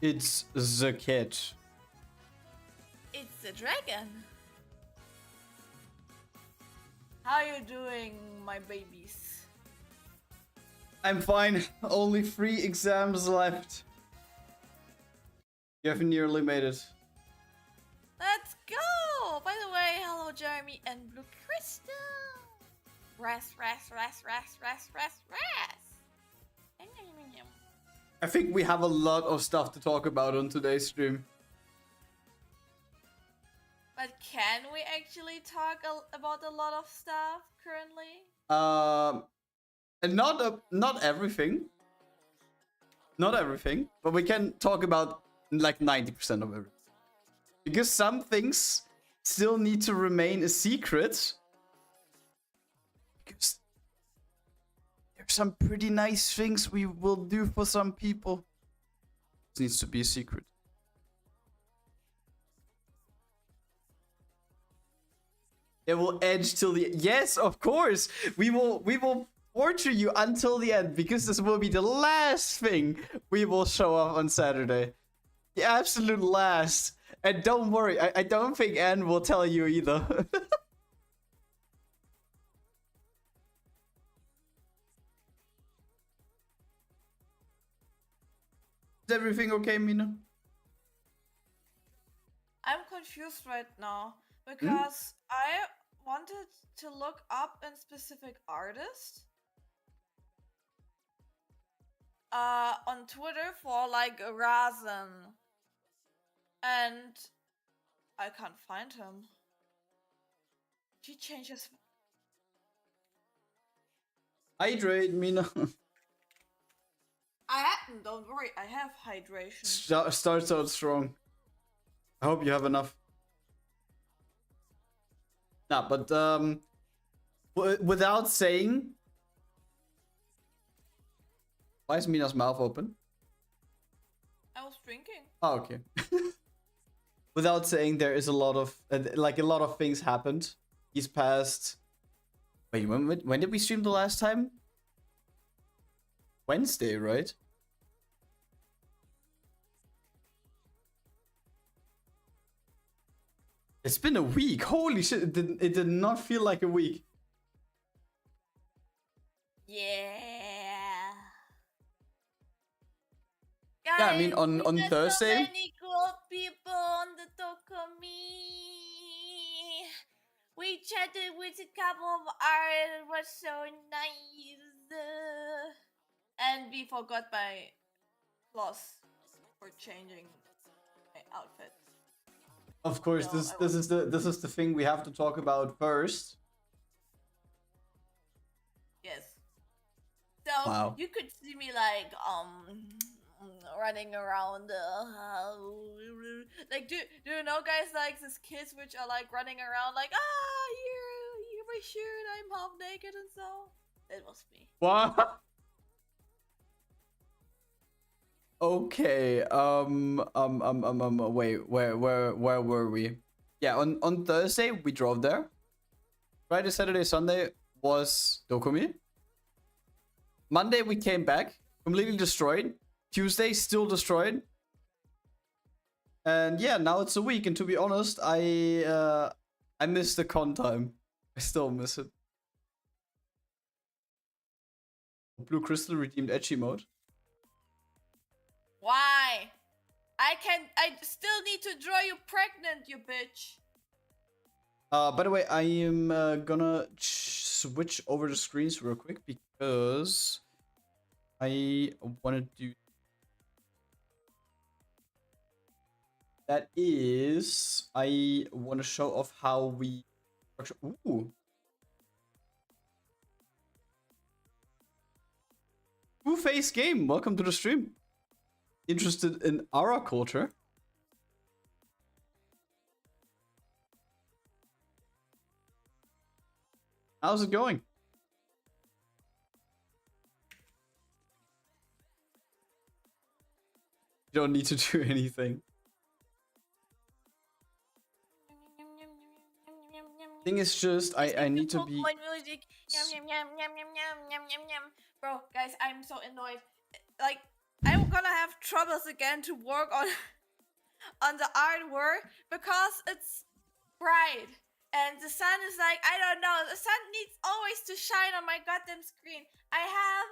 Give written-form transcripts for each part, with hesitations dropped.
It's the cat. It's the dragon. How you doing, my babies? I'm fine. Only 3 exams left. You have nearly made it. Let's go! By the way, hello Jeremy and Blue Crystal. Rest. I think we have a lot of stuff to talk about on today's stream. But can we actually talk about a lot of stuff currently? And not everything. Not everything, but we can talk about like 90% of everything. Because some things still need to remain a secret. Because there's some pretty nice things we will do for some people. It needs to be a secret. It will edge till the yes, of course. We will torture you until the end because this will be the last thing we will show off on Saturday. The absolute last. And don't worry, I don't think Anne will tell you either. Is everything okay, Mina? I'm confused right now because I wanted to look up a specific artist on Twitter for like a Rasen, and I can't find him. He changes. Hydrate, Mina. Don't worry, I have hydration. Starts out strong. I hope you have enough. Nah, but without saying, why is Mina's mouth open? I was drinking. Oh, okay. Without saying, there is a lot of like a lot of things happened. He's passed. Wait, when did we stream the last time? Wednesday, right? It's been a week. Holy shit! It did not feel like a week. Yeah. Yeah, I mean on Thursday. So many cool people on the Dokumi. We chatted with a couple of artists. It was so nice. And we forgot my clothes for changing my outfit. Of course, No, this is the thing we have to talk about first. Yes. So Wow. you could see me like running around like do you know guys like these kids which are like running around like here my shirt, I'm half naked and so it was me. What? Okay. Wait. Where were we? Yeah. On Thursday we drove there. Friday, Saturday, Sunday was Dokumi. Monday we came back, completely destroyed. Tuesday still destroyed. And yeah, now it's a week. And to be honest, I miss the con time. I still miss it. Blue Crystal redeemed Etchy mode. Why? I still need to draw you pregnant, you bitch. By the way, I am gonna switch over the screens real quick because I want to do that. Is I want to show off how we ooh. Two-Face Game, welcome to the stream. Interested in our culture? How's it going? You don't need to do anything. Thing is just I need to be music. Bro, guys, I'm so annoyed. Like I'm gonna have troubles again to work on on the artwork because it's bright and the sun is like, I don't know, the sun needs always to shine on my goddamn screen. I have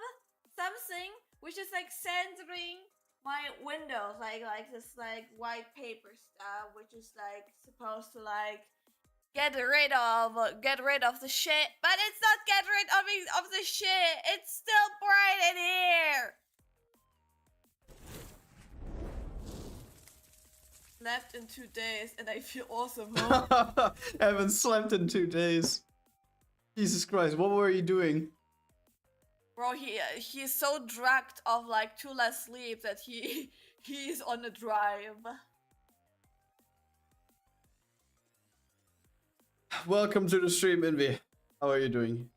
something which is like centering my windows, like this like white paper stuff, which is like supposed to like get rid of the shit, but it's not get rid of the shit. It's still bright in here. Left in 2 days and I feel awesome. Huh? I haven't slept in 2 days. Jesus Christ, what were you doing? Bro, he's so drugged of like 2 less sleep that he's on a drive. Welcome to the stream, Envy. How are you doing?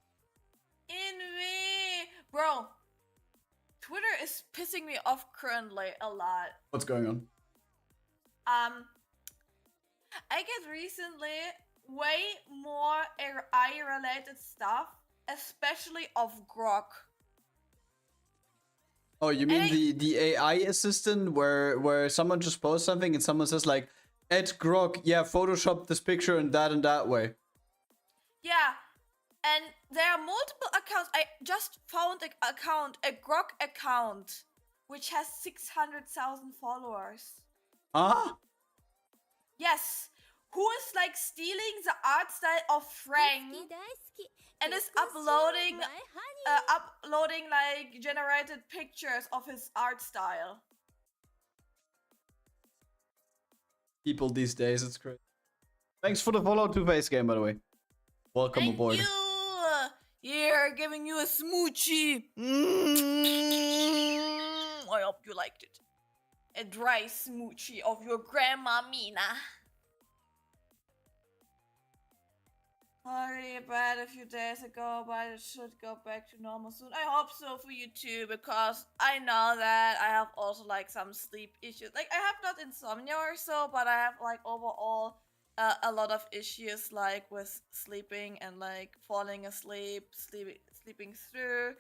Envy! Bro, Twitter is pissing me off currently a lot. What's going on? I get recently way more AI-related stuff, especially of Grok. Oh, you mean the AI assistant where someone just posts something and someone says like, Ed Grok, yeah, Photoshop this picture in that way. Yeah, and there are multiple accounts. I just found an account, a Grok account, which has 600,000 followers. Ah? Yes, who is like stealing the art style of Frank and is uploading like generated pictures of his art style. People these days, it's great. Thanks for the follow to Face Game, by the way. Welcome Thank aboard. you. Here, giving you a smoochie. I hope you liked it. A dry smoochie of your grandma Mina. Already bad a few days ago, but it should go back to normal soon. I hope so for you too, because I know that I have also like some sleep issues. Like I have not insomnia or so, but I have like overall a lot of issues like with sleeping and like falling asleep, sleeping through,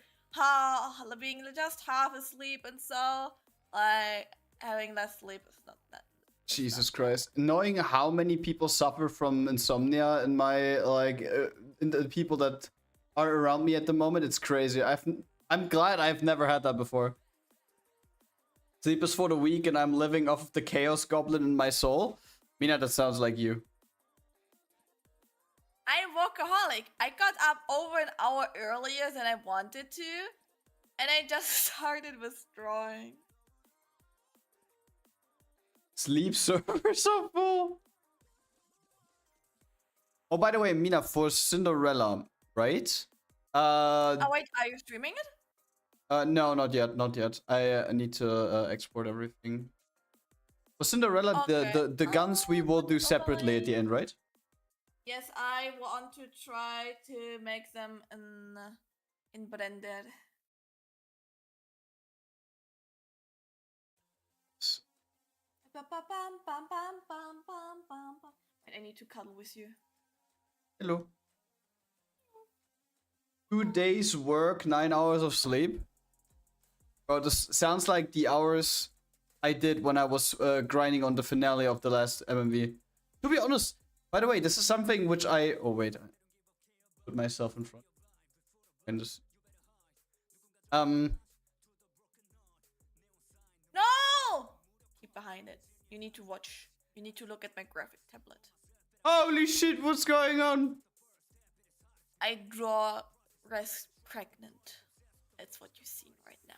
being just half asleep, and so like having less sleep is not that. Jesus Christ. Knowing how many people suffer from insomnia in my, in the people that are around me at the moment, it's crazy. I'm glad I've never had that before. Sleep is for the weak and I'm living off of the chaos goblin in my soul. Mina, that sounds like you. I'm workaholic. I got up over an hour earlier than I wanted to, and I just started withdrawing. Sleep servers are full. Oh, by the way, Mina, for Cinderella, right? Oh wait, are you streaming it? No, not yet, not yet. I need to export everything. For Cinderella, Okay. the guns we will do separately at the end, right? Yes, I want to try to make them in blended. And I need to cuddle with you. Hello. 2 days work, 9 hours of sleep. Bro, this sounds like the hours I did when I was grinding on the finale of the last MMV. To be honest, by the way, this is something which I... Oh, wait. I put myself in front. And just... No! Keep behind it. You need to watch. You need to look at my graphic tablet. Holy shit, what's going on? I draw rest pregnant. That's what you're seeing right now.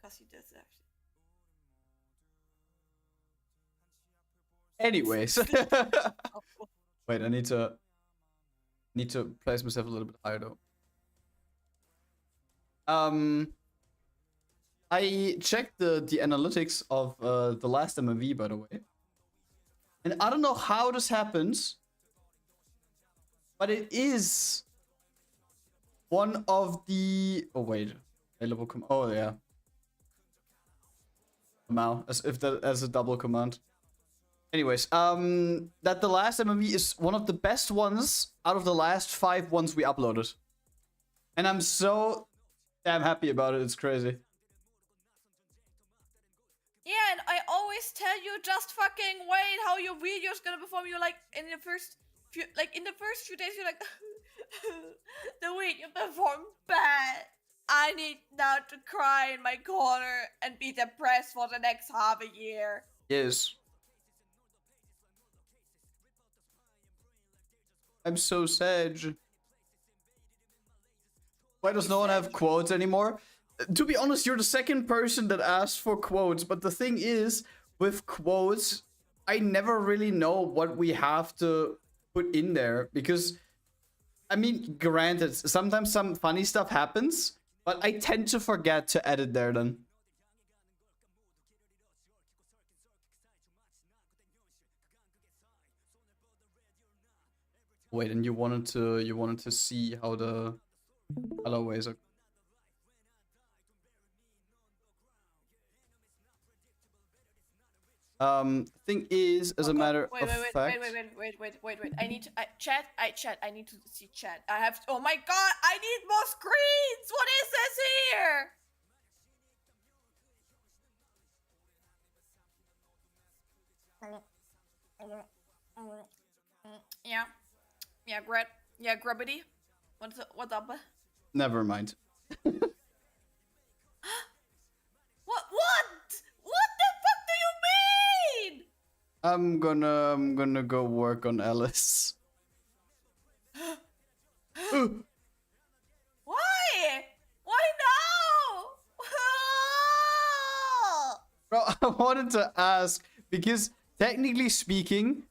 Because you deserve it. Anyways. Wait, I need to place myself a little bit higher though. I checked the analytics of the last MMV, by the way. And I don't know how this happens, but it is one of the... Oh, wait. Available oh, yeah. Wow, as if that as a double command. Anyways, that the last MMV is one of the best ones out of the last 5 ones we uploaded. And I'm so damn happy about it, it's crazy. Yeah, and I always tell you, just fucking wait how your video's gonna perform. You're like, in the first few days, you're like, the video performed bad. I need now to cry in my corner and be depressed for the next half a year. Yes. I'm so sad. Why does no one have quotes anymore? To be honest, you're the second person that asked for quotes, but the thing is, with quotes, I never really know what we have to put in there because, I mean, granted, sometimes some funny stuff happens, but I tend to forget to edit there then. Wait, and you wanted to see how the colorways are. Thing is, as a matter of fact. Wait. I need to chat. I need to see chat. I have. Oh my god! I need more screens. What is this here? Yeah, Grad. Yeah, Grubbity. What's up? Never mind. What the fuck do you mean? I'm gonna go work on Alice. Why? Why now? Bro, I wanted to ask because technically speaking,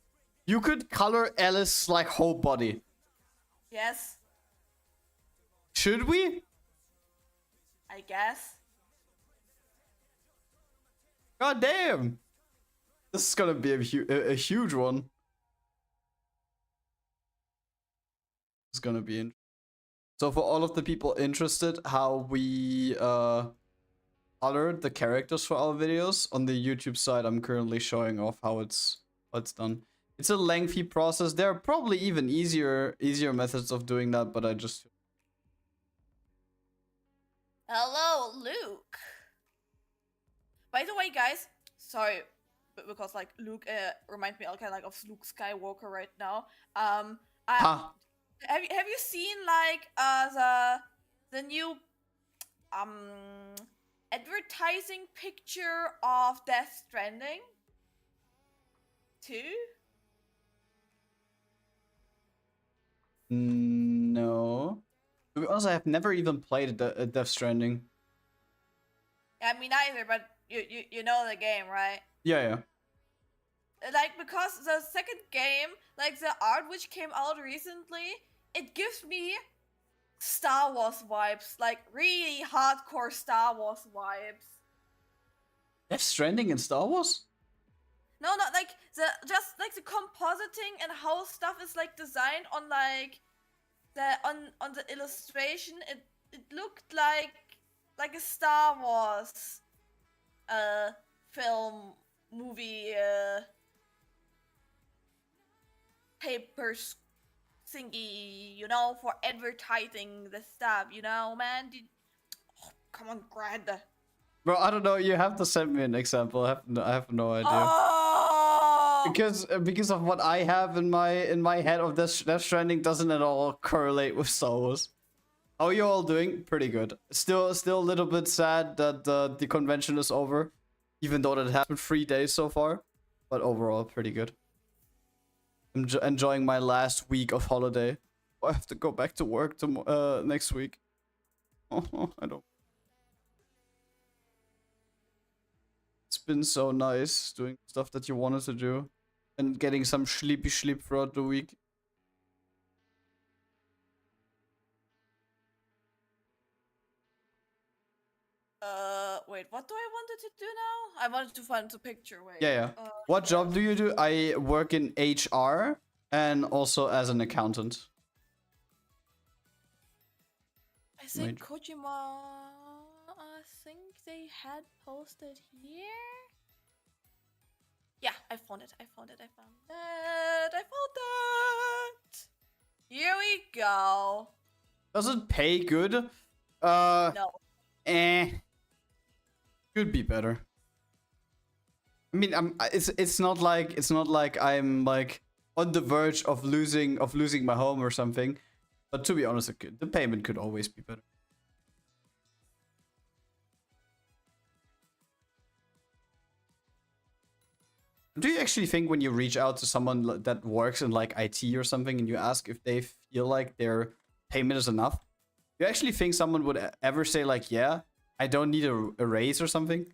you could color Alice like whole body. Yes, Should we? I guess. God damn! This is gonna be a huge one. It's gonna be interesting. So for all of the people interested, how we colored the characters for our videos on the YouTube side, I'm currently showing off how it's done. It's a lengthy process. There are probably even easier methods of doing that, but I just. Hello, Luke. By the way, guys, sorry, because like Luke reminds me kind of like of Luke Skywalker right now. Huh. Have you seen like the new advertising picture of Death Stranding 2? No. To be honest, I have never even played Death Stranding. Yeah, me neither, but you know the game, right? Yeah. Like, because the second game, like the art which came out recently, it gives me Star Wars vibes, like really hardcore Star Wars vibes. Death Stranding in Star Wars? No, not like just like the compositing and how stuff is like designed on like on the illustration. It looked like a Star Wars film movie papers thingy, you know, for advertising the stuff, you know, man. Oh, come on, Grad. Bro, I don't know. You have to send me an example. I have no idea. Oh! Because of what I have in my head of Death Stranding doesn't at all correlate with Star Wars. How are you all doing? Pretty good. Still a little bit sad that the convention is over, even though that has been 3 days so far. But overall, pretty good. I'm enjoying my last week of holiday. I have to go back to work next week. Oh, I don't. It's been so nice doing stuff that you wanted to do and getting some sleepy sleep throughout the week. Wait, what do I wanted to do now? I wanted to find the picture, wait. Yeah. What job do you do? I work in HR and also as an accountant. I think Kojima, I think they had posted here. Yeah, I found it. Here we go. Does it pay good? No. Could be better. I mean, it's not like I'm like on the verge of losing my home or something. But to be honest, the payment could always be better. Do you actually think when you reach out to someone that works in like IT or something and you ask if they feel like their payment is enough, do you actually think someone would ever say like, yeah, I don't need a raise or something?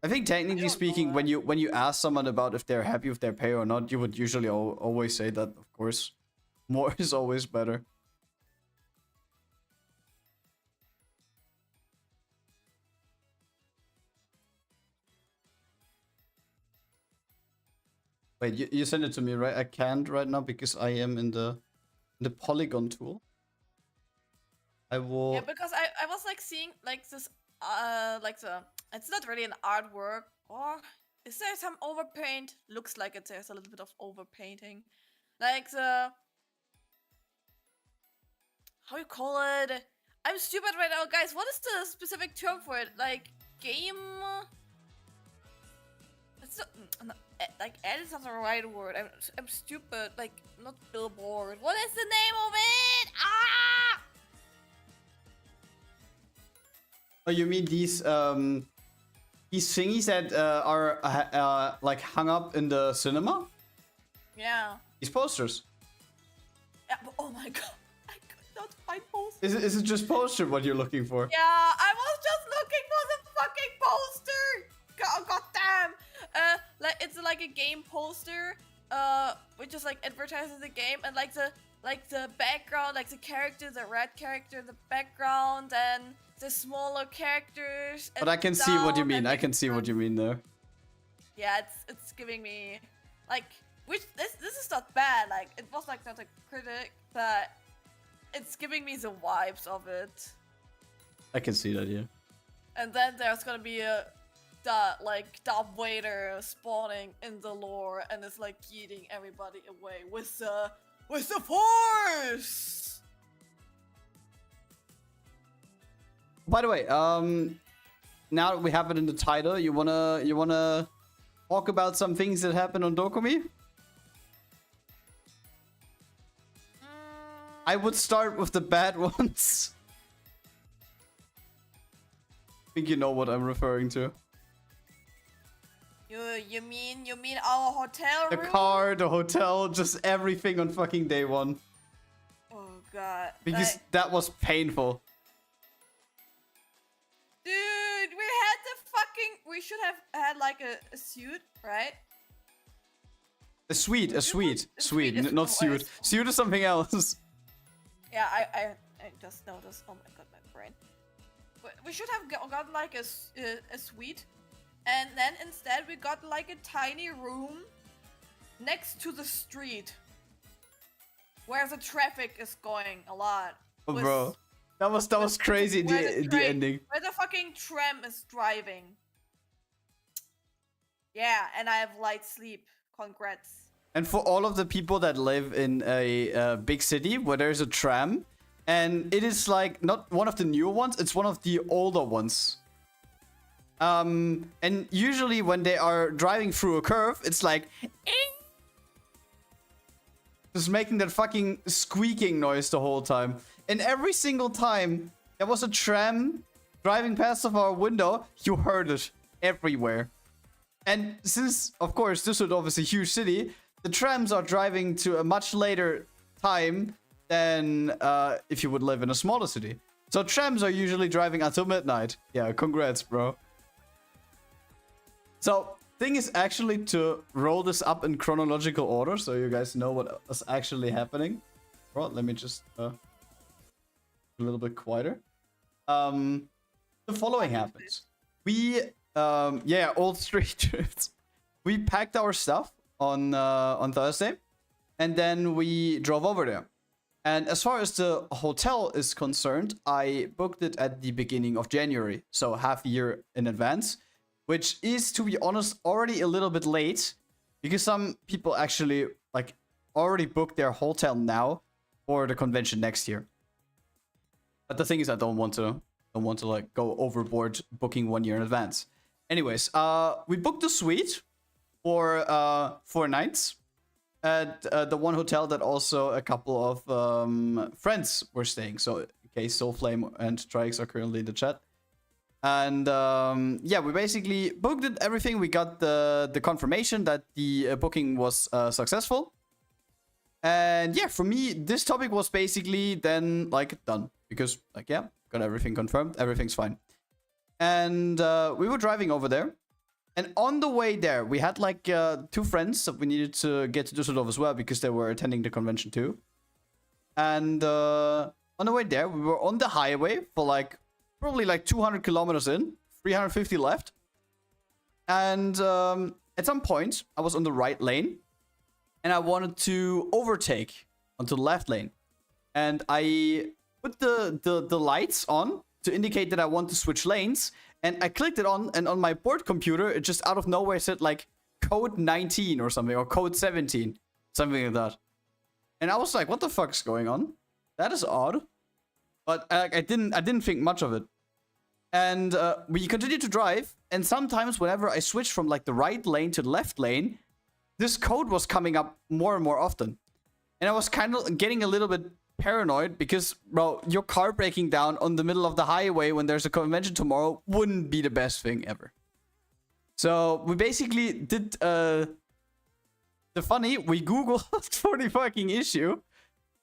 I think technically speaking, when you ask someone about if they're happy with their pay or not, you would usually always say that, of course, more is always better. Wait, you sent it to me, right? I can't right now because I am in the polygon tool. I will. Yeah, because I was like seeing like this like the, it's not really an artwork, or is there some overpaint? Looks like there's a little bit of overpainting, like the, how you call it? I'm stupid right now, guys. What is the specific term for it? Like game? It's not, like ad is not the right word. I'm stupid. Like not billboard. What is the name of it? Ah! Oh, you mean these thingies that are like hung up in the cinema? Yeah. These posters. Yeah. But, oh my god, I could not find posters. Is it just poster what you're looking for? Yeah, I was just looking for the fucking poster. God damn. Like it's like a game poster, which is like advertises the game, and like the background, like the character, the red character, the background, and the smaller characters. But I can see what you mean. I can see what you mean there. Yeah, it's giving me like, which this is not bad. Like it was like not a critic, but it's giving me the vibes of it. I can see that, yeah. And then there's gonna be a Darth Vader spawning in the lore, and it's like eating everybody away with the Force. By the way, now that we have it in the title, you wanna talk about some things that happened on Dokumi? I would start with the bad ones. I think you know what I'm referring to. You mean our hotel room? The car, the hotel, just everything on fucking day one. Oh god. Because that was painful. Dude, we should have had like a suit, right? A suite, suite, not suit. Suit is something else. Yeah, I just noticed. Oh my god, my brain. We should have gotten like a suite, and then instead we got like a tiny room next to the street where the traffic is going a lot. Oh, bro, that was crazy. The ending where the fucking tram is driving. Yeah, and I have light sleep. Congrats. And for all of the people that live in a big city where there's a tram, and it is like not one of the newer ones, it's one of the older ones. And usually when they are driving through a curve, it's like just making that fucking squeaking noise the whole time. And every single time there was a tram driving past of our window, you heard it everywhere. And since, of course, Düsseldorf is a huge city, the trams are driving to a much later time than if you would live in a smaller city. So trams are usually driving until midnight. Yeah, congrats, bro. So, thing is actually to roll this up in chronological order so you guys know what is actually happening. Bro, let me just a little bit quieter. The following happens. We, yeah, old street drifts. We packed our stuff on Thursday, and then we drove over there. And as far as the hotel is concerned, I booked it at the beginning of January, so half a year in advance, which is, to be honest, already a little bit late, because some people actually like already booked their hotel now for the convention next year. But the thing is, I don't want to like go overboard booking 1 year in advance. Anyways, we booked the suite. for 4 nights at the one hotel that also a couple of friends were staying. So in case Soulflame and Trix are currently in the chat. And yeah, we basically booked it, everything. We got the confirmation that the booking was successful. And yeah, for me, this topic was basically then like done. Because like, yeah, got everything confirmed. Everything's fine. And we were driving over there. And on the way there, we had like 2 friends that we needed to get to Düsseldorf as well because they were attending the convention too. And on the way there, we were on the highway for like probably like 200 kilometers in, 350 left. And at some point, I was on the right lane and I wanted to overtake onto the left lane. And I put the lights on to indicate that I want to switch lanes. And I clicked it on, and on my board computer, it just out of nowhere said like code 19 or something, or code 17, something like that. And I was like, what the fuck's going on? That is odd. But I didn't think much of it. And we continued to drive, and sometimes whenever I switched from like the right lane to the left lane, this code was coming up more and more often. And I was kind of getting a little bit paranoid because, bro, your car breaking down on the middle of the highway when there's a convention tomorrow wouldn't be the best thing ever. So we basically did we Googled for the fucking issue,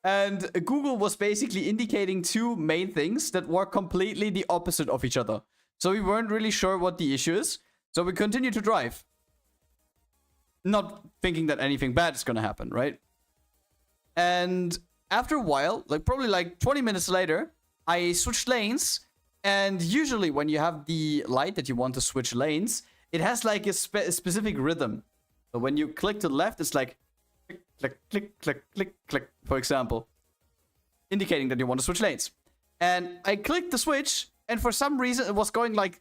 and Google was basically indicating 2 main things that were completely the opposite of each other. So we weren't really sure what the issue is. So we continued to drive, not thinking that anything bad is gonna happen, right? And after a while, like probably like 20 minutes later, I switched lanes. And usually when you have the light that you want to switch lanes, it has like a specific rhythm. So when you click to the left, it's like click, click, click, click, click, click, for example, indicating that you want to switch lanes. And I clicked the switch, and for some reason, it was going like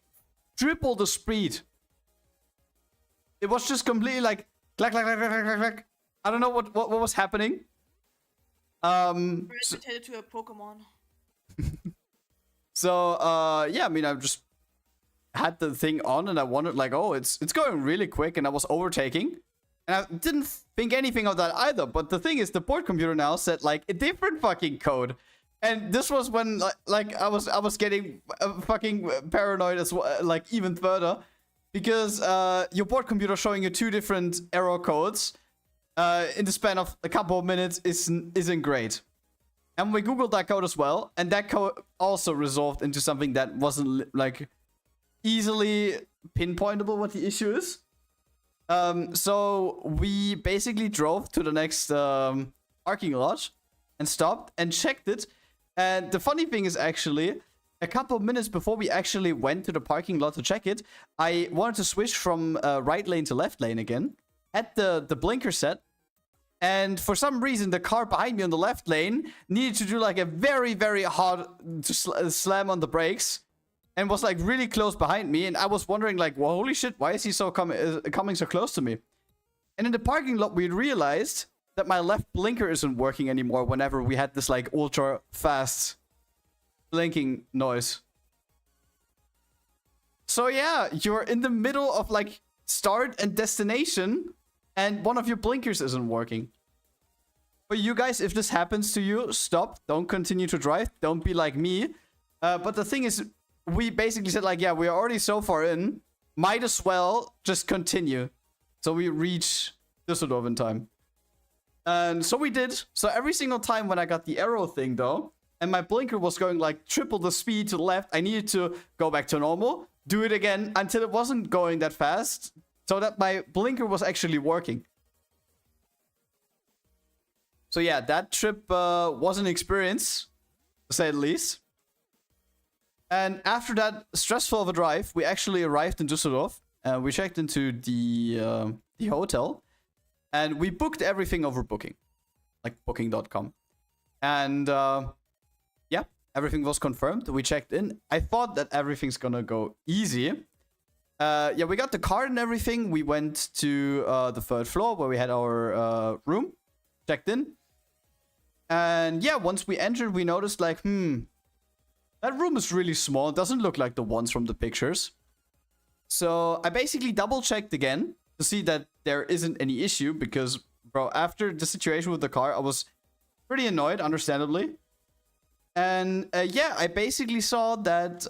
triple the speed. It was just completely like clack, clack, clack, clack, clack, clack. I don't know what was happening. Related to a Pokemon. So yeah, I mean, I just had the thing on and I wondered like, oh, it's going really quick, and I was overtaking. And I didn't think anything of that either. But the thing is, the board computer now said like a different fucking code. And this was when like I was getting fucking paranoid as well, like even further, because your board computer showing you 2 different error codes in the span of a couple of minutes isn't great. And we googled that code as well, and that code also resolved into something that wasn't like easily pinpointable what the issue is. So we basically drove to the next parking lot and stopped and checked it. And the funny thing is, actually, a couple of minutes before we actually went to the parking lot to check it, I wanted to switch from right lane to left lane again. Had the blinker set, and for some reason the car behind me on the left lane needed to do like a very, very hard slam on the brakes, and was like really close behind me. And I was wondering like, well, holy shit, why is he so coming so close to me? And in the parking lot we realized that my left blinker isn't working anymore whenever we had this like ultra fast blinking noise. So yeah, you're in the middle of like start and destination, and one of your blinkers isn't working. For you guys, if this happens to you, stop. Don't continue to drive. Don't be like me. But the thing is, we basically said like, yeah, we are already so far in. Might as well just continue. So we reach Düsseldorf in time. And so we did. So every single time when I got the arrow thing though, and my blinker was going like triple the speed to the left, I needed to go back to normal, do it again until it wasn't going that fast, so that my blinker was actually working. So yeah, that trip was an experience, to say the least. And after that stressful of a drive, we actually arrived in Düsseldorf. We checked into the hotel, and we booked everything over Booking, like Booking.com. And yeah, everything was confirmed. We checked in. I thought that everything's gonna go easy. Yeah, we got the card and everything. We went to the 3rd floor where we had our room, checked in. And yeah, once we entered, we noticed like, that room is really small. It doesn't look like the ones from the pictures. So I basically double checked again to see that there isn't any issue because, bro, after the situation with the car, I was pretty annoyed, understandably. And yeah, I basically saw that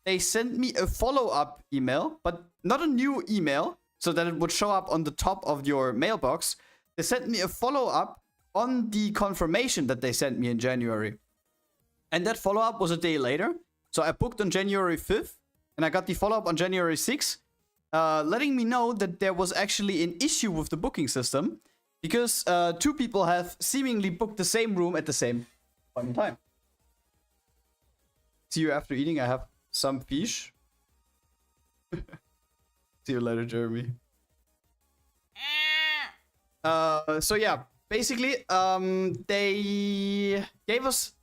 they sent me a follow-up email, but not a new email, so that it would show up on the top of your mailbox. They sent me a follow-up on the confirmation that they sent me in January. And that follow-up was a day later. So I booked on January 5th, and I got the follow-up on January 6th, letting me know that there was actually an issue with the booking system, because 2 people have seemingly booked the same room at the same point in time. See you after eating. I have some fish. See you later, Jeremy. So yeah, basically, they gave us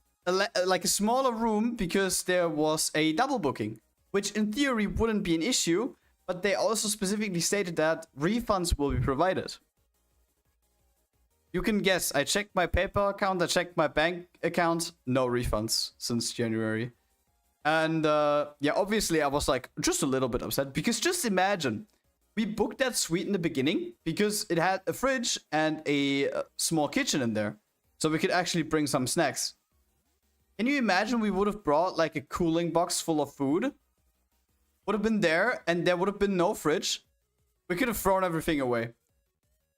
like a smaller room because there was a double booking, which in theory wouldn't be an issue, but they also specifically stated that refunds will be provided. You can guess, I checked my PayPal account, I checked my bank account, no refunds since January. And yeah, obviously I was like just a little bit upset, because just imagine, we booked that suite in the beginning because it had a fridge and a small kitchen in there, so we could actually bring some snacks. Can you imagine we would have brought like a cooling box full of food? Would have been there, and there would have been no fridge. We could have thrown everything away.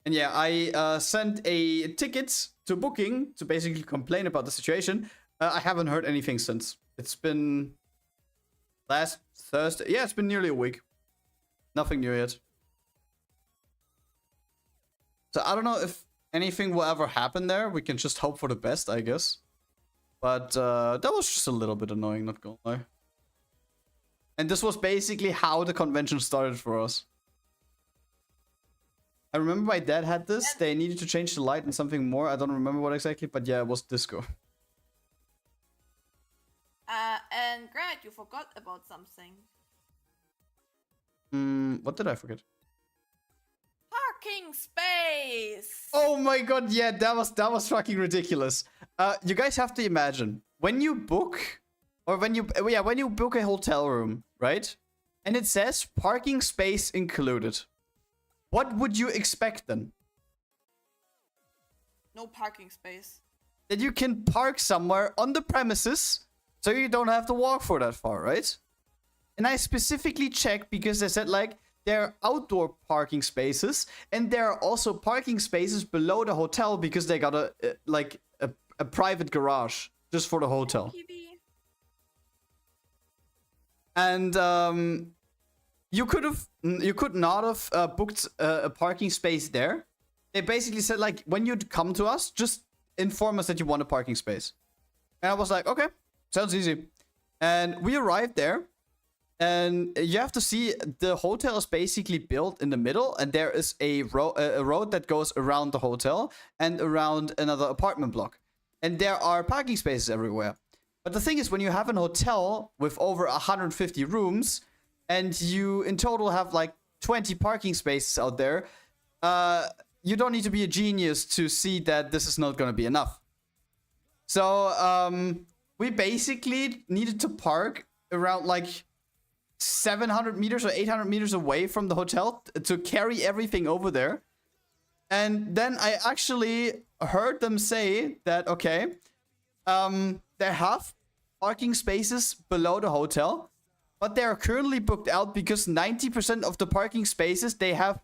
And yeah, I sent a ticket to booking to basically complain about the situation. I haven't heard anything since. It's been last Thursday. Yeah, it's been nearly a week. Nothing new yet. So I don't know if anything will ever happen there. We can just hope for the best, I guess. But that was just a little bit annoying, not gonna lie. And this was basically how the convention started for us. I remember my dad had this. They needed to change the light and something more. I don't remember what exactly, but yeah, it was disco. And Grad, you forgot about something. What did I forget? Parking space! Oh my god, yeah, that was fucking ridiculous. You guys have to imagine, when you book, or when you book a hotel room, right? And it says parking space included. What would you expect then? No parking space. That you can park somewhere on the premises, so you don't have to walk for that far, right? And I specifically checked because they said like there are outdoor parking spaces, and there are also parking spaces below the hotel because they got a private garage just for the hotel. And you could not have booked a parking space there. They basically said like, when you come to us, just inform us that you want a parking space. And I was like, okay, sounds easy. And we arrived there, and you have to see the hotel is basically built in the middle, and there is a road that goes around the hotel and around another apartment block, and there are parking spaces everywhere. But the thing is, when you have an hotel with over 150 rooms, and you in total have like 20 parking spaces out there, you don't need to be a genius to see that this is not going to be enough. So we basically needed to park around like 700 meters or 800 meters away from the hotel to carry everything over there. And then I actually heard them say that, okay, they have parking spaces below the hotel, but they are currently booked out because 90% of the parking spaces they have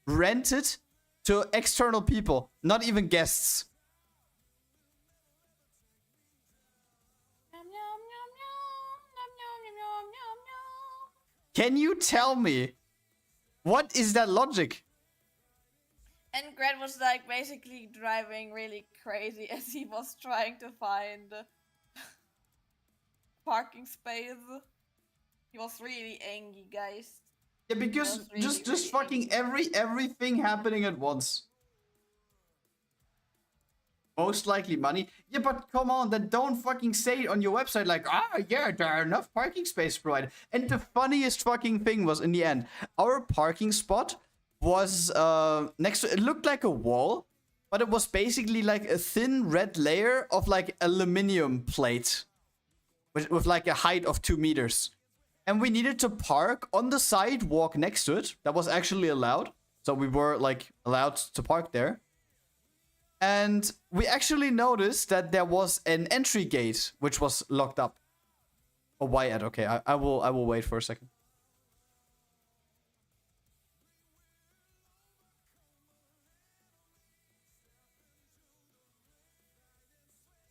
rented to external people, not even guests. Can you tell me, what is that logic? And Grad was like basically driving really crazy as he was trying to find parking space. He was really angry, guys. Yeah, because really, just fucking everything happening at once. Most likely money. Yeah, but come on, then don't fucking say it on your website like, yeah, there are enough parking space provided. And the funniest fucking thing was, in the end, our parking spot was next to, it looked like a wall, but it was basically like a thin red layer of like aluminum plate with like a height of 2 meters. And we needed to park on the sidewalk next to it. That was actually allowed. So we were like allowed to park there. And we actually noticed that there was an entry gate which was locked up. Oh, why at? Okay, I will wait for a second.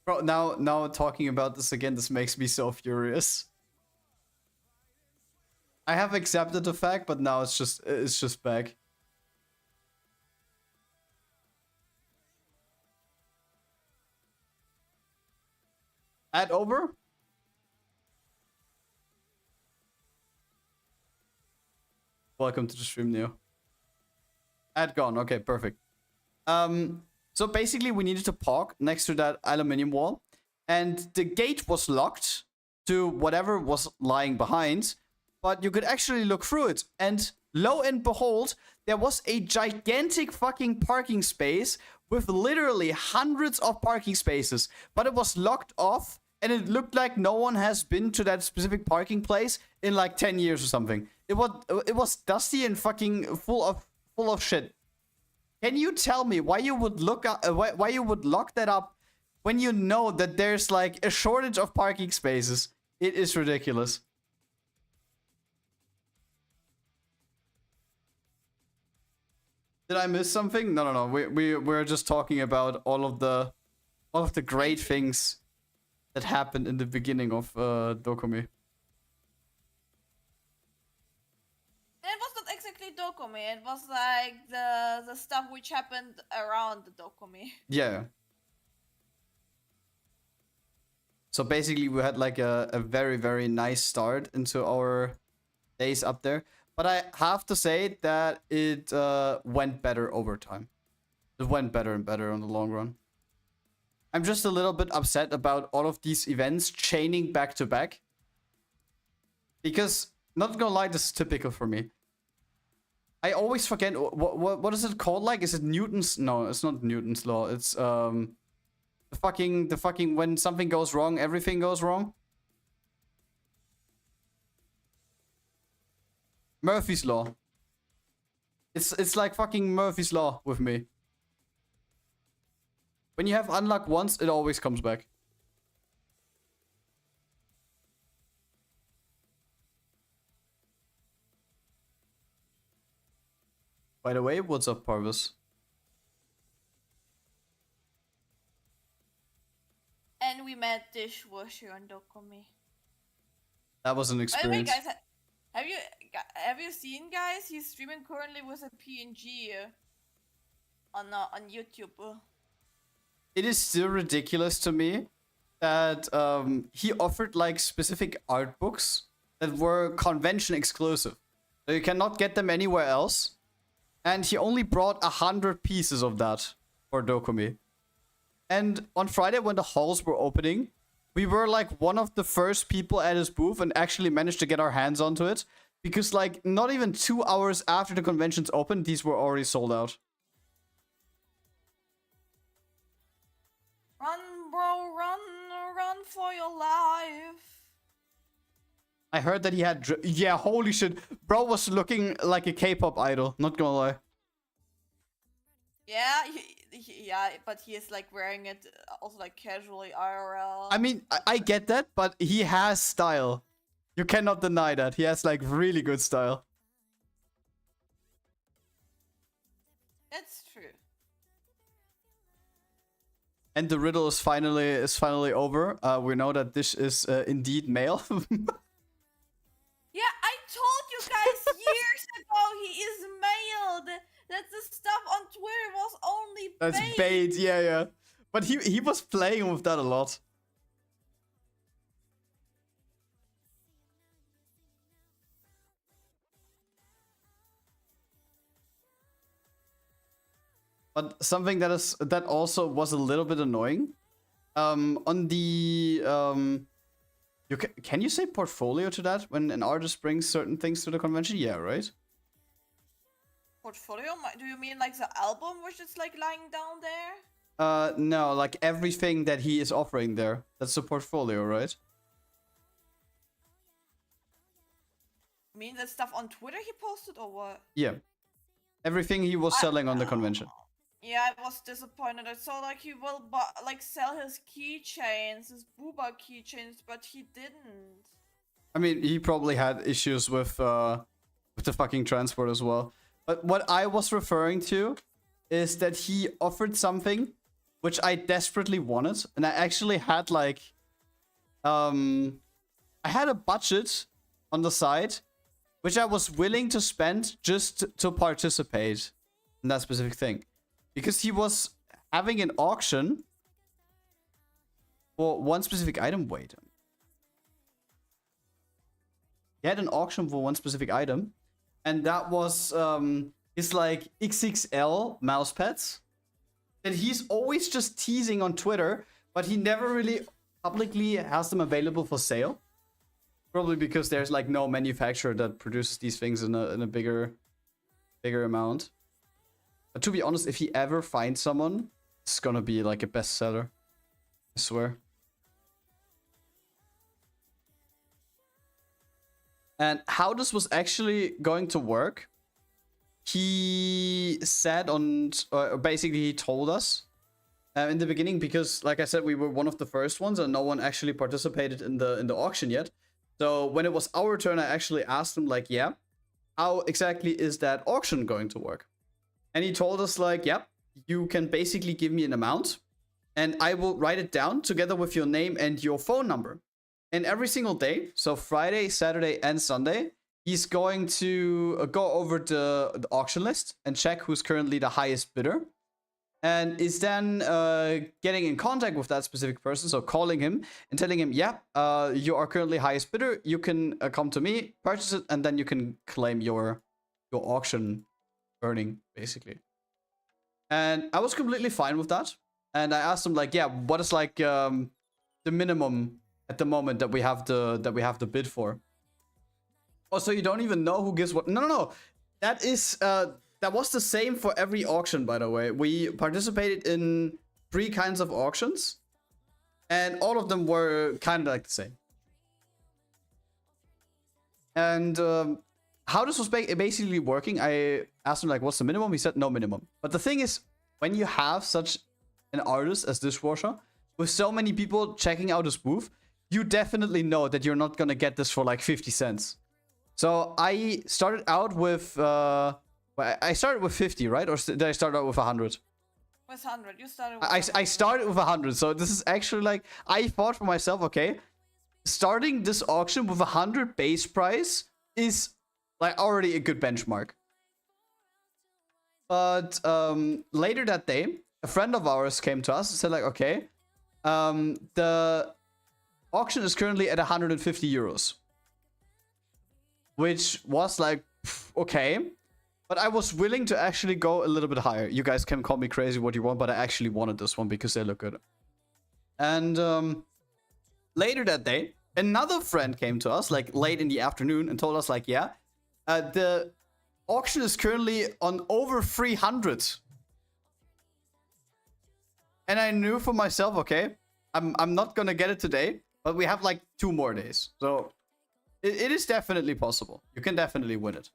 Bro, now talking about this again, this makes me so furious. I have accepted the fact, but now it's just back. Ad over? Welcome to the stream, Neo. Ad gone. Okay, perfect. So basically we needed to park next to that aluminium wall, and the gate was locked to whatever was lying behind, but you could actually look through it, and lo and behold, there was a gigantic fucking parking space with literally hundreds of parking spaces, but it was locked off, and it looked like no one has been to that specific parking place in like 10 years or something. It was dusty and fucking full of shit. Can you tell me why you would look up, why you would lock that up when you know that there's like a shortage of parking spaces? It is ridiculous. Did I miss something? No. We're just talking about all of the great things that happened in the beginning of Dokumi. It was not exactly Dokumi, it was like the stuff which happened around the Dokumi. Yeah. So basically we had like a very, very nice start into our days up there. But I have to say that it went better over time. It went better and better in the long run. I'm just a little bit upset about all of these events chaining back to back. Because, not gonna lie, this is typical for me. I always forget, what is it called like? Is it Newton's? No, it's not Newton's law. It's, the fucking, when something goes wrong, everything goes wrong. Murphy's Law. It's like fucking Murphy's Law with me. When you have unluck once, it always comes back. By the way, what's up, Parvis? And we met Dishwasher on Dokumi. That was an experience. By the way, guys, have you seen, guys? He's streaming currently with a PNG on YouTube. It is still ridiculous to me that he offered like specific art books that were convention exclusive. So you cannot get them anywhere else. And he only brought 100 pieces of that for Dokumi. And on Friday when the halls were opening, we were like one of the first people at his booth and actually managed to get our hands onto it. Because like not even 2 hours after the conventions opened, these were already sold out. Run, bro, run for your life. I heard that he had... Yeah, holy shit. Bro was looking like a K-pop idol, not gonna lie. Yeah, yeah, but he is like wearing it also like casually IRL. I mean, I get that, but he has style. You cannot deny that. He has like really good style. That's true. And the riddle is finally over. We know that this is indeed male. Yeah, I told you guys years ago he is male. That the stuff on Twitter was only bait. That's bait, yeah. But he was playing with that a lot. But something that also was a little bit annoying. On the can you say portfolio to that when an artist brings certain things to the convention? Yeah, right? Portfolio? Do you mean like the album which is like lying down there? No, like everything that he is offering there. That's the portfolio, right? You mean the stuff on Twitter he posted or what? Yeah. Everything he was selling on the convention. Yeah, I was disappointed. I saw like he will like sell his keychains, his booba keychains, but he didn't. I mean, he probably had issues with the fucking transport as well. But what I was referring to is that he offered something which I desperately wanted, and I actually had like I had a budget on the side which I was willing to spend just to participate in that specific thing. Because he was having an auction for one specific item. Wait. He had an auction for one specific item. And that was his like XXL mouse pads. And he's always just teasing on Twitter, but he never really publicly has them available for sale. Probably because there's like no manufacturer that produces these things in a bigger amount. But to be honest, if he ever finds someone, it's gonna be like a bestseller. I swear. And how this was actually going to work, he said on, basically he told us in the beginning, because like I said, we were one of the first ones and no one actually participated in the auction yet. So when it was our turn, I actually asked him like, yeah, how exactly is that auction going to work? And he told us like, yeah, you can basically give me an amount and I will write it down together with your name and your phone number. And every single day, so Friday, Saturday, and Sunday, he's going to go over the auction list and check who's currently the highest bidder. And is then getting in contact with that specific person, so calling him and telling him, yeah, you are currently highest bidder, you can come to me, purchase it, and then you can claim your auction earning, basically. And I was completely fine with that. And I asked him like, yeah, what is like the minimum at the moment that we have the bid for? Oh, so you don't even know who gives what? No. That is that was the same for every auction, by the way. We participated in 3 kinds of auctions, and all of them were kind of like the same. And how this was basically working, I asked him like, what's the minimum? He said no minimum. But the thing is, when you have such an artist as Dishwasher, with so many people checking out his booth, you definitely know that you're not gonna get this for like 50 cents. So I started out with I started with 50, right? Or did I start out with 100? With 100. You started with I started with 100. So this is actually like, I thought for myself, okay, starting this auction with 100 base price is like already a good benchmark. But later that day, a friend of ours came to us and said like, okay, the auction is currently at 150 euros. Which was like, okay. But I was willing to actually go a little bit higher. You guys can call me crazy what you want, but I actually wanted this one because they look good. And later that day, another friend came to us, like late in the afternoon, and told us like, yeah, the auction is currently on over 300. And I knew for myself, okay, I'm not gonna get it today, but we have like 2 more days. So it is definitely possible. You can definitely win it.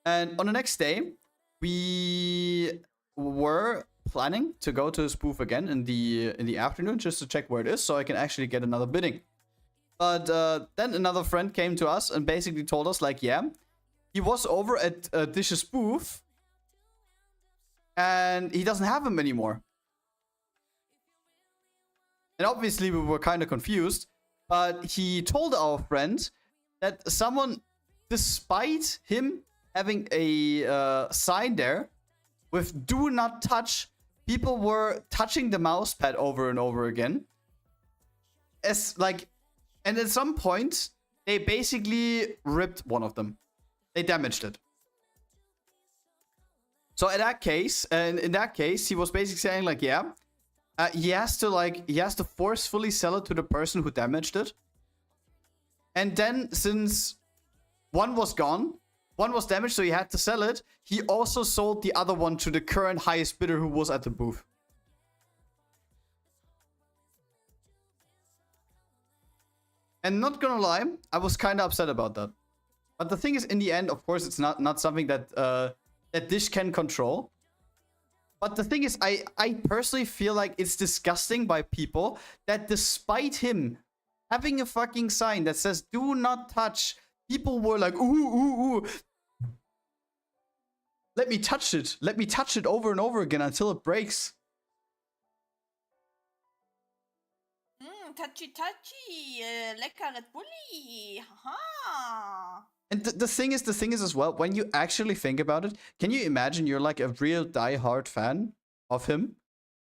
And on the next day, we were planning to go to his booth again in the afternoon just to check where it is, so I can actually get another bidding. But then another friend came to us and basically told us like, yeah, he was over at Dish's booth and he doesn't have him anymore. And obviously we were kind of confused, but he told our friend that someone, despite him having a sign there with "do not touch," people were touching the mouse pad over and over again. And at some point, they basically ripped one of them. They damaged it. So in that case, he was basically saying like, yeah, he has to forcefully sell it to the person who damaged it. And then since one was gone, one was damaged, so he had to sell it, he also sold the other one to the current highest bidder who was at the booth. And not gonna lie, I was kind of upset about that. But the thing is, in the end, of course, it's not something that that Dish can control. But the thing is, I personally feel like it's disgusting by people that despite him having a fucking sign that says "Do not touch," people were like, "Ooh, ooh, ooh." Let me touch it. Let me touch it over and over again until it breaks. Touchy touchy, leckeres bully, haha. And the thing is as well, when you actually think about it, can you imagine you're like a real die-hard fan of him,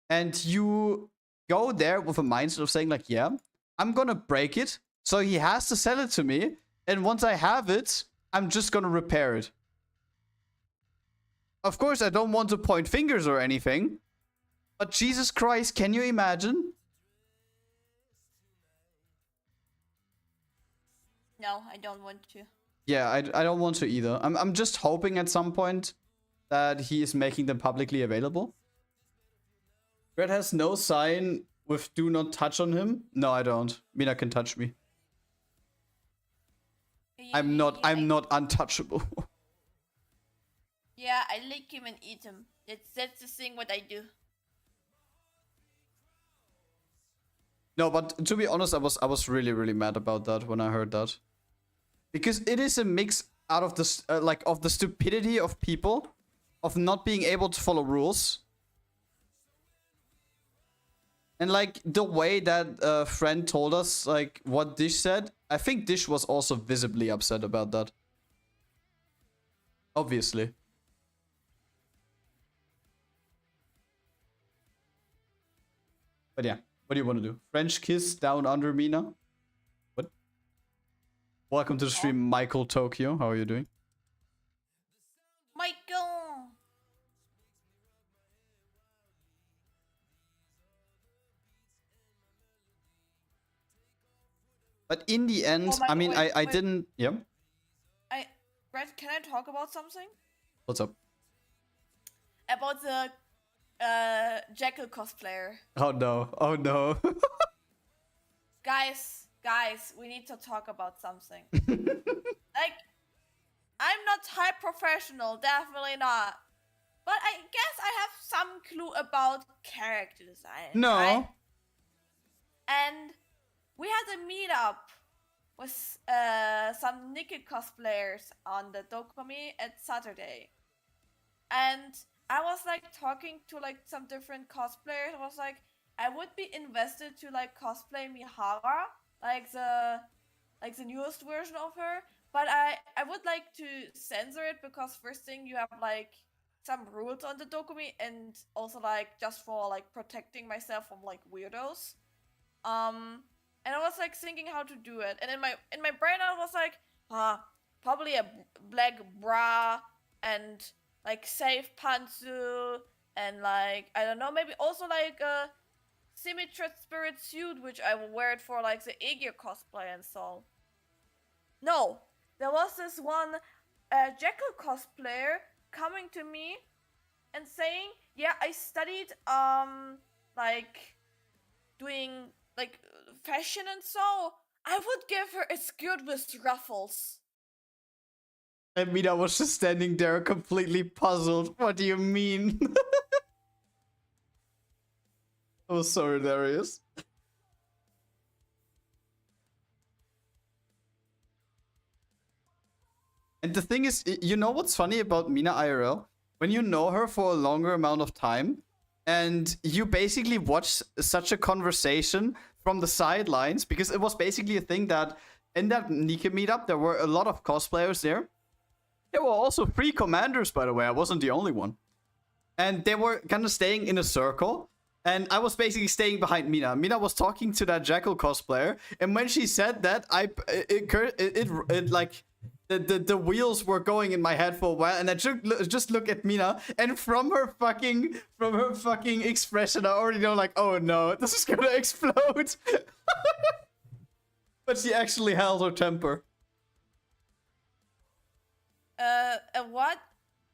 and you go there with a mindset of saying like, yeah, I'm gonna break it, so he has to sell it to me, and once I have it, I'm just gonna repair it. Of course, I don't want to point fingers or anything, but Jesus Christ, can you imagine? No, I don't want to. Yeah, I don't want to either. I'm just hoping at some point that he is making them publicly available. Grad has no sign with "Do not touch" on him. No, I don't. Mina can touch me. I'm not untouchable. Yeah, I lick him and eat him. That's the thing what I do. No, but to be honest, I was really mad about that when I heard that, because it is a mix out of the of the stupidity of people, of not being able to follow rules, and like the way that a friend told us like what Dish said. I think Dish was also visibly upset about that. Obviously. But yeah, what do you want to do? French kiss down under Mina? What? Welcome to the stream, Michael Tokyo. How are you doing? Michael! But in the end, I mean, I didn't... Yeah? Grad, can I talk about something? What's up? About the Jekyll cosplayer. Oh no, oh no. Guys, we need to talk about something. Like, I'm not high professional, definitely not. But I guess I have some clue about character design. No. Right? And we had a meetup with some Nikke cosplayers on the Dokumi at Saturday. And I was like talking to like some different cosplayers. I was like, I would be invested to like cosplay Mihara, like the newest version of her. But I would like to censor it because first thing, you have like some rules on the Dokumi, and also like just for like protecting myself from like weirdos. And I was like thinking how to do it, and in my brain I was like, probably a black bra and like safe pantsu, and like I don't know, maybe also like a semi-transparent suit, which I will wear it for like the Aegir cosplay and so. No, there was this one Jekyll cosplayer coming to me and saying, yeah, I studied like doing like fashion and so I would give her a skirt with ruffles. And Mina was just standing there completely puzzled. What do you mean? Oh, sorry, Darius. And the thing is, you know what's funny about Mina IRL? When you know her for a longer amount of time, and you basically watch such a conversation from the sidelines, because it was basically a thing that in that Nikke meetup, there were a lot of cosplayers there. There were also 3 commanders, by the way. I wasn't the only one. And they were kind of staying in a circle. And I was basically staying behind Mina. Mina was talking to that Jekyll cosplayer. And when she said that, it like... The wheels were going in my head for a while, and I just look at Mina, and from her fucking expression, I already know like, oh no, this is gonna explode. But she actually held her temper. A what?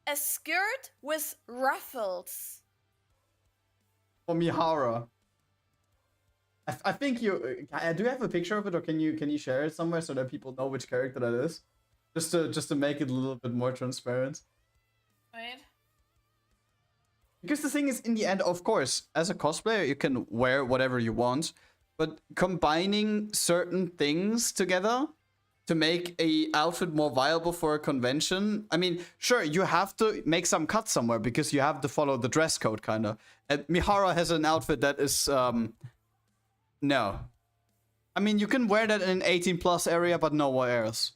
A skirt with ruffles. For Mihara. I think you do you have a picture of it, or can you share it somewhere so that people know which character that is? Just to make it a little bit more transparent. Wait. Because the thing is, in the end, of course, as a cosplayer, you can wear whatever you want, but combining certain things together to make a outfit more viable for a convention. I mean, sure, you have to make some cuts somewhere because you have to follow the dress code, kind of. And Mihara has an outfit that is, no. I mean, you can wear that in an 18+ area, but nowhere else.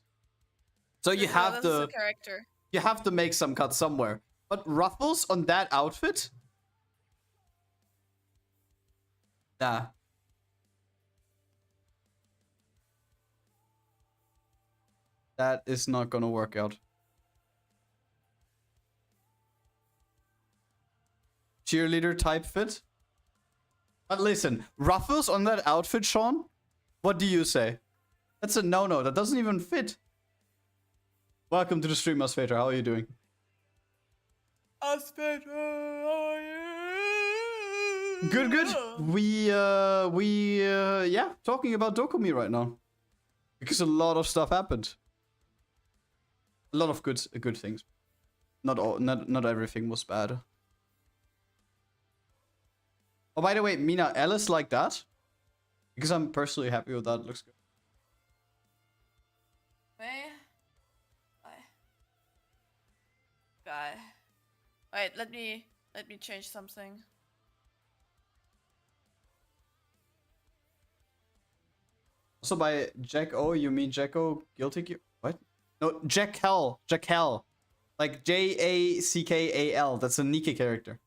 So you have to, character. you have to make some cuts somewhere. But ruffles on that outfit? Nah. That is not gonna work out. Cheerleader type fit? But listen, ruffles on that outfit, Sean? What do you say? That's a no-no. That doesn't even fit. Welcome to the stream, Asvater. How are you doing? Asvater, how are you? Good, good. Yeah, talking about Dokumi right now. Because a lot of stuff happened. A lot of good things. Not everything was bad. Oh, by the way, Mina, Alice like that? Because I'm personally happy with that. It looks good. Guy. Wait, let me change something. Also by Jack O, you mean Jacko Guilty Gear? What? No, Jackal. Jackal. Like Jackal. That's a Nikke character.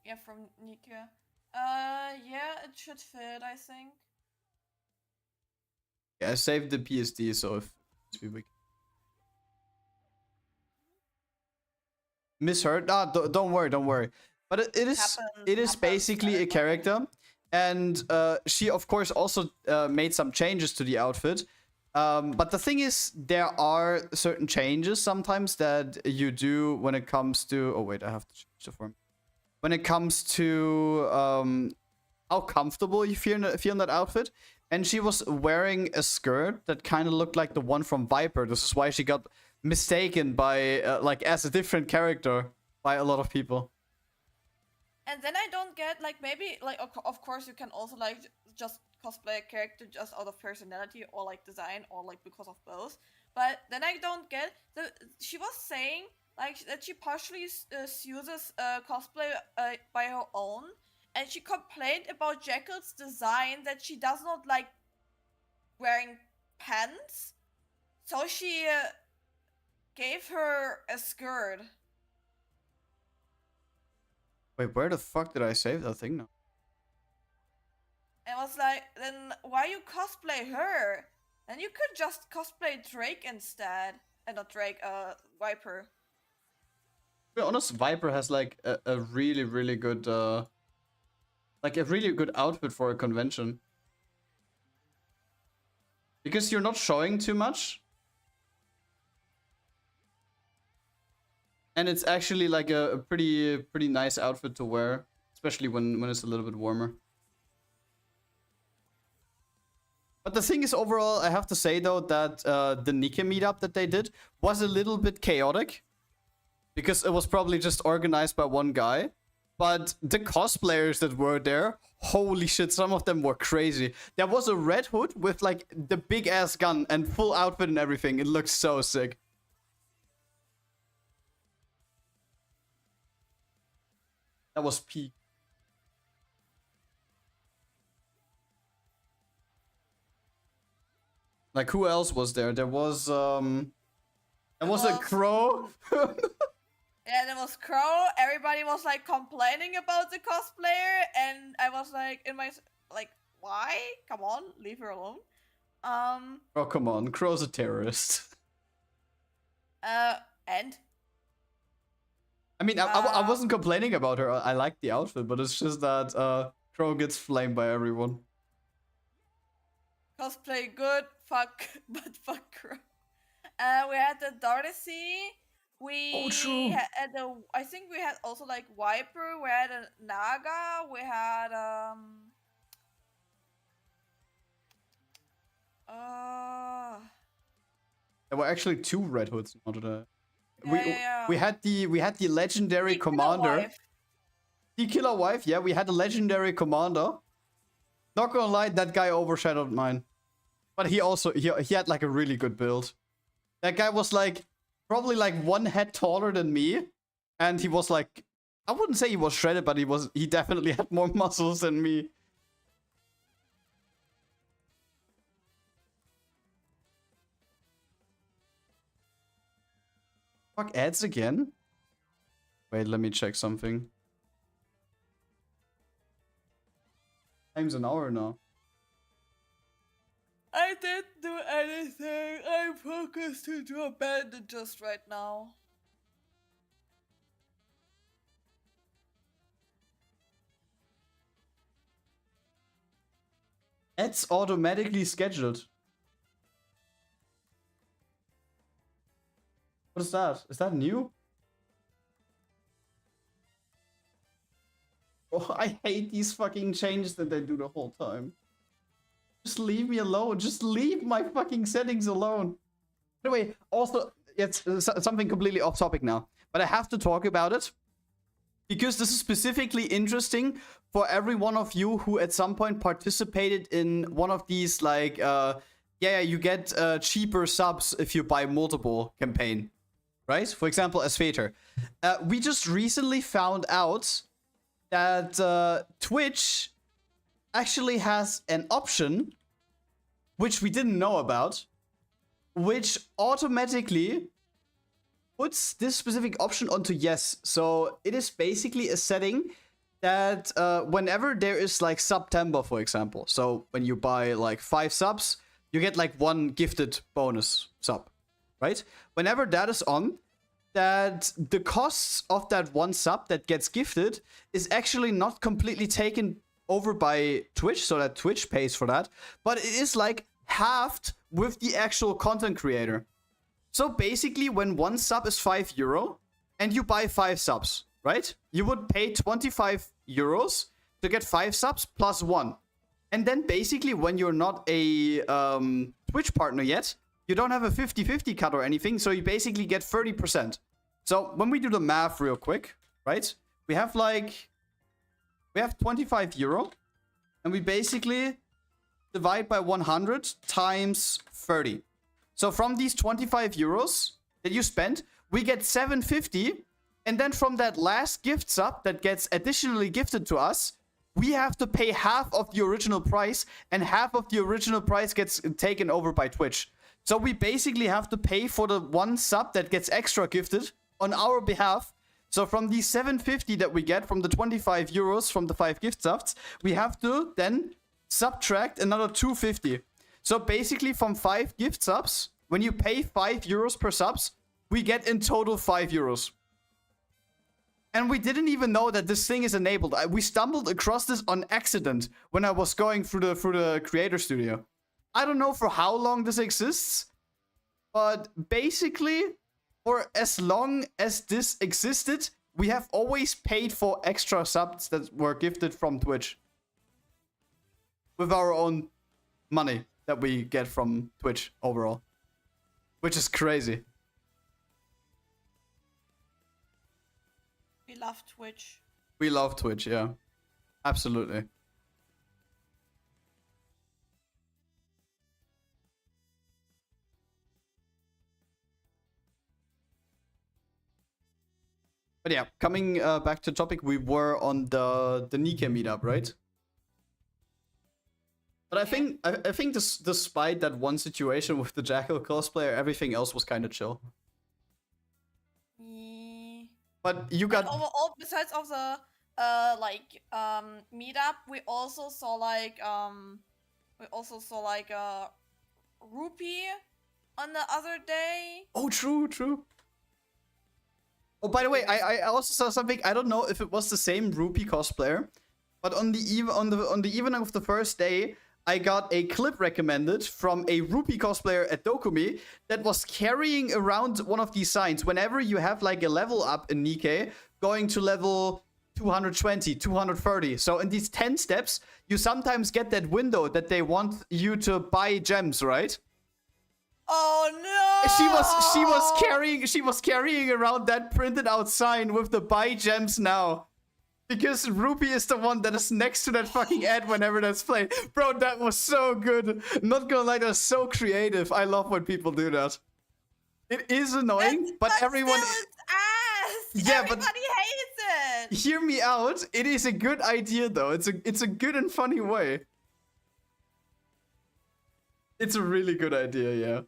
Yeah, from Nikke. Yeah, it should fit, I think. Yeah, I saved the PSD, so if it's weak. Misheard? Ah, don't worry. But it is basically a character, and she of course also made some changes to the outfit. But the thing is, there are certain changes sometimes that you do when it comes to. Oh wait, I have to change the form. When it comes to how comfortable you feel in that outfit. And she was wearing a skirt that kind of looked like the one from Viper. This is why she got mistaken by, like, as a different character by a lot of people. And then I don't get, like, maybe, like, of course you can also, like, just cosplay a character just out of personality or, like, design or, like, because of both. But then I don't get, she was saying, like, that she partially uses cosplay by her own. And she complained about Jackal's design that she does not like wearing pants. So she gave her a skirt. Wait, where the fuck did I save that thing now? And I was like, then why you cosplay her? Then you could just cosplay Drake instead. And not Drake, Viper. To be honest, Viper has like a really, really good like a really good outfit for a convention. Because you're not showing too much. And it's actually like a pretty nice outfit to wear. Especially when it's a little bit warmer. But the thing is, overall, I have to say though that the Nikke meetup that they did was a little bit chaotic. Because it was probably just organized by one guy. But the cosplayers that were there, holy shit, some of them were crazy. There was a Red Hood with like the big ass gun and full outfit and everything. It looked so sick. That was peak. Like, who else was there? There was a crow. Yeah, there was Crow. Everybody was like complaining about the cosplayer, and I was like, why? Come on, leave her alone. Oh come on, Crow's a terrorist. And. I mean, I wasn't complaining about her. I liked the outfit, but it's just that Crow gets flamed by everyone. Cosplay good, but fuck Crow. We had the Dorothy. We true. had I think we had also like Viper. We had a Naga. We had There were actually 2 Red Hoods. we had the legendary The killer commander. wife. The killer wife, yeah, we had a legendary commander. Not gonna lie, that guy overshadowed mine. But he also he had like a really good build. That guy was like probably like one head taller than me, and he was like, I wouldn't say he was shredded, but he definitely had more muscles than me. Fuck ads again? Wait, let me check something. Time's an hour now. I didn't do anything. I'm focused to do a bandit just right now. Ads automatically scheduled. What is that? Is that new? Oh, I hate these fucking changes that they do the whole time. Just leave me alone. Just leave my fucking settings alone. Anyway, also, it's something completely off topic now. But I have to talk about it. Because this is specifically interesting for every one of you who at some point participated in one of these, like, yeah, you get cheaper subs if you buy multiple campaign. Right? For example, as Vader. We just recently found out that Twitch actually has an option, which we didn't know about, which automatically puts this specific option onto yes. So it is basically a setting that whenever there is like September, for example. So when you buy like 5 subs, you get like 1 gifted bonus sub, right? Whenever that is on, that the costs of that 1 sub that gets gifted is actually not completely taken over by Twitch, so that Twitch pays for that, but it is like halved with the actual content creator. So basically, when 1 sub is €5 and you buy 5 subs, right? You would pay 25 euros to get 5 subs plus 1. And then basically, when you're not a Twitch partner yet, you don't have a 50-50 cut or anything, so you basically get 30%. So when we do the math real quick, right? We have 25 euro, and we basically divide by 100 times 30. So from these 25 euros that you spent, we get 750, and then from that last gift sub that gets additionally gifted to us, we have to pay half of the original price, and half of the original price gets taken over by Twitch. So we basically have to pay for the 1 sub that gets extra gifted on our behalf. So from the 750 that we get from the 25 euros from the 5 gift subs, we have to then subtract another 250. So basically from 5 gift subs, when you pay 5 euros per subs, we get in total 5 euros. And we didn't even know that this thing is enabled. We stumbled across this on accident when I was going through the creator studio. I don't know for how long this exists, but basically, for as long as this existed, we have always paid for extra subs that were gifted from Twitch. With our own money that we get from Twitch overall. Which is crazy. We love Twitch. We love Twitch, yeah. Absolutely. But yeah, coming back to topic, we were on the Nikke meetup, right? But I think despite that one situation with the Jackal cosplayer, everything else was kind of chill. Yeah. But you got overall, besides of the meetup, we also saw like a rupee on the other day. Oh, true. Oh, by the way, I also saw something. I don't know if it was the same rupee cosplayer, but on the evening of the first day, I got a clip recommended from a rupee cosplayer at Dokumi that was carrying around one of these signs. Whenever you have like a level up in Nikke, going to level 220, 230. So in these 10 steps, you sometimes get that window that they want you to buy gems, right? Oh no! She was carrying around that printed out sign with the buy gems now. Because Ruby is the one that is next to that fucking ad whenever that's played. Bro, that was so good. Not gonna lie, that's so creative. I love when people do that. It is annoying, but everyone... Still, it's ass. Yeah, Everybody hates it. Hear me out. It is a good idea, though. It's a good and funny way. It's a really good idea, yeah.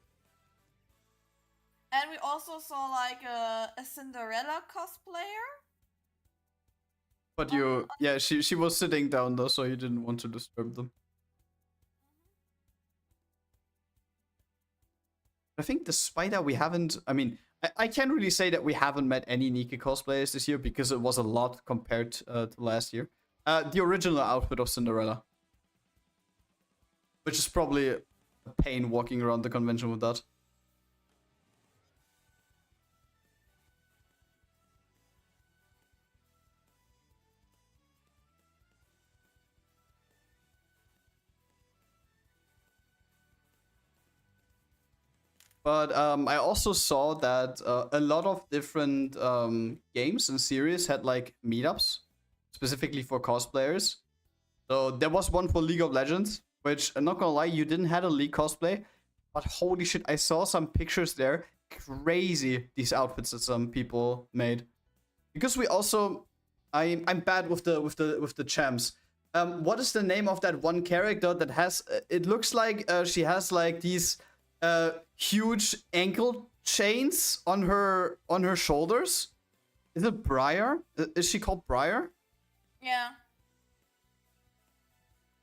And we also saw like a Cinderella cosplayer. But you, yeah, she was sitting down though, so you didn't want to disturb them. I think despite that we haven't, I mean, I can't really say that we haven't met any Nikke cosplayers this year because it was a lot compared to last year. The original outfit of Cinderella. Which is probably a pain walking around the convention with that. But I also saw that a lot of different games and series had like meetups specifically for cosplayers. So there was one for League of Legends, which I'm not gonna lie, you didn't have a League cosplay, but holy shit, I saw some pictures there. Crazy these outfits that some people made. Because we also, I'm bad with the champs. What is the name of that one character that has? It looks like she has like these huge ankle chains on her shoulders. Is it Briar? Is she called Briar? Yeah.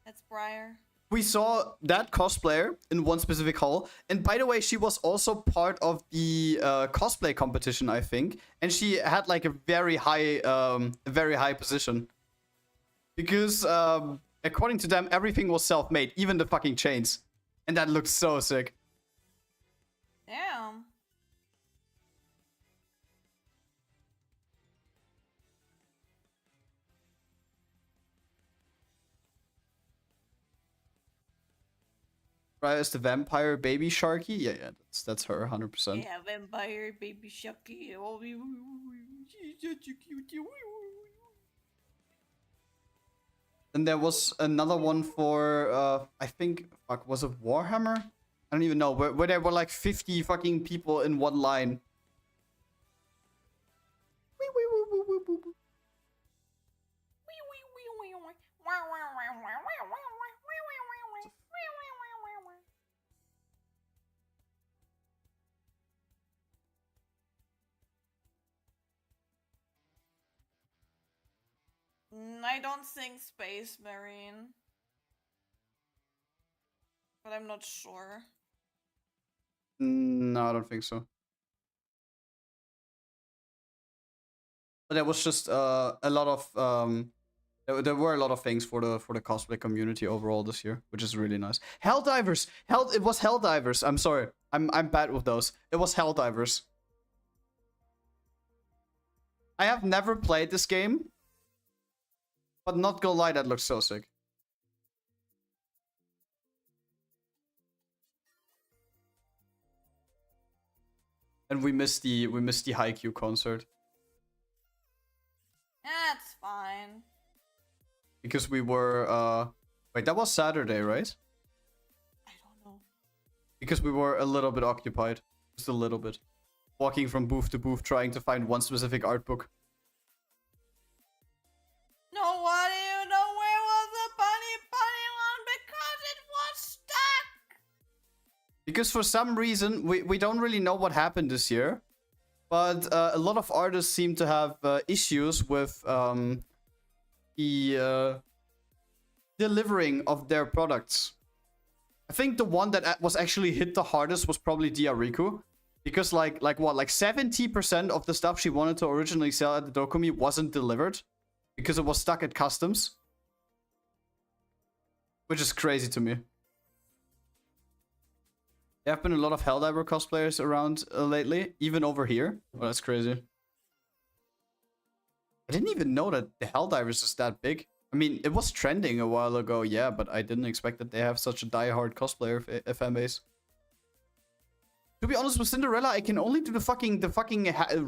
That's Briar. We saw that cosplayer in one specific hall, and by the way, she was also part of the cosplay competition, I think, and she had like a very high position because according to them, everything was self-made, even the fucking chains, and that looked so sick. Damn. Right, as the vampire baby Sharky? Yeah, that's her, 100%. Yeah, vampire baby Sharky. Oh, she's such a cute. And there was another one for, I think, fuck, was it Warhammer? I don't even know, where there were like 50 fucking people in one line. I don't think Space Marine. But I'm not sure. No, I don't think so. But there was just a lot of there were a lot of things for the cosplay community overall this year, which is really nice. Helldivers, it was Helldivers. I'm sorry, I'm bad with those. It was Helldivers. I have never played this game, but not gonna lie, that looks so sick. And we missed the Haikyuu concert. That's fine. Because we were wait, that was Saturday, right? I don't know. Because we were a little bit occupied. Just a little bit. Walking from booth to booth trying to find one specific art book. No, what do you know? Where was the bunny one? Because it was stuck! Because for some reason, we don't really know what happened this year. But a lot of artists seem to have issues with the delivering of their products. I think the one that was actually hit the hardest was probably Diariku. Because like 70% of the stuff she wanted to originally sell at the Dokumi wasn't delivered. Because it was stuck at customs. Which is crazy to me. There have been a lot of Helldiver cosplayers around lately, even over here. Oh, that's crazy. I didn't even know that the Helldivers is that big. I mean, it was trending a while ago, yeah, but I didn't expect that they have such a die-hard cosplayer fan base. To be honest, with Cinderella, I can only do the fucking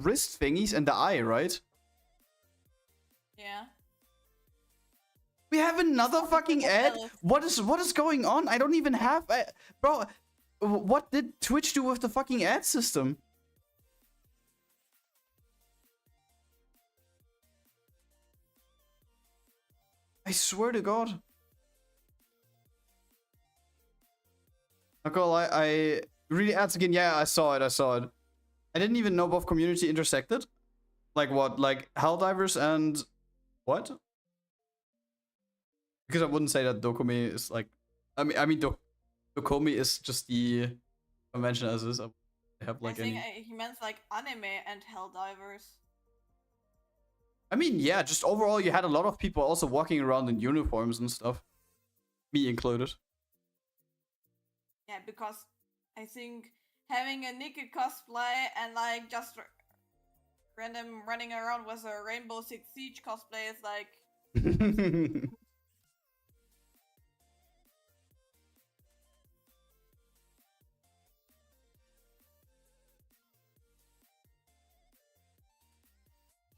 wrist thingies and the eye, right? Yeah. We have another fucking ad. What is going on? I don't even have, bro. What did Twitch do with the fucking ad system? I swear to God. Okay, I really ads again. Yeah, I saw it. I didn't even know both community intersected. Like what? Like Helldivers and what? Because I wouldn't say that Dokumi is like, I mean Dokumi is just the convention as is. I have like I think he meant like anime and Helldivers. I mean, yeah, just overall, you had a lot of people also walking around in uniforms and stuff, me included. Yeah, because I think having a Nikke cosplay and like just random running around with a Rainbow Six Siege cosplay is like.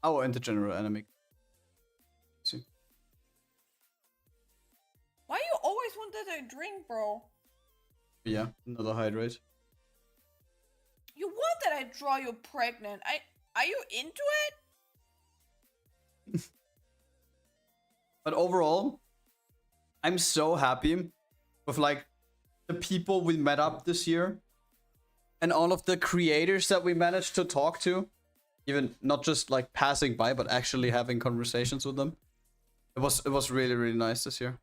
Oh, and the general anime. See. Why you always wanted a drink, bro? Yeah, another hydrate. You want that I draw you pregnant? Are you into it? But overall, I'm so happy with like the people we met up this year and all of the creators that we managed to talk to. Even not just like passing by, but actually having conversations with them. It was really, really nice this year.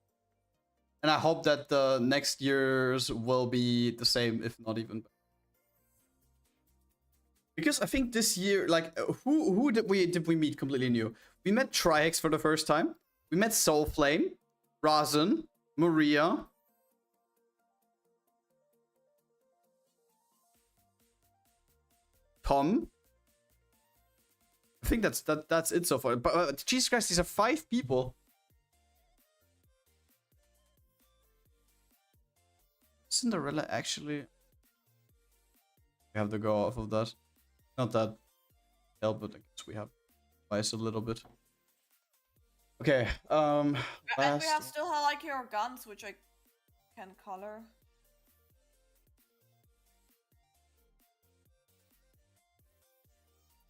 And I hope that the next years will be the same, if not even better. Because I think this year, like, who did we meet completely new? We met Trihex for the first time. We met Soulflame, Razan, Maria. Tom. I think that's it so far. But Jesus Christ, these are 5 people. Cinderella actually. We have to go off of that. Not that help, but I guess we have twice a little bit. Okay. And we have still have like your guns, which I can color.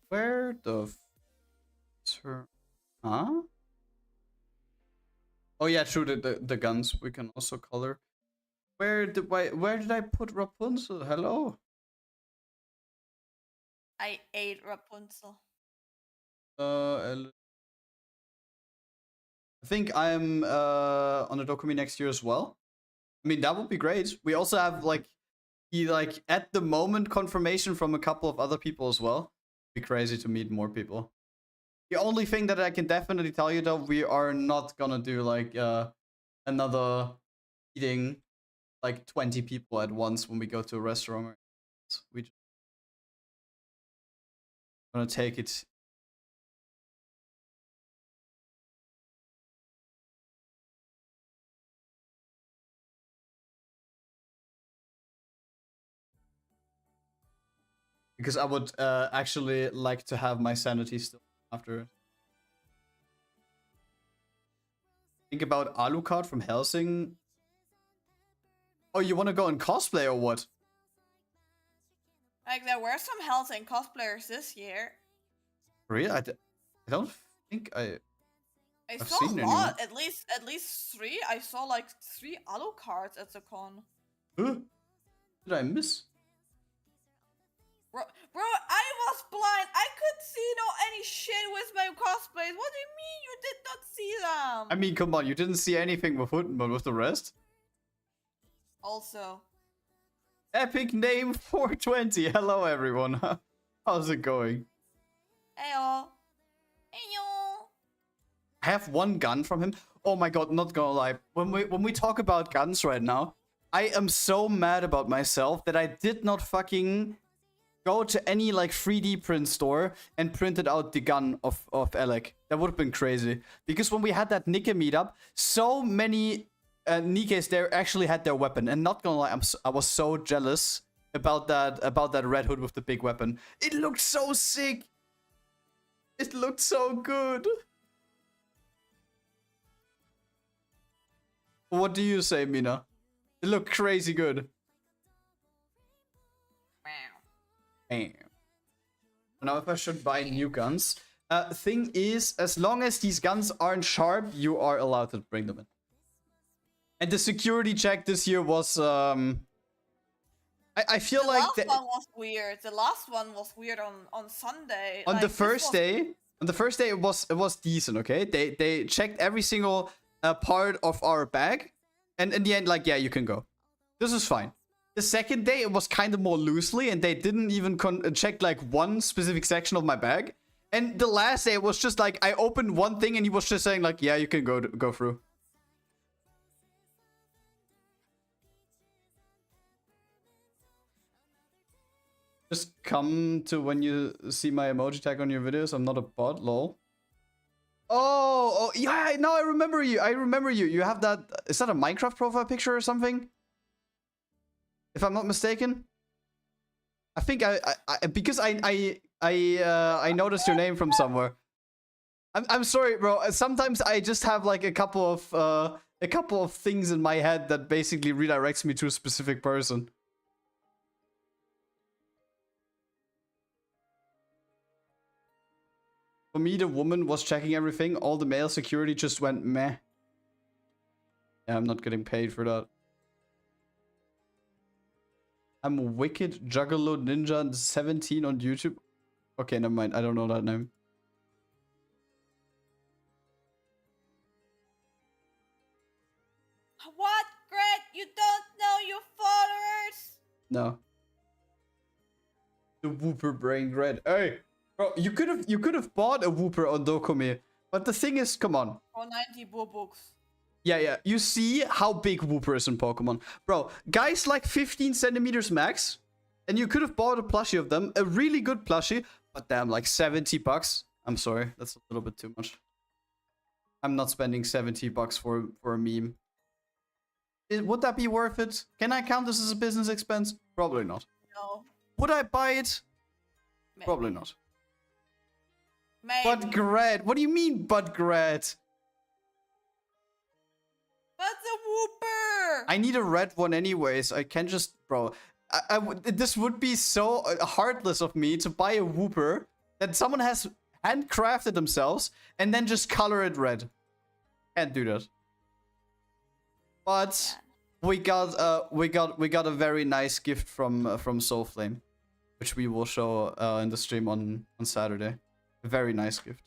Where the huh? Oh yeah, true. The guns we can also color. Where did I put Rapunzel? Hello. I ate Rapunzel. I think I'm on the Dokumi next year as well. I mean, that would be great. We also have like at the moment confirmation from a couple of other people as well. Be crazy to meet more people. The only thing that I can definitely tell you though, we are not gonna do like another eating like 20 people at once when we go to a restaurant. We just gonna take it. Because I would actually like to have my sanity still after. Think about Alucard from Helsing. Oh, you want to go in cosplay or what? Like there were some Helsing cosplayers this year. Really? I don't think I I've saw seen a lot, anyone. at least 3. I saw like 3 Alucards at the con. Huh? Did I miss? Bro, I was blind. I could see any shit with my cosplays. What do you mean you did not see them? I mean, come on, you didn't see anything with Hooten, but with the rest? Also. Epic name 420. Hello, everyone. How's it going? Heyo. Heyo. I have one gun from him. Oh my god, not gonna lie. When we talk about guns right now, I am so mad about myself that I did not fucking go to any like 3D print store and printed out the gun of Alec. That would have been crazy. Because when we had that Nikke meetup, so many Nikkes there actually had their weapon. And not gonna lie, I was so jealous about that red hood with the big weapon. It looked so sick. It looked so good. What do you say, Mina? It looked crazy good. Damn. Now, if I should buy new guns, thing is, as long as these guns aren't sharp, you are allowed to bring them in. And the security check this year was, I feel like the last one was weird. The last one was weird on Sunday. On like, the first day, it was decent. Okay, they checked every single part of our bag, and in the end, like, yeah, you can go. This is fine. The second day, it was kind of more loosely, and they didn't even check like one specific section of my bag. And the last day, it was just like I opened one thing, and he was just saying like, yeah, you can go through. Just come to when you see my emoji tag on your videos. I'm not a bot, lol. Oh, yeah, now I remember you. You have that. Is that a Minecraft profile picture or something? If I'm not mistaken. I think because I noticed your name from somewhere. I'm sorry, bro. Sometimes I just have like a couple of things in my head that basically redirects me to a specific person. For me, the woman was checking everything. All the male security just went meh. Yeah, I'm not getting paid for that. I'm a Wicked Juggalo Ninja 17 on YouTube. Okay, never mind. I don't know that name. What, Grad? You don't know your followers? No. The Whooper brain Grad. Hey! Bro, you could have bought a Whooper on Dokumi, but the thing is, come on. For 90 books. Yeah. You see how big Whooper is in Pokemon, bro. Guys like 15 centimeters max, and you could have bought a plushie of them, a really good plushie, but damn, like $70. I'm sorry, that's a little bit too much. I'm not spending $70 for a meme. Would that be worth it? Can I count this as a business expense? Probably not. No. Would I buy it? Maybe. Probably not. Maybe. But Grad, what do you mean, but Grad? But the Whooper! I need a red one anyways. I can't just, bro. This would be so heartless of me to buy a Whooper that someone has handcrafted themselves and then just color it red. Can't do that. But we got a very nice gift from Soulflame, which we will show in the stream on Saturday. A very nice gift.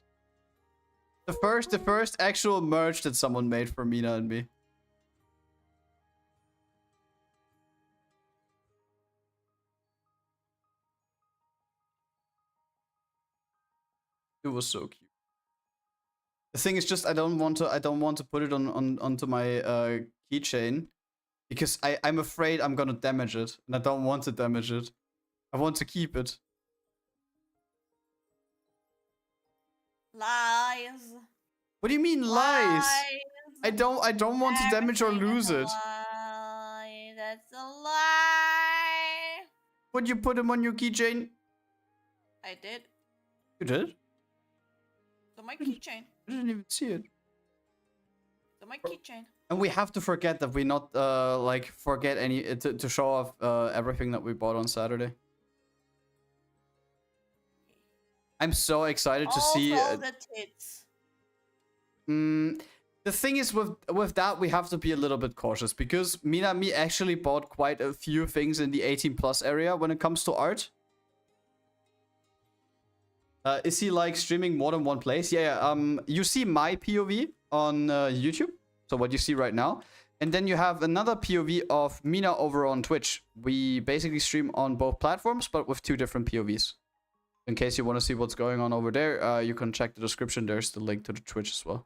The first actual merch that someone made for Mina and me. It was so cute. The thing is just I don't want to put it onto my keychain because I'm afraid I'm gonna damage it, and I don't want to damage it. I want to keep it. Lies. What do you mean lies? I don't want to damage or Everything lose is a it. lie. That's a lie. Would you put him on your keychain? I did. You did? So my keychain. I didn't even see it. So my keychain. And we have to forget that we not like forget any to show off everything that we bought on Saturday. I'm so excited to see. Also the tits. The thing is with that we have to be a little bit cautious because Mina and me actually bought quite a few things in the 18+ area when it comes to art. Is he like streaming more than one place? Yeah. You see my POV on YouTube, so what you see right now, and then you have another POV of Mina over on Twitch. We basically stream on both platforms, but with two different POVs. In case you want to see what's going on over there, you can check the description. There's the link to the Twitch as well.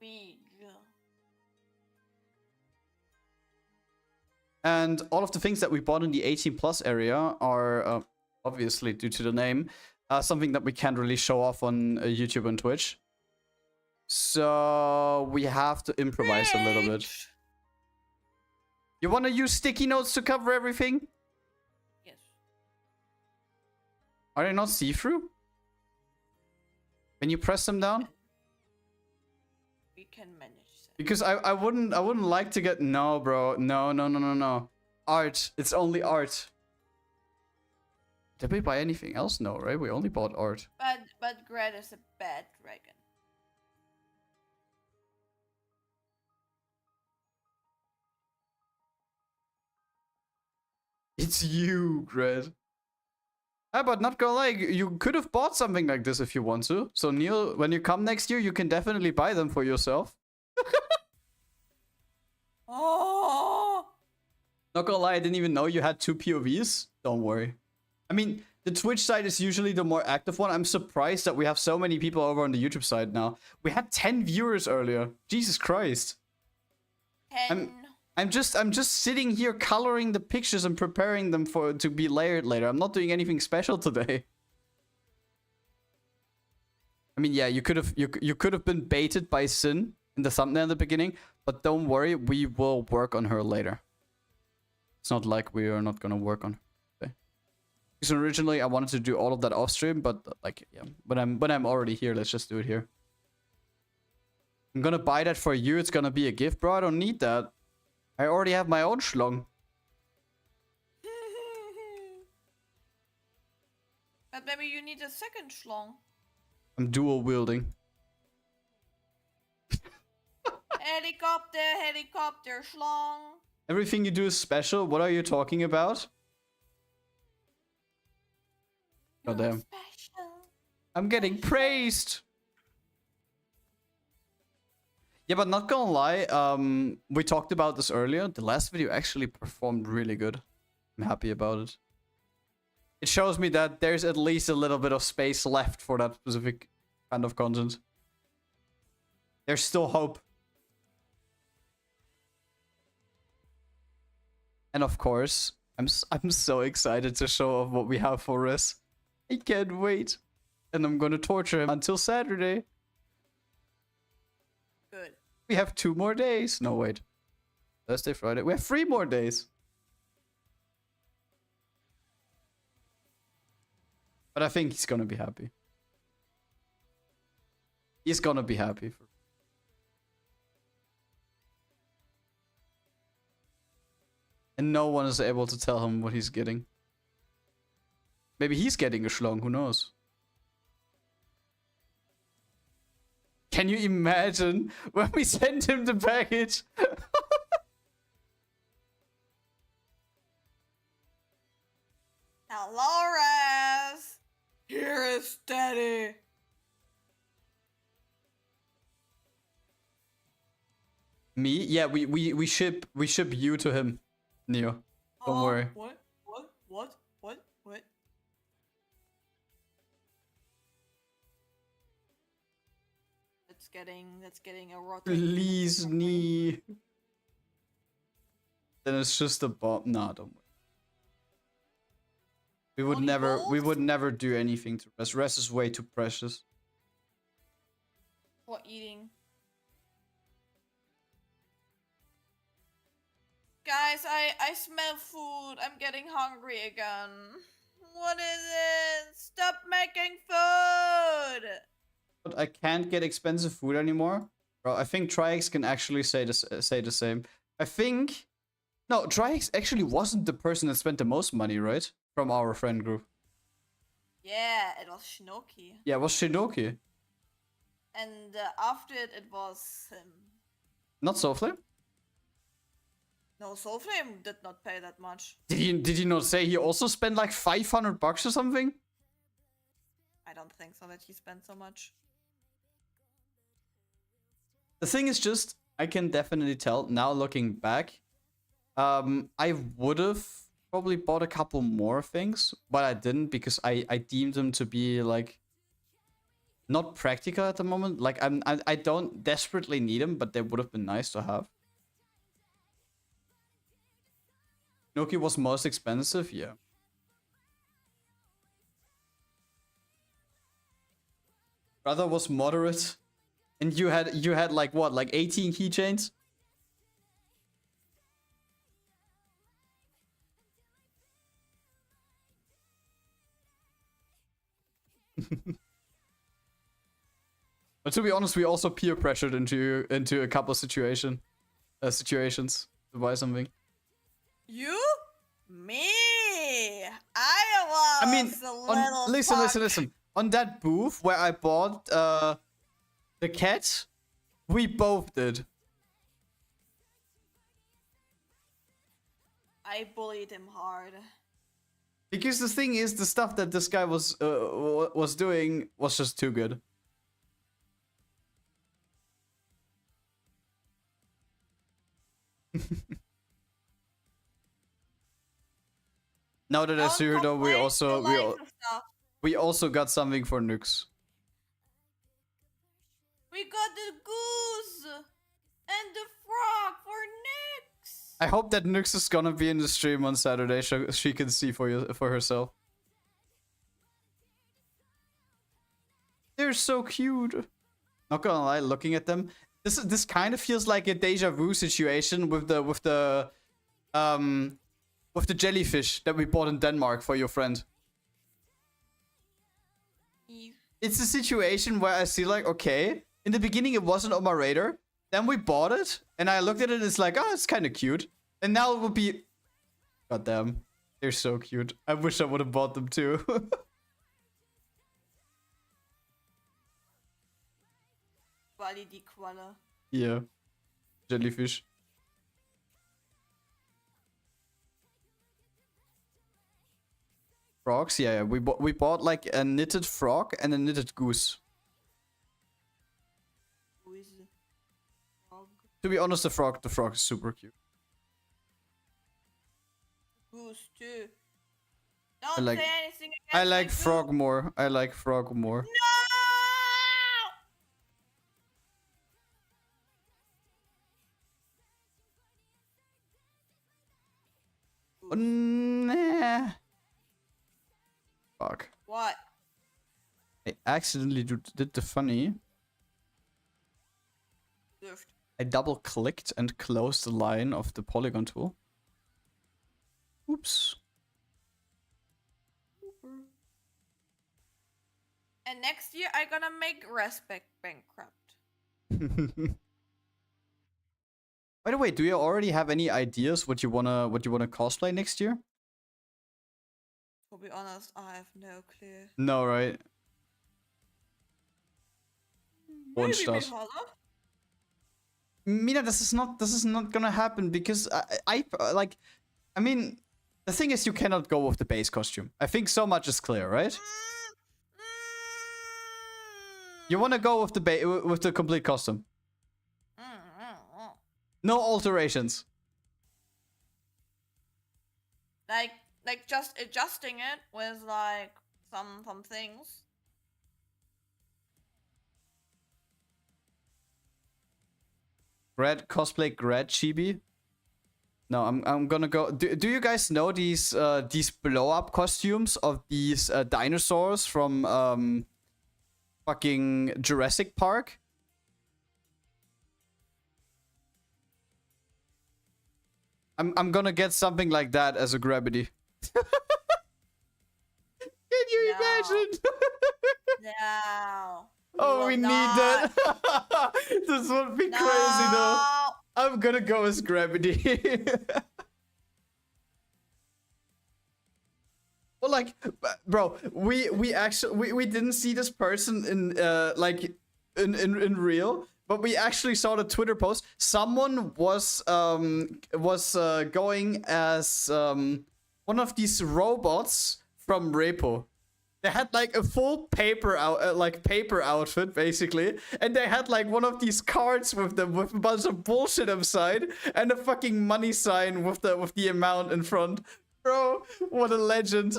Big. And all of the things that we bought in the 18+ area are obviously, due to the name, something that we can't really show off on YouTube and Twitch. So we have to improvise a little bit. You want to use sticky notes to cover everything? Yes. Are they not see-through? Can you press them down? We can manage that. Because I wouldn't like to get no, bro. No. Art. It's only art. Did we buy anything else? No, right? We only bought art. But Grad is a bad dragon. It's you, Grad. But not gonna lie, you could have bought something like this if you want to. So Neil, when you come next year, you can definitely buy them for yourself. Oh! Not gonna lie, I didn't even know you had 2 POVs. Don't worry. I mean, the Twitch side is usually the more active one. I'm surprised that we have so many people over on the YouTube side now. We had 10 viewers earlier. Jesus Christ. 10. I'm just sitting here coloring the pictures and preparing them to be layered later. I'm not doing anything special today. I mean, yeah, you could have been baited by Sin in the thumbnail in the beginning, but don't worry, we will work on her later. It's not like we are not gonna work on her today. Because originally I wanted to do all of that off stream, but like, yeah, when I'm already here, let's just do it here. I'm gonna buy that for you. It's gonna be a gift, bro. I don't need that. I already have my own schlong. But maybe you need a second schlong. I'm dual wielding. Helicopter schlong. Everything you do is special. What are you talking about? Oh, You're damn. special. I'm getting praised. Yeah, but not gonna lie, we talked about this earlier. The last video actually performed really good. I'm happy about it. It shows me that there's at least a little bit of space left for that specific kind of content. There's still hope. And of course, I'm so excited to show off what we have for us. I can't wait. And I'm gonna torture him until Saturday. Good. We have 2 more days. No, wait. Thursday, Friday. We have 3 more days. But I think he's gonna be happy. He's gonna be happy. And no one is able to tell him what he's getting. Maybe he's getting a schlong, who knows? Can you imagine when we send him the package? Hello, Raz. Here is Daddy. Me? Yeah, we ship you to him, Neo. Don't worry. What? That's getting a rotten. Please, knee. Then it's just a bomb. Nah, don't worry. We would never do anything to Rest. Rest is way too precious. What eating? Guys, I smell food. I'm getting hungry again. What is it? Stop making food! But I can't get expensive food anymore. Bro, I think Triax can actually say the same. I think... No, Triax actually wasn't the person that spent the most money, right? From our friend group. Yeah, it was Shinoki. Yeah, it was Shinoki. And after it was him. Not Soulflame? No, Soulflame did not pay that much. Did he not say he also spent like $500 or something? I don't think so that he spent so much. The thing is just, I can definitely tell now looking back. I would have probably bought a couple more things, but I didn't because I deemed them to be like not practical at the moment. Like I don't desperately need them, but they would have been nice to have. Noki was most expensive, yeah. Brother was moderate, and you had like what, like 18 keychains? But to be honest, we also peer pressured into a couple situations to buy something. You? Me? I was. I mean, a little listen. On that booth where I bought the cat, we both did. I bullied him hard. Because the thing is, the stuff that this guy was doing was just too good. Now that I see her, though, we also got something for Nux. We got the goose and the frog for Nix. I hope that Nux is gonna be in the stream on Saturday, so she can see for herself. They're so cute. Not gonna lie, looking at them, this kind of feels like a deja vu situation with the jellyfish that we bought in Denmark for your friend. It's a situation where I see like, okay, in the beginning it wasn't on my radar. Then we bought it, and I looked at it and it's like, oh, it's kind of cute. And now it would be... God damn. They're so cute. I wish I would have bought them too. Quali di koala. Yeah. Jellyfish. Frogs? Yeah. We bought like a knitted frog and a knitted goose. Who is the frog? To be honest, the frog is super cute. Goose too. Don't I like, say anything against I like my frog goose. more. I like frog more. No! Nah. Fuck. What? I accidentally did the funny. Goofed. I double clicked and closed the line of the polygon tool. Oops. And next year I'm gonna make Respect bankrupt. By the way, do you already have any ideas what you wanna cosplay next year? To be honest, I have no clue. No, right? Maybe Start. Valhalla? Mina, this is not gonna happen because I mean, the thing is you cannot go with the base costume. I think so much is clear, right? You wanna go with the complete costume. No alterations. Like just adjusting it with like some things. Grad cosplay Grad chibi. No, I'm gonna go. Do you guys know these blow up costumes of these dinosaurs from fucking Jurassic Park? I'm gonna get something like that as a gravity. Can you imagine? No. Oh, we need that. This would be crazy though. I'm gonna go as gravity. Well, like, bro, we actually we didn't see this person in like in real, but we actually saw the Twitter post. Someone was going as one of these robots from Repo. They had like a full paper outfit basically, and they had like one of these cards with them with a bunch of bullshit inside and a fucking money sign with the amount in front. Bro, what a legend.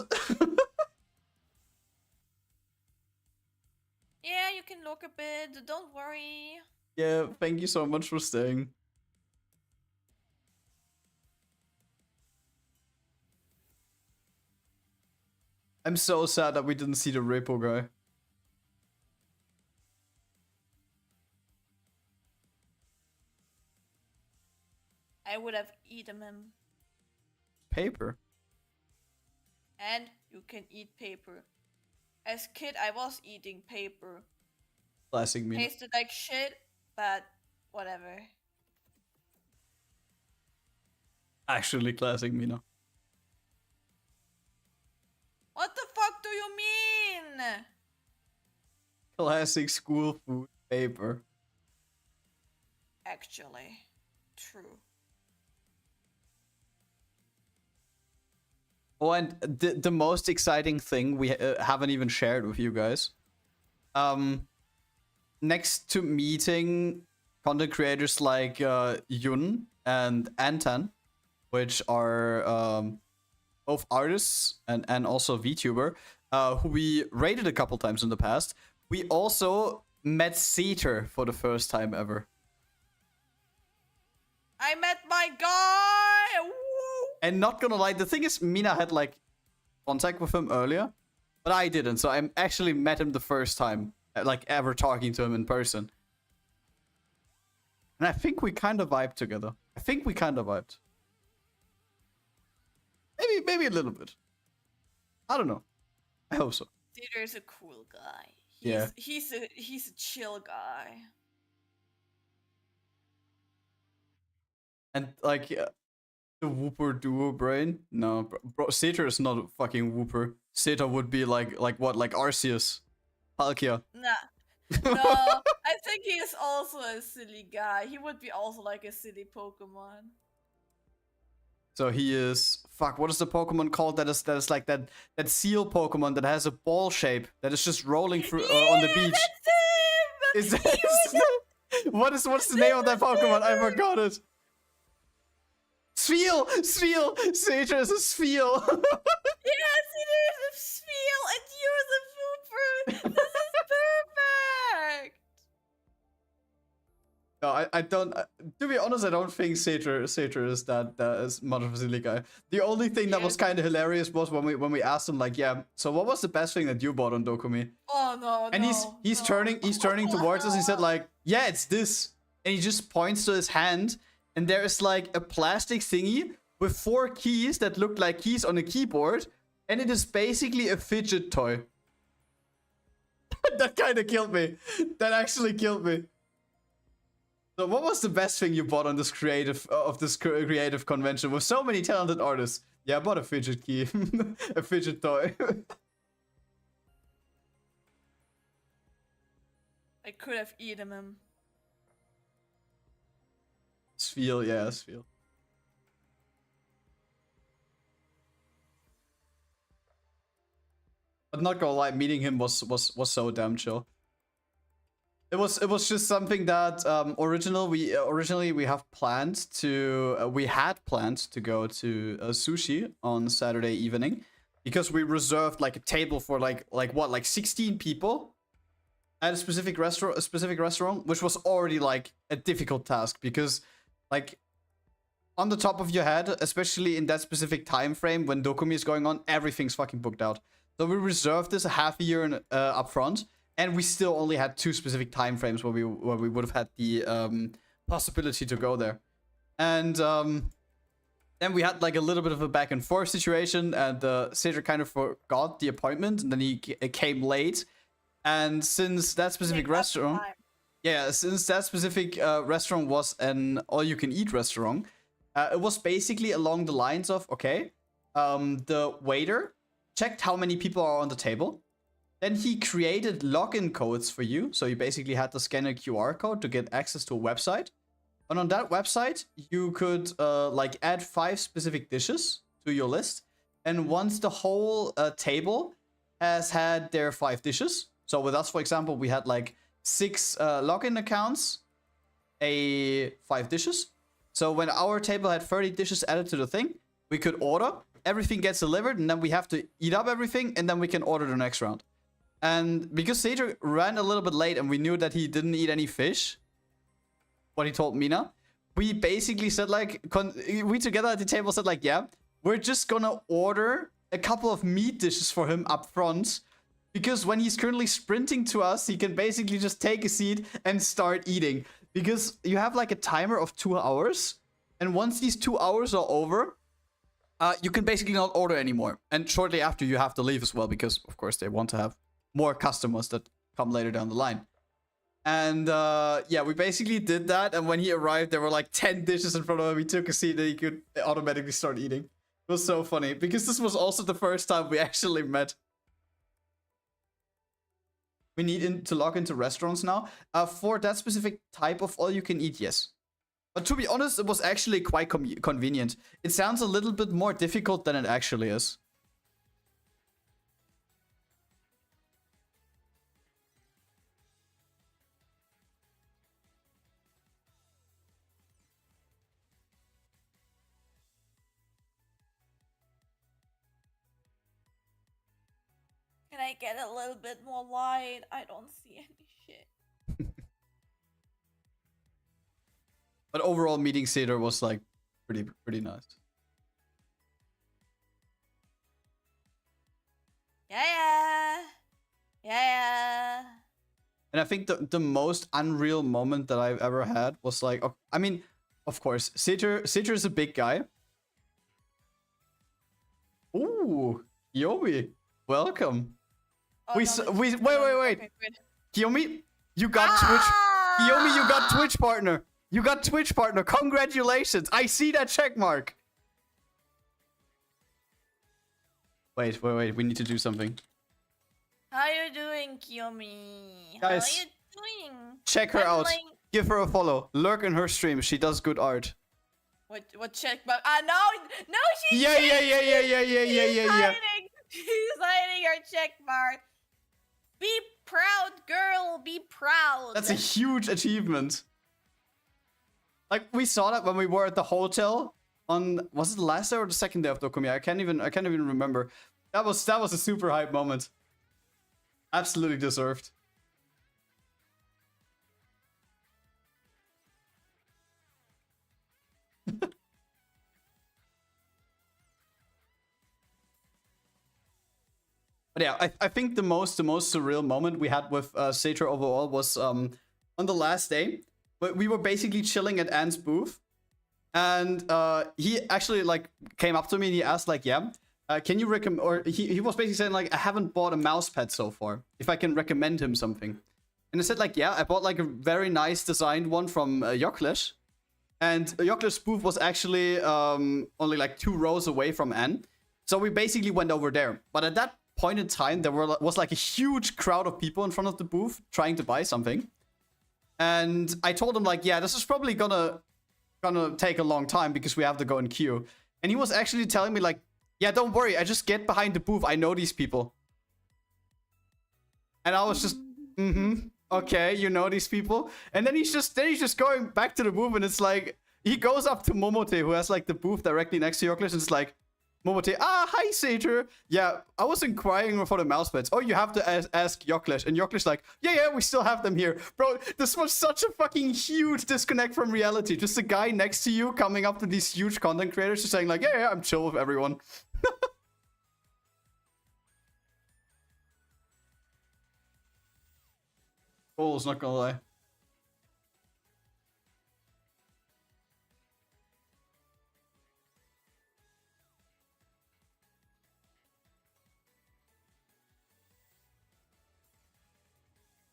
Yeah, you can look a bit. Don't worry. Yeah, thank you so much for staying. I'm so sad that we didn't see the Repo guy. I would have eaten him. Paper. And you can eat paper. As kid, I was eating paper. Classic Mina. Tasted like shit, but whatever. Actually, classic Mina. What the fuck do you mean? Classic school food paper. Actually, true. Oh, and the most exciting thing we haven't even shared with you guys. Next to meeting content creators like Yun and Antan, which are both artists and also VTuber, who we rated a couple times in the past, we also met Seater for the first time ever. I met my guy! Woo! And not gonna lie, the thing is, Mina had like contact with him earlier, but I didn't. So I actually met him the first time, like ever talking to him in person. And I think we kind of vibed together. Maybe a little bit. I don't know. I hope so. Theater's a cool guy. Yeah. He's a chill guy. And like the Whooper duo brain? No, bro, Seater is not a fucking Whooper. Seater would be like what? Like Arceus, Palkia. Nah. No, I think he's also a silly guy. He would be also like a silly Pokemon. So he is fuck. What is the Pokemon called? That is like that seal Pokemon that has a ball shape that is just rolling through on the beach. That's him! Is that what's the name of that Pokemon? I forgot it. Spheal! Seater is a Spheal! Yes, it is a Spheal and you're the Wooper! This is perfect! No, I don't. To be honest, I don't think Seater is that as much of a silly guy. The only thing that was kind of hilarious was when we asked him like, yeah, so what was the best thing that you bought on Dokumi? Oh no! And he's turning towards us. He said like, yeah, it's this, and he just points to his hand. And there is like a plastic thingy with 4 keys that look like keys on a keyboard. And it is basically a fidget toy. That kind of killed me. That actually killed me. So what was the best thing you bought on this creative convention with so many talented artists? Yeah, I bought a fidget key. A fidget toy. I could have eaten him. Spheal, yeah, Spheal. But not gonna lie, meeting him was so damn chill. It was just something that originally we had planned to go to sushi on Saturday evening because we reserved like a table for like 16 people at a specific restaurant, which was already like a difficult task because like on the top of your head, especially in that specific time frame when Dokumi is going on, everything's fucking booked out. So we reserved this a half a year up front, and we still only had 2 specific time frames where we would have had the possibility to go there. And then we had like a little bit of a back and forth situation, and Cedric kind of forgot the appointment, and then he came late. And since that specific restaurant, restaurant was an all-you-can-eat restaurant, it was basically along the lines of, okay, the waiter checked how many people are on the table. Then he created login codes for you. So you basically had to scan a QR code to get access to a website. And on that website, you could like add 5 specific dishes to your list. And once the whole table has had their 5 dishes. So with us, for example, we had like 6 login accounts, 5 dishes. So when our table had 30 dishes added to the thing, we could order. Everything gets delivered, and then we have to eat up everything, and then we can order the next round. And because Cedric ran a little bit late, and we knew that he didn't eat any fish, what he told Mina, we basically said like, we together at the table said like, yeah, we're just gonna order a couple of meat dishes for him up front, because when he's currently sprinting to us, he can basically just take a seat and start eating. Because you have like a timer of 2 hours, and once these 2 hours are over, you can basically not order anymore. And shortly after, you have to leave as well, because of course they want to have more customers that come later down the line. And yeah, we basically did that. And when he arrived, there were like 10 dishes in front of him. He took a seat and he could automatically start eating. It was so funny because this was also the first time we actually met. We need to log into restaurants now. For that specific type of all you can eat, yes. But to be honest, it was actually quite convenient. It sounds a little bit more difficult than it actually is. Can I get a little bit more light? I don't see any shit. But overall, meeting Cedar was like pretty nice. Yeah. And I think the most unreal moment that I've ever had was like, I mean, of course, Cedar is a big guy. Ooh, Yomi, welcome. Oh, Wait. Okay, Kiyomi, you got Twitch. Kiyomi, you got Twitch partner. You got Twitch partner. Congratulations. I see that check mark. Wait. We need to do something. How you doing, Kiyomi? Guys, how are you doing? Check her out. Give her a follow. Lurk in her stream. She does good art. What check mark? No, she's Yeah. She's hiding her check mark. Be proud, girl. Be proud. That's a huge achievement. Like, we saw that when we were at the hotel on, was it the last day or the second day of Dokumi? I can't even remember. That was a super hype moment. Absolutely deserved. But yeah, I think the most surreal moment we had with Sator overall was on the last day. But we were basically chilling at Anne's booth, and he actually like came up to me and he asked like, yeah, can you recommend? Or he was basically saying like, I haven't bought a mouse pad so far. If I can recommend him something, and I said like, yeah, I bought like a very nice designed one from Yoklesh, and Yoklesh's booth was actually only like 2 rows away from Anne, so we basically went over there. But at that point in time, there was like a huge crowd of people in front of the booth trying to buy something. And I told him like, yeah, this is probably gonna take a long time because we have to go in queue. And he was actually telling me like, yeah, don't worry, I just get behind the booth. I know these people. And I was just, okay, you know these people. And then he's just going back to the booth, and it's like he goes up to Momote, who has like the booth directly next to Yoklesh, and it's like, Momote, hi Sator. Yeah, I was inquiring for the mouse pads. Oh, you have to ask Yoklesh. And Yoklesh like, yeah, we still have them here. Bro, this was such a fucking huge disconnect from reality. Just a guy next to you coming up to these huge content creators just saying like, yeah, I'm chill with everyone. Cole's not gonna lie.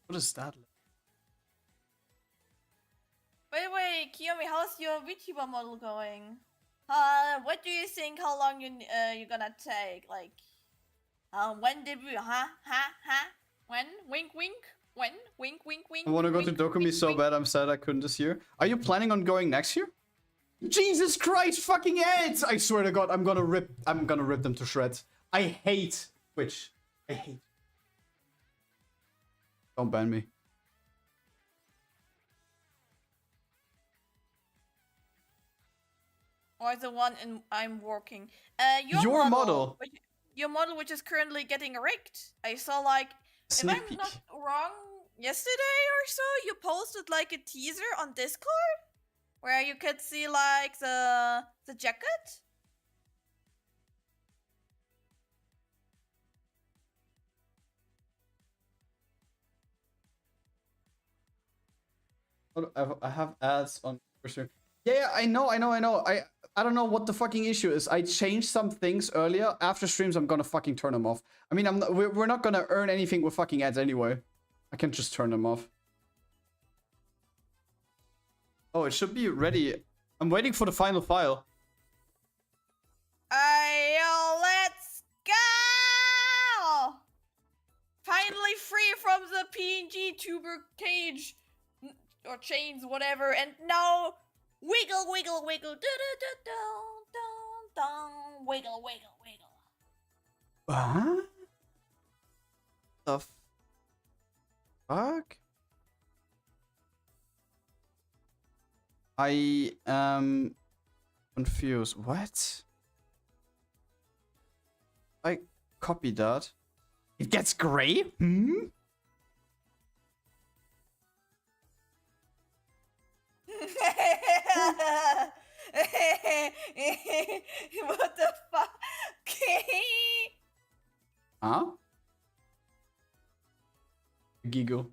What is that? Wait, Kiyomi, how's your VTuber model going? What do you think? How long you're gonna take? Like, when debut? Huh? When? Wink. When? Wink. I want to go to Dokumi wink, so wink. bad. I'm sad I couldn't this year. Are you planning on going next year? Jesus Christ, fucking ads! I swear to God, I'm gonna rip them to shreds. I hate Twitch. I hate. Don't ban me. Or the one I'm working. Your model. Your model, which is currently getting rigged. I saw like, Sneak if I'm peek. not wrong, yesterday or so, you posted like a teaser on Discord where you could see like the jacket. I have ads on. Yeah, I know. I don't know what the fucking issue is. I changed some things earlier. After streams, I'm gonna fucking turn them off. I mean, we're not gonna earn anything with fucking ads anyway. I can just turn them off. Oh, it should be ready. I'm waiting for the final file. Ayo, let's go! Finally free from the PNG tuber cage or chains, whatever, and now wiggle, wiggle, wiggle, do do do do do, wiggle, wiggle, wiggle. What? The fuck? I am confused. What? I copied that. It gets gray? Hmm? What the fuck? Huh? Giggle.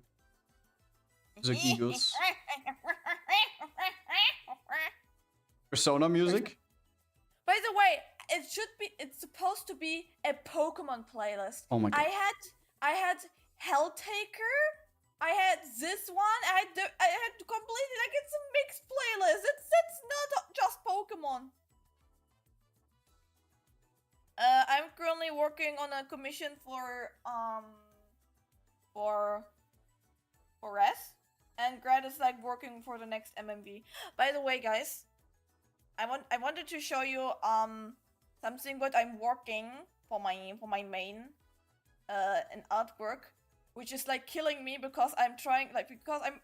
The giggles. Persona music? By the way, it's supposed to be a Pokemon playlist. Oh my god. I had Helltaker, I had this one, I had completely, like, it's a mixed playlist. It's not just Pokemon. I'm currently working on a commission for Res, and Grad is like working for the next MMV. By the way, guys, I wanted to show you something what I'm working for my main an artwork, which is like killing me because I'm trying, like, because I'm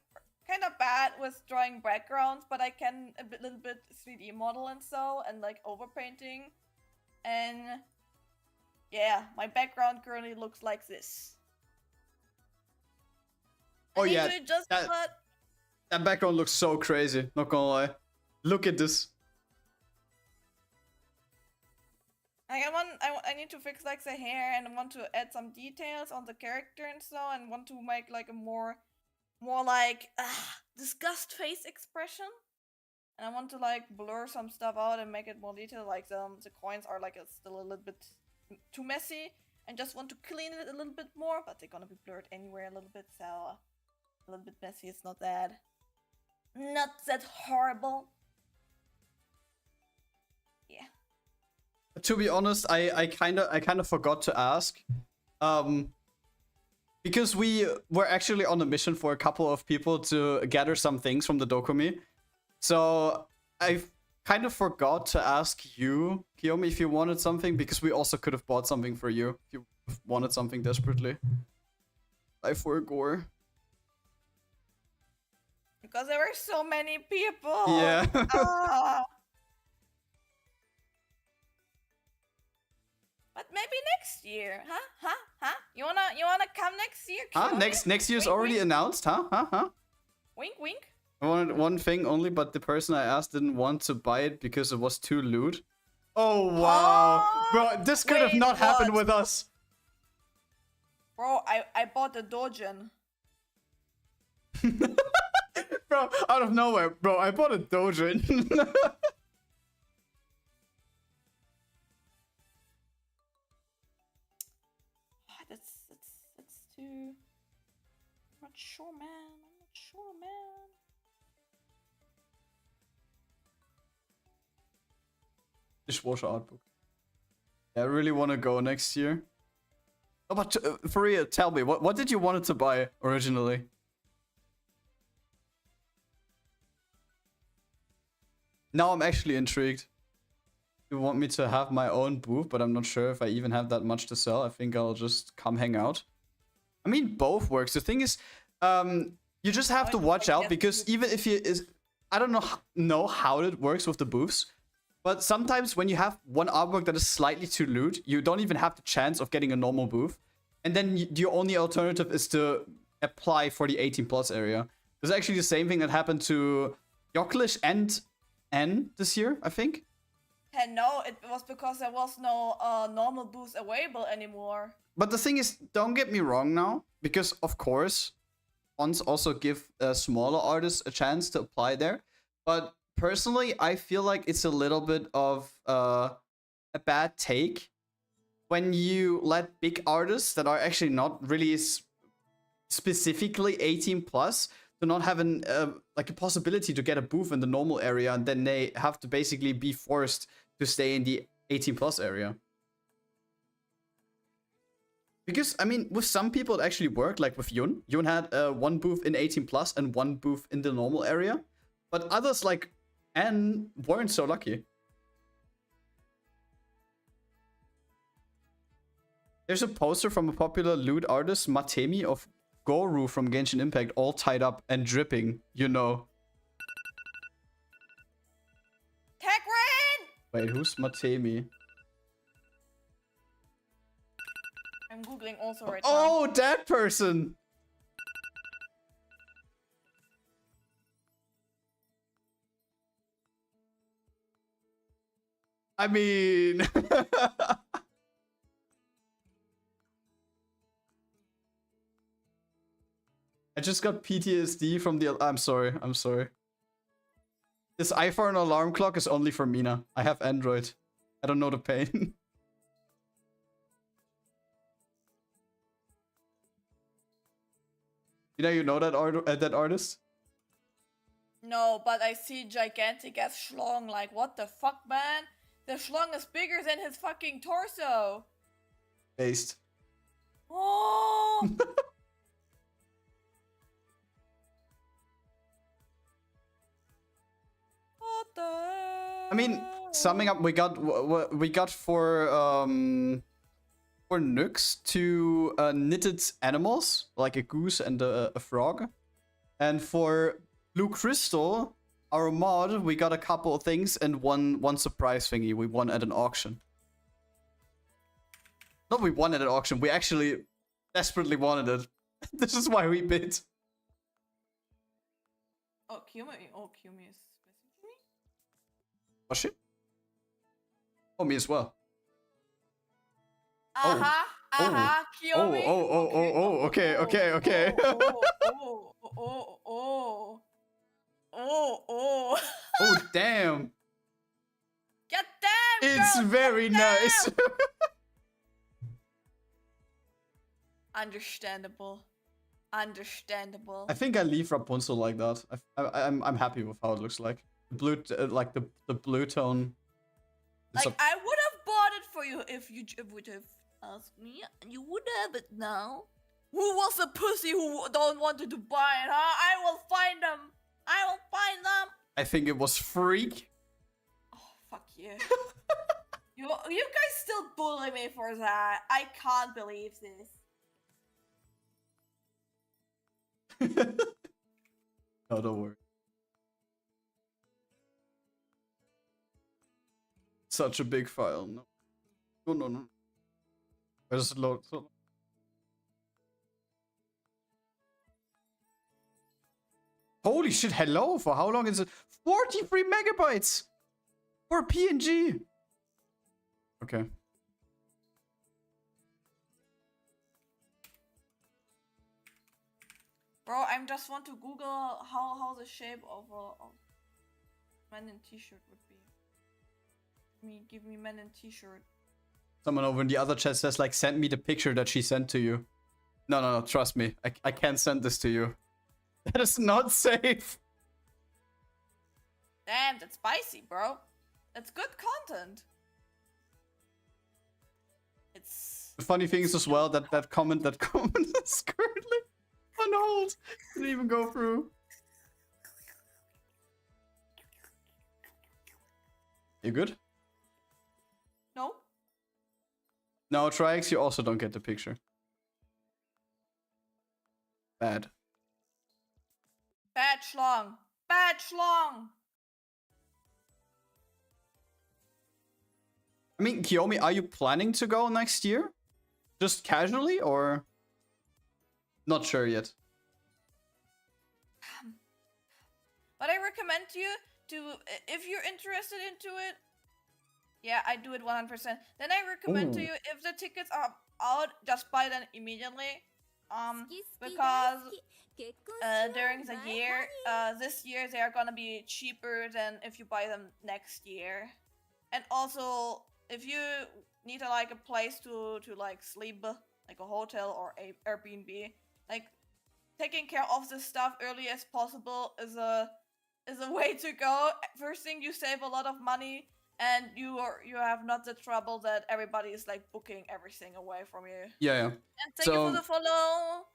kind of bad with drawing backgrounds, but I can a little bit 3D model and so, and like overpainting, and yeah, my background currently looks like this. Oh yeah, that background looks so crazy, not gonna lie. Look at this. I need to fix like the hair, and I want to add some details on the character and so, and want to make like a more like disgust face expression. And I want to like blur some stuff out and make it more detailed, like the coins are like still a little bit too messy, and just want to clean it a little bit more, but they're gonna be blurred anywhere a little bit, so a little bit messy. It's not that horrible. Yeah. To be honest, I kind of forgot to ask, because we were actually on a mission for a couple of people to gather some things from the Dokumi. So I kind of forgot to ask you, Kiyomi, if you wanted something, because we also could have bought something for you if you wanted something desperately. I forgot. Because there were so many people. Yeah. But maybe next year, huh? You wanna come next year? Huh? Kiyomi? Next year's Wink, already wink. announced, huh? Wink, wink. I wanted one thing only, but the person I asked didn't want to buy it because it was too lewd. Oh wow, bro, this could have Wait, not happened what? with us. Bro, I bought a Dojin. Bro, out of nowhere, bro, I bought a Dojin. That's too. I'm not sure, man. Dishwasher art book. Yeah, I really want to go next year. Oh, but for real, tell me, what did you want it to buy originally? Now I'm actually intrigued. You want me to have my own booth, but I'm not sure if I even have that much to sell. I think I'll just come hang out. I mean, both works. The thing is, you just have to watch out, because even if I don't know how it works with the booths, but sometimes when you have one artwork that is slightly too lewd, you don't even have the chance of getting a normal booth, and then your only alternative is to apply for the 18+ area. It's actually the same thing that happened to Yoklish and N this year, I think. And no, it was because there was no normal booths available anymore. But the thing is, don't get me wrong now, because of course, fonts also give smaller artists a chance to apply there. But personally, I feel like it's a little bit of a bad take when you let big artists that are actually not really specifically 18 plus to not have an like a possibility to get a booth in the normal area, and then they have to basically be forced to stay in the 18 plus area. Because I mean, with some people it actually worked, like with Yun. Yun had one booth in 18 plus and one booth in the normal area, but others like Anne weren't so lucky. There's a poster from a popular lewd artist, Matemi, of Goru from Genshin Impact, all tied up and dripping, you know. Tegrin! Wait, who's Matemi? I'm googling also right now. Oh, that person! I mean... I just got PTSD from the... I'm sorry. This iPhone alarm clock is only for Mina. I have Android. I don't know the pain. You know that artist? No, but I see gigantic as schlong. Like, what the fuck, man? The schlong is bigger than his fucking torso. Based. Oh! What the? I mean, summing up, we got for Nyx two knitted animals, like a goose and a frog, and for Blue Crystal, our mod, we got a couple of things and one surprise thingy we won at an auction. Not we won at an auction, we actually desperately wanted it. This is why we bid. Oh, Kumi is messaging me? Was she? Oh, me as well. Kyomi. Okay. Oh, Damn. get damn, It's girl, very nice. Understandable. I think I leave Rapunzel like that. I'm happy with how it looks like. The blue, like the blue tone. Like, I would have bought it for you if you would have asked me, and you would have it now. Who was the pussy who don't wanted to buy it, huh? I will find them. I think it was Freak. Oh, fuck you. You guys still bully me for that. I can't believe this. No, don't worry. Such a big file. No. Where does it load? Holy shit, hello! For how long is it? 43 megabytes! For PNG! Okay. Bro, I just want to Google how the shape of a man in t-shirt would be. Give me man in t-shirt. Someone over in the other chat says, like, send me the picture that she sent to you. No, trust me. I can't send this to you. That is not safe. Damn, that's spicy, bro. That's good content. It's... The funny thing is as well that comment is currently on hold. Didn't even go through. You good? No? No, Trix, you also don't get the picture. Bad. Bad schlong. Bad schlong. I mean, Kiyomi, are you planning to go next year? Just casually, or? Not sure yet. But I recommend you to, if you're interested into it, yeah, I do it 100%. Then I recommend to you, if the tickets are out, just buy them immediately. because during the year, this year they are gonna be cheaper than if you buy them next year. And also, if you need like a place to like sleep, like a hotel or a Airbnb, like taking care of this stuff early as possible is a way to go. First thing, you save a lot of money, and you have not the trouble that everybody is like booking everything away from you. Yeah. And thank you for the follow,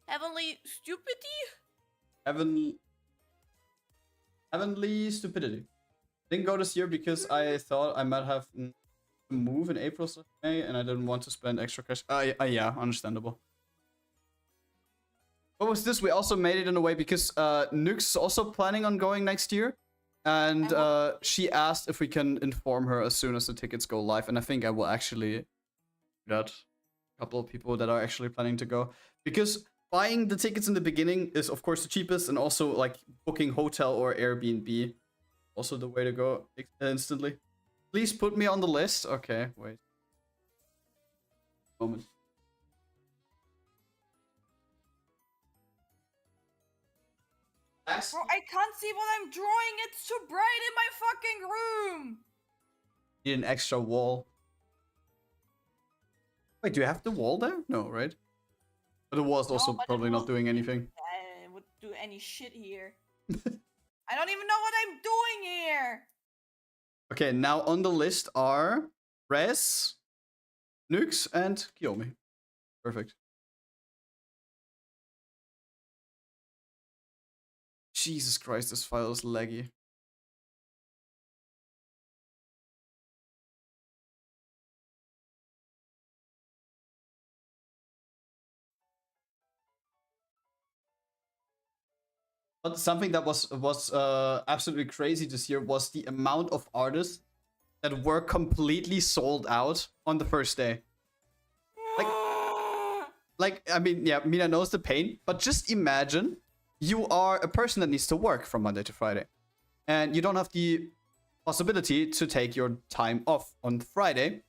Heavenly Stupidity. Heavenly Stupidity. Didn't go this year because I thought I might have to move in April or May, and I didn't want to spend extra cash. Yeah, understandable. What was this? We also made it in a way because Nyx is also planning on going next year. And she asked if we can inform her as soon as the tickets go live. And I think I will actually do that. A couple of people that are actually planning to go. Because buying the tickets in the beginning is, of course, the cheapest. And also, like, booking hotel or Airbnb. Also the way to go instantly. Please put me on the list. Okay, wait. Moment. Bro, I can't see what I'm drawing. It's too bright in my fucking room. Need an extra wall. Wait, do you have the wall there? No, right? But the wall's also probably not doing anything. I would do any shit here. I don't even know what I'm doing here. Okay, now on the list are Rez, Nyx, and Kiyomi. Perfect. Jesus Christ, this file is laggy. But something that was absolutely crazy this year was the amount of artists that were completely sold out on the first day. Like I mean, yeah, Mina knows the pain, but just imagine you are a person that needs to work from Monday to Friday, and you don't have the possibility to take your time off on Friday,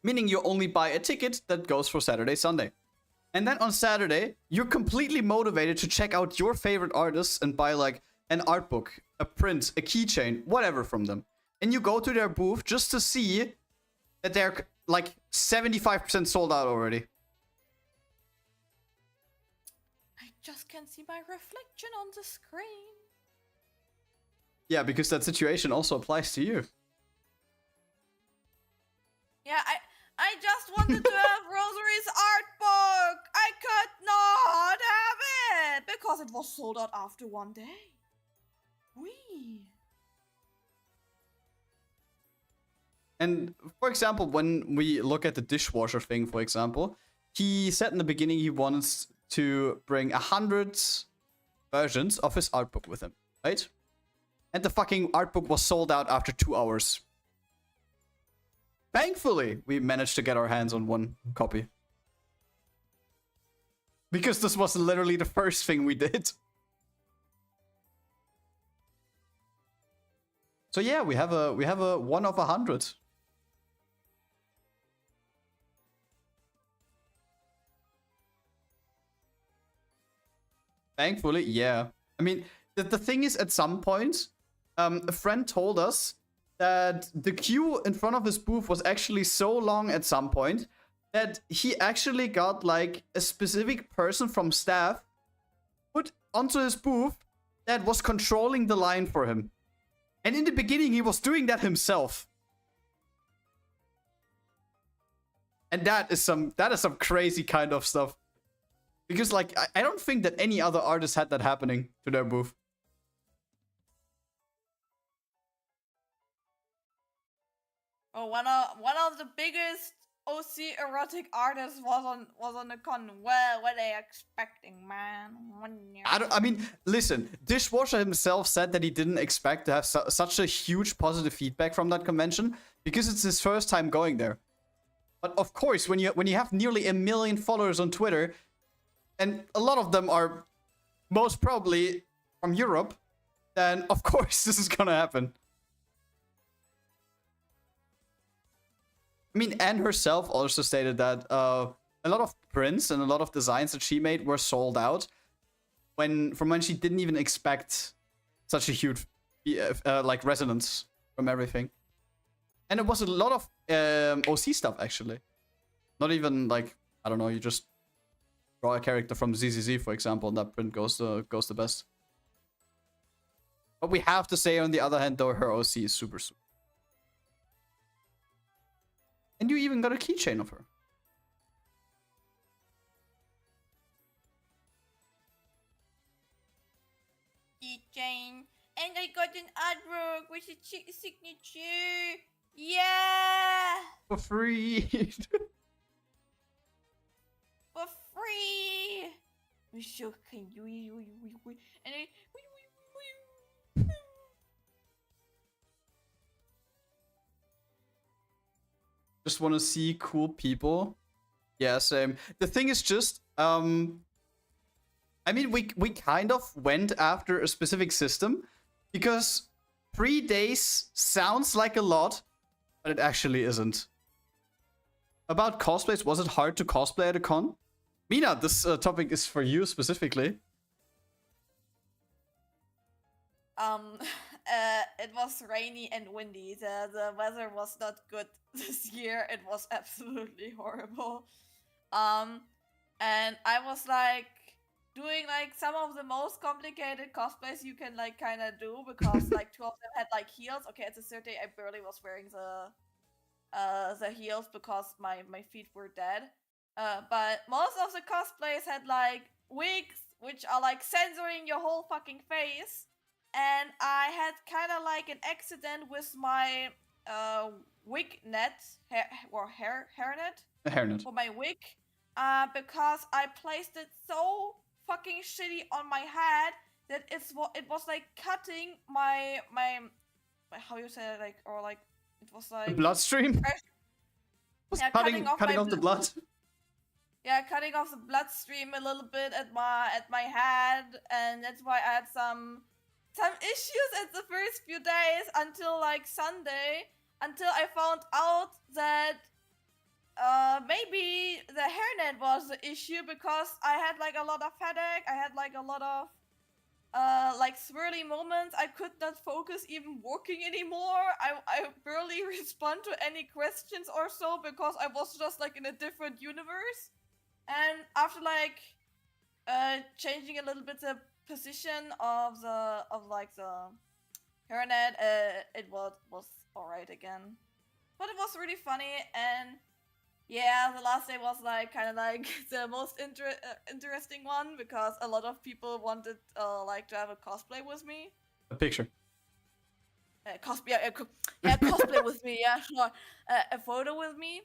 meaning you only buy a ticket that goes for Saturday, Sunday. And then on Saturday, you're completely motivated to check out your favorite artists and buy like an art book, a print, a keychain, whatever from them. And you go to their booth just to see that they're like 75% sold out already. I just can't see my reflection on the screen. Yeah, because that situation also applies to you. Yeah, I just wanted to have Rosary's art book. I could not have it because it was sold out after one day. Wee. And for example, when we look at the dishwasher thing, for example, he said in the beginning he wants to bring 100 versions of his art book with him, right? And the fucking art book was sold out after 2 hours. Thankfully, we managed to get our hands on one copy. Because this was literally the first thing we did. So yeah, we have a 1 of 100. Thankfully, yeah. I mean, the thing is, at some point, a friend told us that the queue in front of his booth was actually so long at some point that he actually got like a specific person from staff put onto his booth that was controlling the line for him. And in the beginning, he was doing that himself. And that is some crazy kind of stuff. Because like I don't think that any other artist had that happening to their booth. Oh, one of the biggest OC erotic artists was on the con. Well, what are they expecting, man? I mean, listen. Dishwasher himself said that he didn't expect to have such a huge positive feedback from that convention because it's his first time going there. But of course, when you have nearly 1 million followers on Twitter, and a lot of them are most probably from Europe, then of course this is gonna happen. I mean, Anne herself also stated that a lot of prints and a lot of designs that she made were sold out from when she didn't even expect such a huge like resonance from everything. And it was a lot of OC stuff actually. Not even like, I don't know, you just draw a character from ZZZ, for example, and that print goes the best. But we have to say, on the other hand, though, her OC is super. And you even got a keychain of her. Keychain. And I got an artwork with a signature. Yeah! For free. For free! We're so kind. And just want to see cool people. Yeah, same. The thing is just, I mean, we kind of went after a specific system because 3 days sounds like a lot, but it actually isn't. About cosplays, was it hard to cosplay at a con? Mina, this topic is for you specifically. It was rainy and windy. The weather was not good this year. It was absolutely horrible. And I was like doing like some of the most complicated cosplays you can like kind of do, because like 2 of them had like heels. Okay, at the third day I barely was wearing the heels because my feet were dead. But most of the cosplays had like wigs, which are like censoring your whole fucking face. And I had kind of like an accident with my wig net, hairnet for my wig, because I placed it so fucking shitty on my head that it was like cutting my how you say it, like, or like it was like the bloodstream. Yeah, cutting off the blood. Yeah, cutting off the bloodstream a little bit at my head, and that's why I had some issues at the first few days until like Sunday, until I found out that maybe the hairnet was the issue, because I had like a lot of headache, I had like a lot of like swirly moments, I could not focus even working anymore, I barely respond to any questions or so, because I was just like in a different universe. And after like changing a little bit the position of the hairnet, it was alright again. But it was really funny, and yeah, the last day was like kind of like the most interesting one, because a lot of people wanted like to have a cosplay with me. A picture. Cosplay with me, yeah, sure. A photo with me.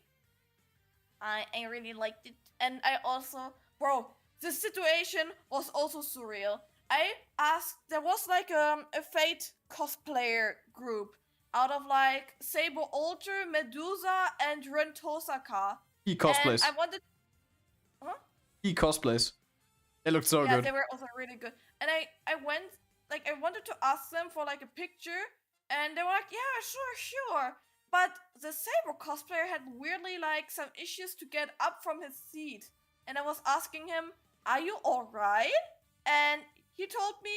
I really liked it, and I also, bro, the situation was also surreal. I asked, there was like a Fate cosplayer group out of like Sable Alter, Medusa, and Rentosaka. He cosplays. And I wanted, huh? He cosplays. They looked so good. Yeah, they were also really good. And I went, like, I wanted to ask them for like a picture, and they were like, yeah, sure. But the Saber cosplayer had weirdly like some issues to get up from his seat. And I was asking him, are you alright? And he told me,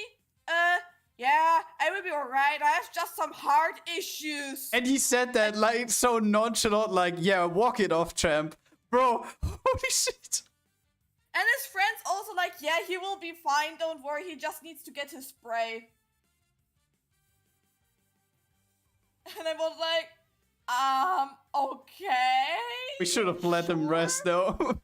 yeah, I will be alright. I have just some heart issues. And he said that like so nonchalant, like, yeah, walk it off, champ. Bro, holy shit. And his friends also like, yeah, he will be fine, don't worry, he just needs to get his spray. And I was like, okay. We should have let him rest though.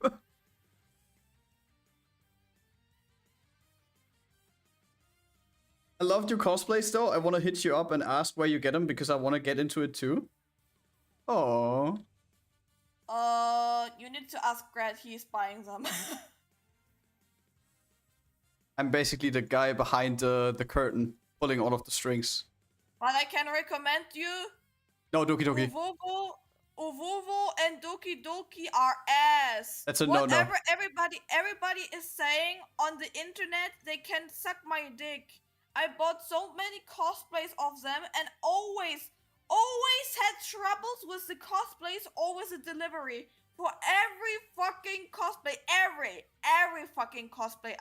I loved your cosplays though. I want to hit you up and ask where you get them, because I want to get into it too. Oh. You need to ask Grad, he's buying them. I'm basically the guy behind the curtain, pulling all of the strings. But I can recommend you. No, Doki Doki. Uvuvu and Doki Doki are ass. That's a no-no. Whatever everybody is saying on the internet, they can suck my dick. I bought so many cosplays of them, and always always had troubles with the cosplays or with the delivery. For every fucking cosplay, every fucking cosplay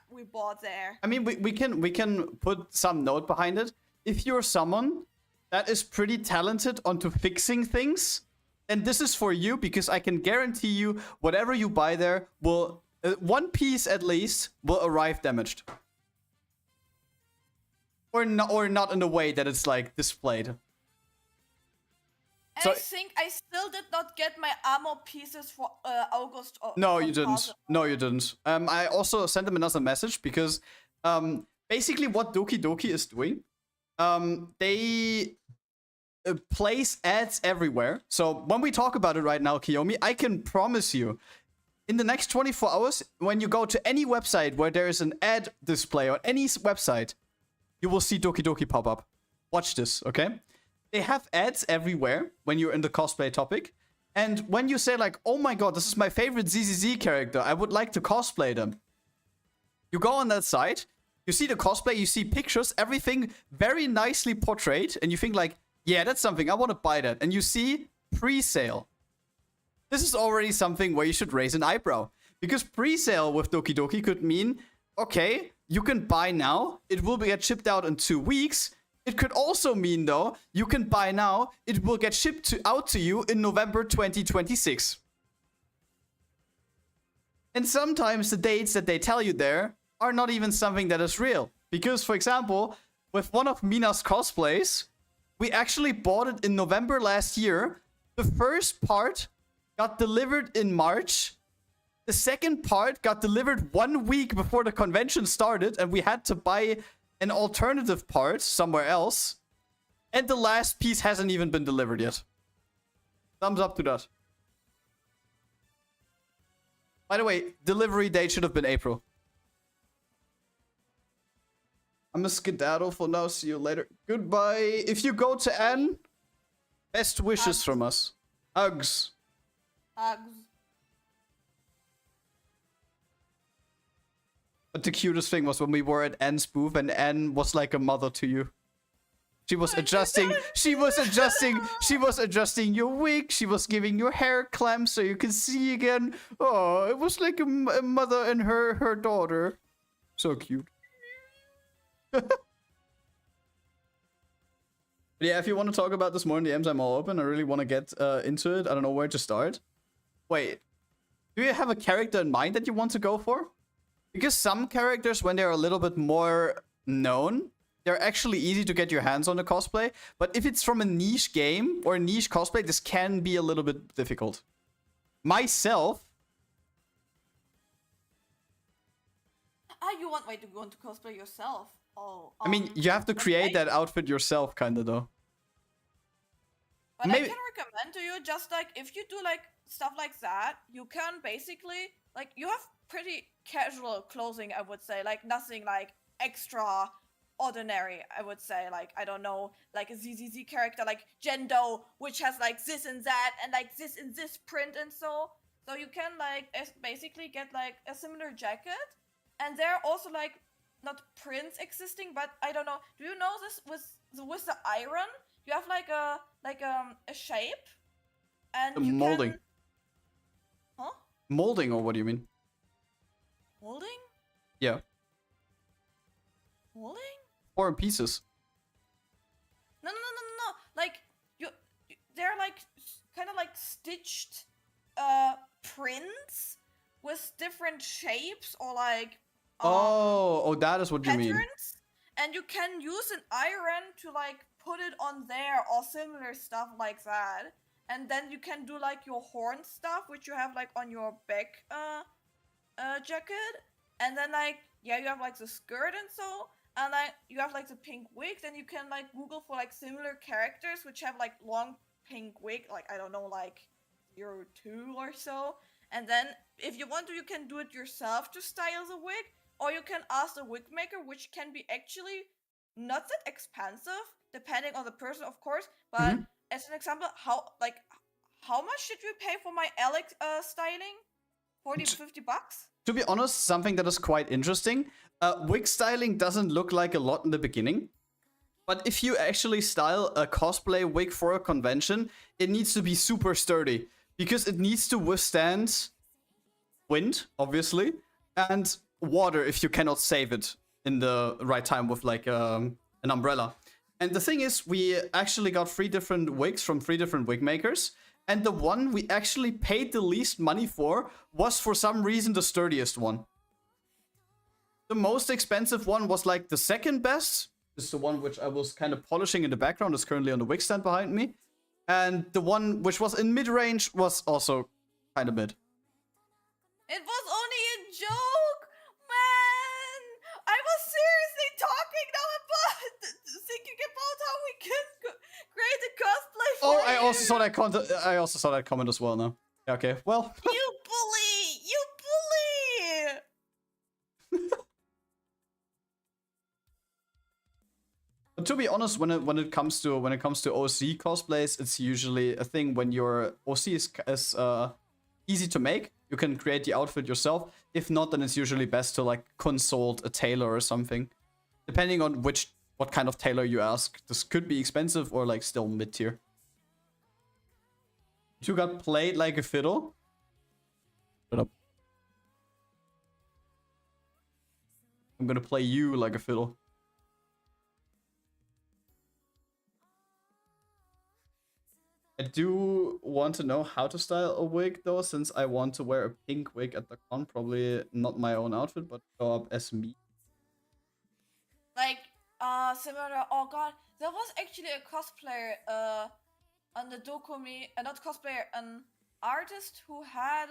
we bought there. I mean, we can put some note behind it. If you're someone that is pretty talented onto fixing things, then this is for you, because I can guarantee you whatever you buy there will, one piece at least, will arrive damaged. Or not in a way that it's like displayed. And So, I think I still did not get my ammo pieces for August. No, you didn't. No, you didn't. I also sent them another message because basically what Doki Doki is doing, they place ads everywhere. So when we talk about it right now, Kiyomi, I can promise you, in the next 24 hours, when you go to any website where there is an ad display on any website, you will see Doki Doki pop up. Watch this, okay? They have ads everywhere when you're in the cosplay topic. And when you say like, oh my god, this is my favorite ZZZ character, I would like to cosplay them. You go on that site, you see the cosplay, you see pictures, everything very nicely portrayed. And you think like, yeah, that's something, I want to buy that. And you see pre-sale. This is already something where you should raise an eyebrow. Because pre-sale with Doki Doki could mean, okay, you can buy now, it will get shipped out in 2 weeks. It could also mean, though, you can buy now, it will get shipped out to you in November 2026. And sometimes the dates that they tell you there are not even something that is real. Because, for example, with one of Mina's cosplays, we actually bought it in November last year. The first part got delivered in March. The second part got delivered 1 week before the convention started, and we had to buy an alternative part somewhere else, and the last piece hasn't even been delivered yet. Thumbs up to that. By the way, delivery date should have been April. I'm a skedaddle for now. See you later. Goodbye. If you go to N, best wishes from us. Hugs. Hugs. But the cutest thing was when we were at Anne's booth and Anne was like a mother to you. She was adjusting your wig. She was giving your hair clamps so you can see again. Oh, it was like a mother and her daughter. So cute. Yeah, if you want to talk about this more in the DMs, I'm all open. I really want to get into it. I don't know where to start. Wait, do you have a character in mind that you want to go for? Because some characters, when they're a little bit more known, they're actually easy to get your hands on the cosplay. But if it's from a niche game or a niche cosplay, this can be a little bit difficult. Myself... You want to cosplay yourself? Oh. I mean, you have to create that outfit yourself, kinda, though. But maybe I can recommend to you, just like, if you do like stuff like that, you can basically, like, you have pretty casual clothing, I would say, like nothing like extraordinary, I would say, like, I don't know, like a ZZZ character like Jendo, which has like this and that and like this and this print and so you can like basically get like a similar jacket, and there are also like not prints existing, but I don't know, do you know this with the iron you have like a shape and you molding can... Huh? Molding, or what do you mean? Molding? Yeah. Molding? Or in pieces. No. Like, they're like, kind of like stitched prints with different shapes or like... that is what patterns, you mean. And you can use an iron to like put it on there or similar stuff like that. And then you can do like your horn stuff, which you have like on your back jacket, and then like, yeah, you have like the skirt and so, and like you have like the pink wig. Then you can like Google for like similar characters which have like long pink wig, like I don't know, like 02 or so. And then if you want to, you can do it yourself to style the wig, or you can ask the wig maker, which can be actually not that expensive, depending on the person, of course. But as an example, how much did we pay for my Alex styling? 40 to 50 bucks? To be honest, something that is quite interesting. Wig styling doesn't look like a lot in the beginning. But if you actually style a cosplay wig for a convention, it needs to be super sturdy because it needs to withstand wind, obviously, and water if you cannot save it in the right time with like an umbrella. And the thing is, we actually got 3 different wigs from 3 different wig makers, and the one we actually paid the least money for was for some reason the sturdiest one. The most expensive one was like the second best. This is the one which I was kind of polishing in the background. It's currently on the wig stand behind me. And the one which was in mid-range was also kind of mid. It was only a joke, man. I was seriously talking now about thinking about how we can create a cosplay for Oh, I you. also saw that content. I also saw that comment as well now. Yeah, okay, well. You bully! You bully! But to be honest, when it comes to OC cosplays, it's usually a thing when your OC is easy to make. You can create the outfit yourself. If not, then it's usually best to like consult a tailor or something, depending on what kind of tailor you ask. This could be expensive or like still mid tier. You got played like a fiddle. Shut up. I'm gonna play you like a fiddle. I do want to know how to style a wig though, since I want to wear a pink wig at the con. Probably not my own outfit, but show up as me. Like, similar. Oh god, there was actually a cosplayer, on the Dokumi, not cosplayer, an artist who had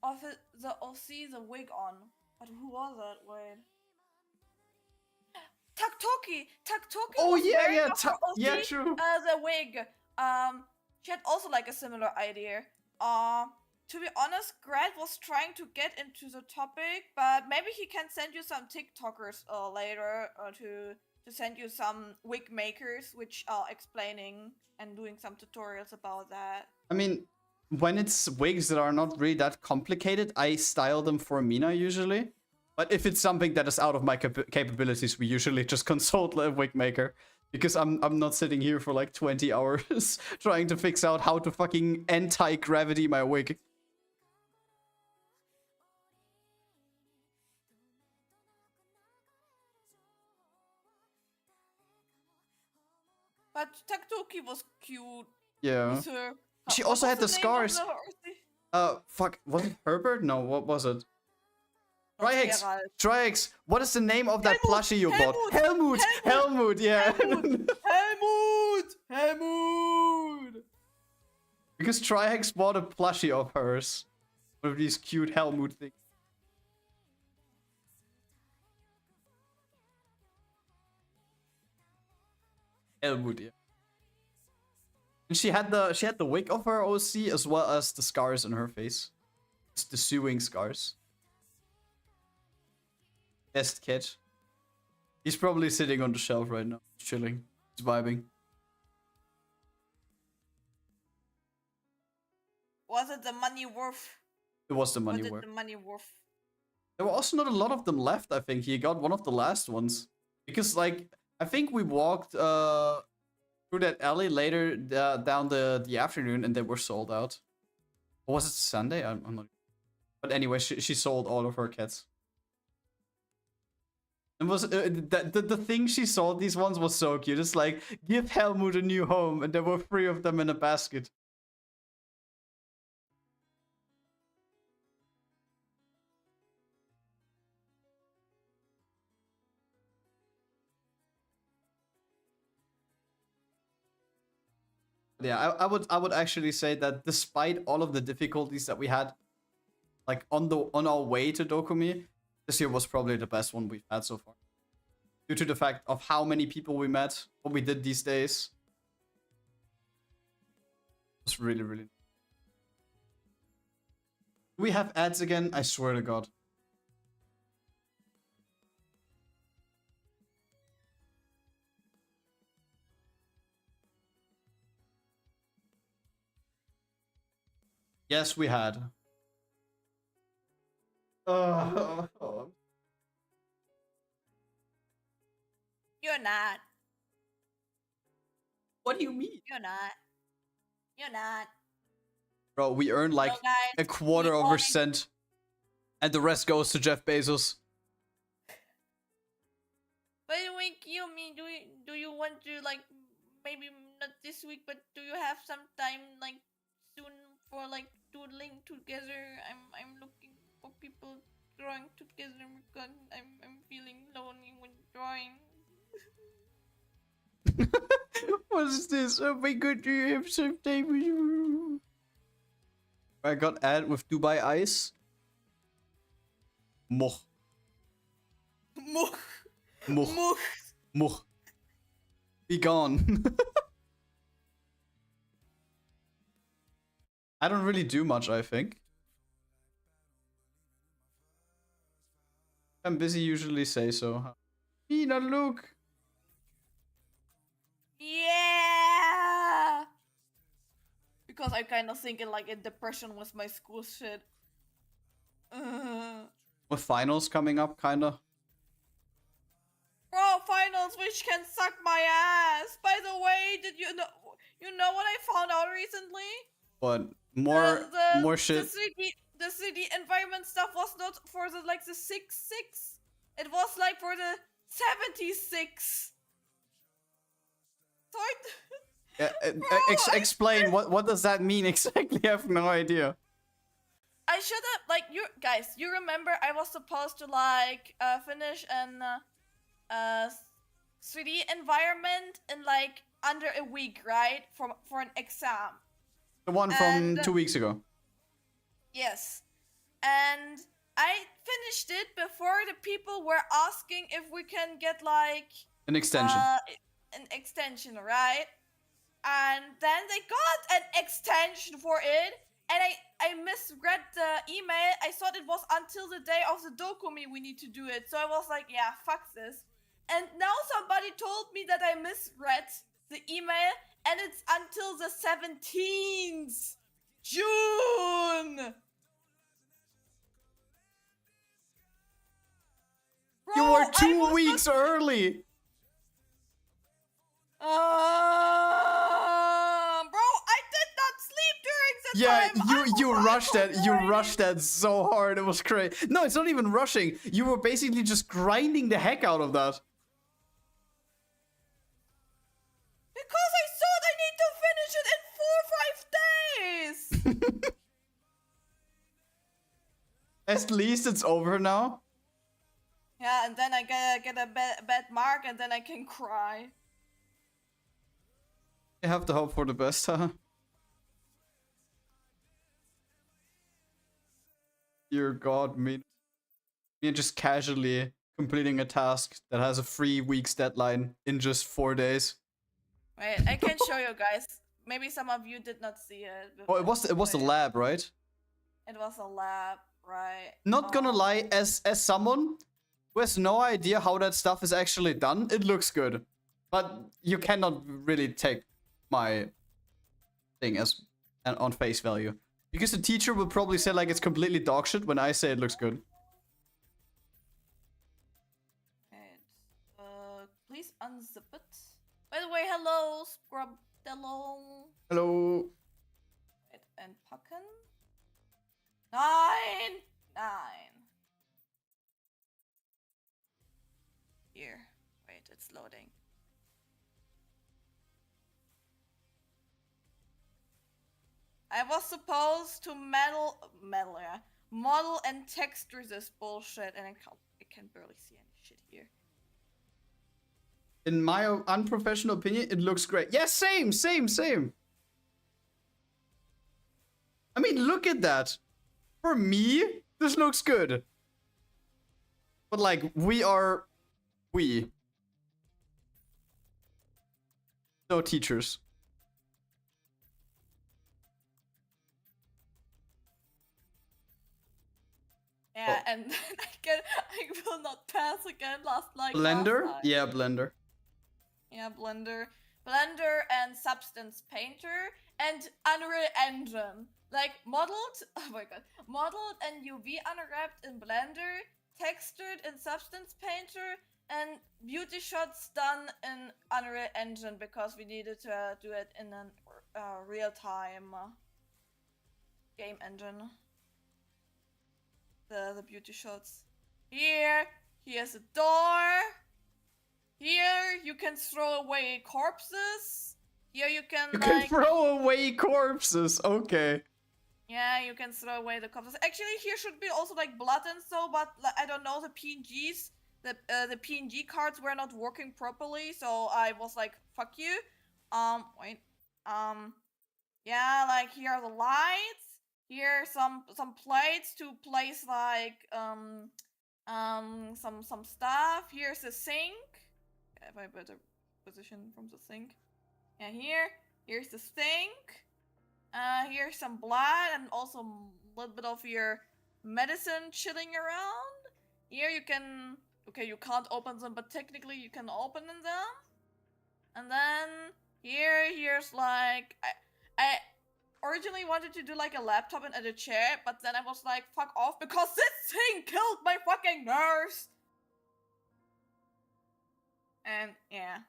of the OC the wig on. But who was that? Wait. Taktoki. Oh was yeah, wearing yeah, of her OC, yeah, true. The wig. She had also like a similar idea. To be honest, Grad was trying to get into the topic, but maybe he can send you some TikTokers later to send you some wig makers which are explaining and doing some tutorials about that. I mean, when it's wigs that are not really that complicated, I style them for Mina usually. But if it's something that is out of my capabilities, we usually just consult a wig maker. Because I'm not sitting here for like 20 hours trying to fix out how to fucking anti-gravity my wig. But Taktoki was cute. Yeah. With her. She What also was had the name of scars. Fuck, was it Herbert? No, what was it? Triax! Triax! What is the name of that plushie you bought? Helmut! Yeah. Helmut! Because Triax bought a plushie of hers. With these cute Helmut things. Helmut, yeah. And she had the wig of her OC as well as the scars on her face. It's the sewing scars. Best catch. He's probably sitting on the shelf right now, chilling. He's vibing. Was it the money worth? It was the money Was it worth. the money worth? There were also not a lot of them left, I think. He got one of the last ones. Because, like, I think we walked through that alley later down the afternoon and they were sold out. Or was it Sunday? I'm not... But anyway, she sold all of her cats. And was the thing she sold these ones was so cute. It's like, give Helmut a new home, and there were 3 of them in a basket. Yeah, I would actually say that despite all of the difficulties that we had, like on our way to Dokumi, this year was probably the best one we've had so far. Due to the fact of how many people we met, what we did these days. It was really, really... Do we have ads again? I swear to God. Yes, we had. You're not. What do you mean? You're not. You're not. Bro, we earn like So guys, a quarter we of a only- cent. And the rest goes to Jeff Bezos. By the way, Kiyomi, do you want to like maybe not this week, but do you have some time like soon for like doodling together? I'm looking for people drawing together because I'm feeling lonely when drawing. What is this? Oh my god, do you have some time with you? I got ad with Dubai Ice. Moch. Much. Moch. Much. Moch. Be gone. I don't really do much, I think. I'm busy, usually say so. Mina, look. Yeah. Because I kind of thinking like in depression with my school shit. With finals coming up, kinda. Bro, finals, which can suck my ass. By the way, did you know? You know what I found out recently? But more shit. The 3D environment stuff was not for the like the 6.6. It was like for the 76. So Explain what does that mean exactly? I have no idea. I should have like you guys. You remember I was supposed to like finish an 3D environment in like under a week, right? For an exam. The one from 2 weeks ago. Yes. And I finished it before the people were asking if we can get like An extension. An extension, right? And then they got an extension for it, and I misread the email. I thought it was until the day of the dokumi we need to do it. So I was like, yeah, fuck this. And now somebody told me that I misread the email, and it's until the 17th June. Bro, You were I 2 was weeks early. Bro, I did not sleep during the time. You rushed that. You rushed that so hard. It was crazy. No, it's not even rushing. You were basically just grinding the heck out of that. Because I thought I need to finish it in 4 or 5 days. At least it's over now. Yeah, and then I get a bad mark, and then I can cry. You have to hope for the best, huh? Dear God, me just casually completing a task that has a 3 weeks deadline in just 4 days. Wait, I can show you guys. Maybe some of you did not see it. Oh, it was the lab, right? It was a lab, right? Not gonna lie, as someone who has no idea how that stuff is actually done, it looks good. But you cannot really take my thing as on face value. Because the teacher will probably say like it's completely dog shit when I say it looks good. Right. Please unzip it. By the way, hello, Scrubdello. Hello. Right, and Pucken. 9. Here. Wait, it's loading. I was supposed to model and texture this bullshit, and I can barely see any shit here. In my unprofessional opinion, it looks great. Yeah, same. I mean, look at that. For me, this looks good. But like, we. No teachers. Yeah, and then I will not pass again Blender? last time. Yeah, Blender. Yeah, Blender and Substance Painter and Unreal Engine. Like modeled, oh my god, modeled and UV unwrapped in Blender, textured in Substance Painter, and beauty shots done in Unreal Engine because we needed to do it in a real-time game engine. The beauty shots. Here's a door. Here you can throw away corpses. Here you can can throw away corpses. Okay. Yeah, you can throw away the corpses. Actually, here should be also like blood and so, but like, I don't know, the PNGs, the PNG cards were not working properly, so I was like, fuck you. Wait. Yeah, like here are the lights. Here are some plates to place like some stuff. Here's a sink. If I better position from the sink. Yeah, here's the sink. Here's some blood and also a little bit of your medicine chilling around. Here you can, okay, you can't open them, but technically you can open them. And then here's like, I originally wanted to do like a laptop and a chair, but then I was like, fuck off, because this thing killed my fucking nerves. And yeah.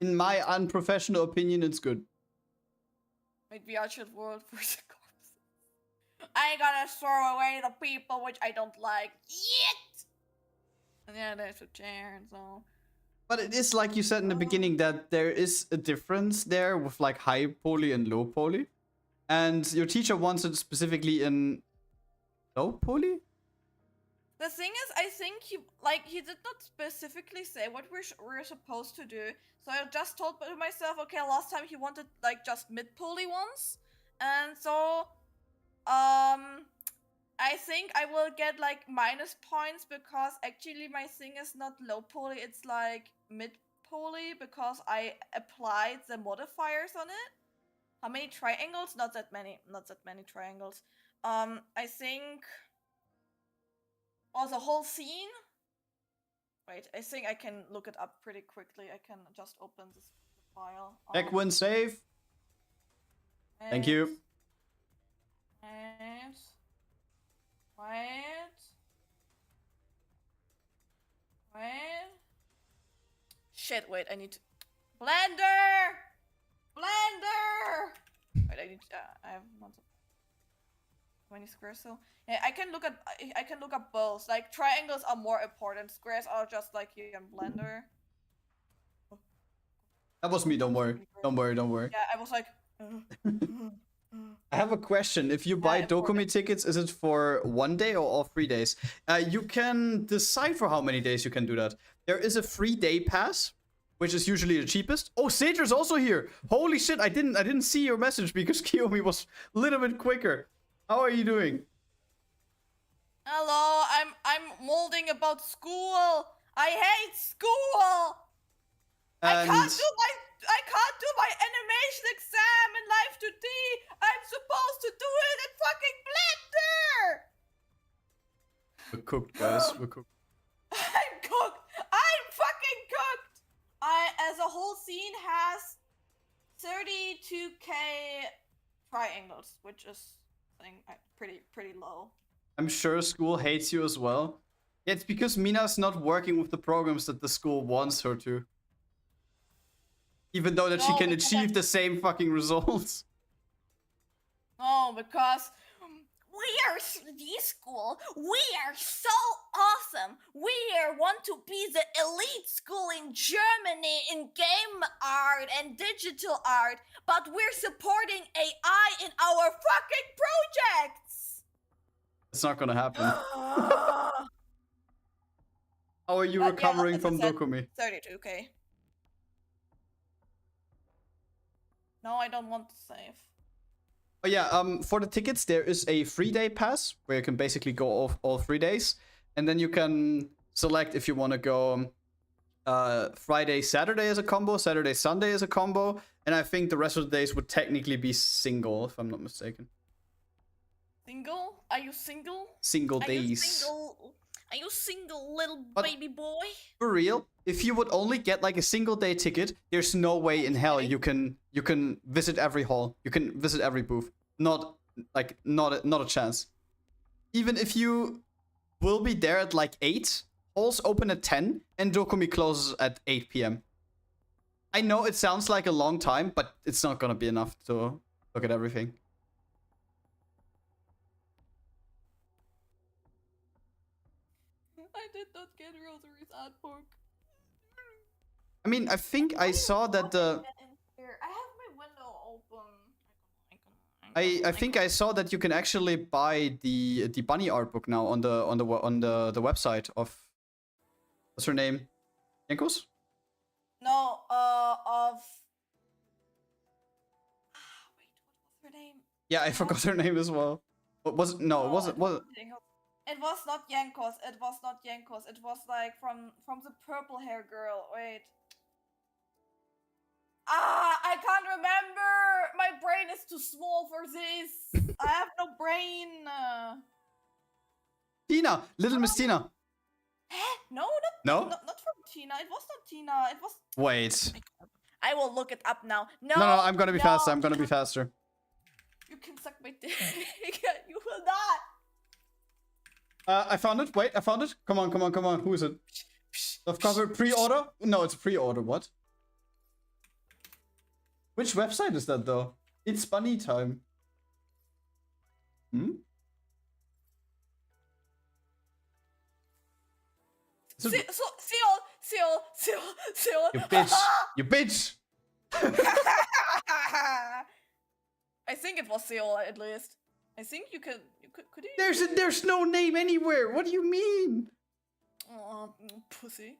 In my unprofessional opinion, it's good. Wait, we are should world for the corpses. I gotta throw away the people which I don't like yet. And yeah, there's a chair and so. But it is like you said in the beginning that there is a difference there with like high poly and low poly. And your teacher wants it specifically in low poly? The thing is, I think he did not specifically say what we're supposed to do. So I just told to myself, okay, last time he wanted like just mid poly ones. And so I think I will get like minus points because actually my thing is not low poly, it's like mid poly because I applied the modifiers on it. How many triangles? Not that many triangles. I think the whole scene. Wait, I think I can look it up pretty quickly. I can just open this file. Check when save. Thank you. Wait. Shit, wait, I need to... Blender! Wait, I need to... I have not... 20 squares, so... Yeah, I can look up both. Like, triangles are more important. Squares are just like here in Blender. That was me, don't worry. Don't worry. Yeah, I was like... I have a question. If you buy Dokumi tickets, is it for 1 day or all 3 days? You can decide for how many days you can do that. There is a 3-day pass, which is usually the cheapest. Oh, Sager's also here. Holy shit, I didn't see your message because Kiyomi was a little bit quicker. How are you doing? Hello, I'm molding about school. I hate school. And I can't do my animation exam in Live 2D. I'm supposed to do it in fucking Blender. we're cooked, guys. We're cooked. I'm cooked. I'm fucking cooked. As a whole scene has 32k triangles, which is I think pretty low. I'm sure school hates you as well. It's because Mina's not working with the programs that the school wants her to. Even though that she can achieve the same fucking results. No, because we are this school. We are so awesome. We want to be the elite school in Germany in game art and digital art, but we're supporting AI in our fucking projects. It's not gonna happen. How are you recovering from Dokumi? 32k. No, I don't want to save. Oh yeah, for the tickets there is a 3-day pass where you can basically go off all 3 days, and then you can select if you want to go Friday, Saturday as a combo, Saturday, Sunday as a combo, and I think the rest of the days would technically be single, if I'm not mistaken. Single? Are you single? Single days. Are you single, little baby boy? For real, if you would only get like a single day ticket, there's no way in hell you can visit every hall. You can visit every booth. Not a chance. Even if you will be there at like 8. Halls open at 10, and Dokumi closes at 8 p.m. I know it sounds like a long time, but it's not gonna be enough to look at everything. I did not get Rosary's art book. I mean, I think I saw that the... I have my window open. I think I saw that you can actually buy the bunny art book now on the website of... What's her name? Yankos? No, of... Wait, what was her name? Yeah, I forgot her name as well. What was it? No, it wasn't. It was not Yankos. It was not Yankos. It was like from the purple hair girl. Wait. I can't remember. My brain is too small for this. I have no brain. Tina, Little Miss Tina. No, No? not from Tina. It was not Tina. It was. Wait. I will look it up now. No, No, I'm gonna be faster. I'm gonna be faster. You can suck my dick. You will not. I found it. Wait, I found it. Come on. Who is it? Soft cover pre-order? No, it's pre-order. What? Which website is that though? It's bunny time. Hmm? Seal. You bitch! You bitch! I think it was Seal at least. I think you could you? There's no name anywhere. What do you mean? Pussy.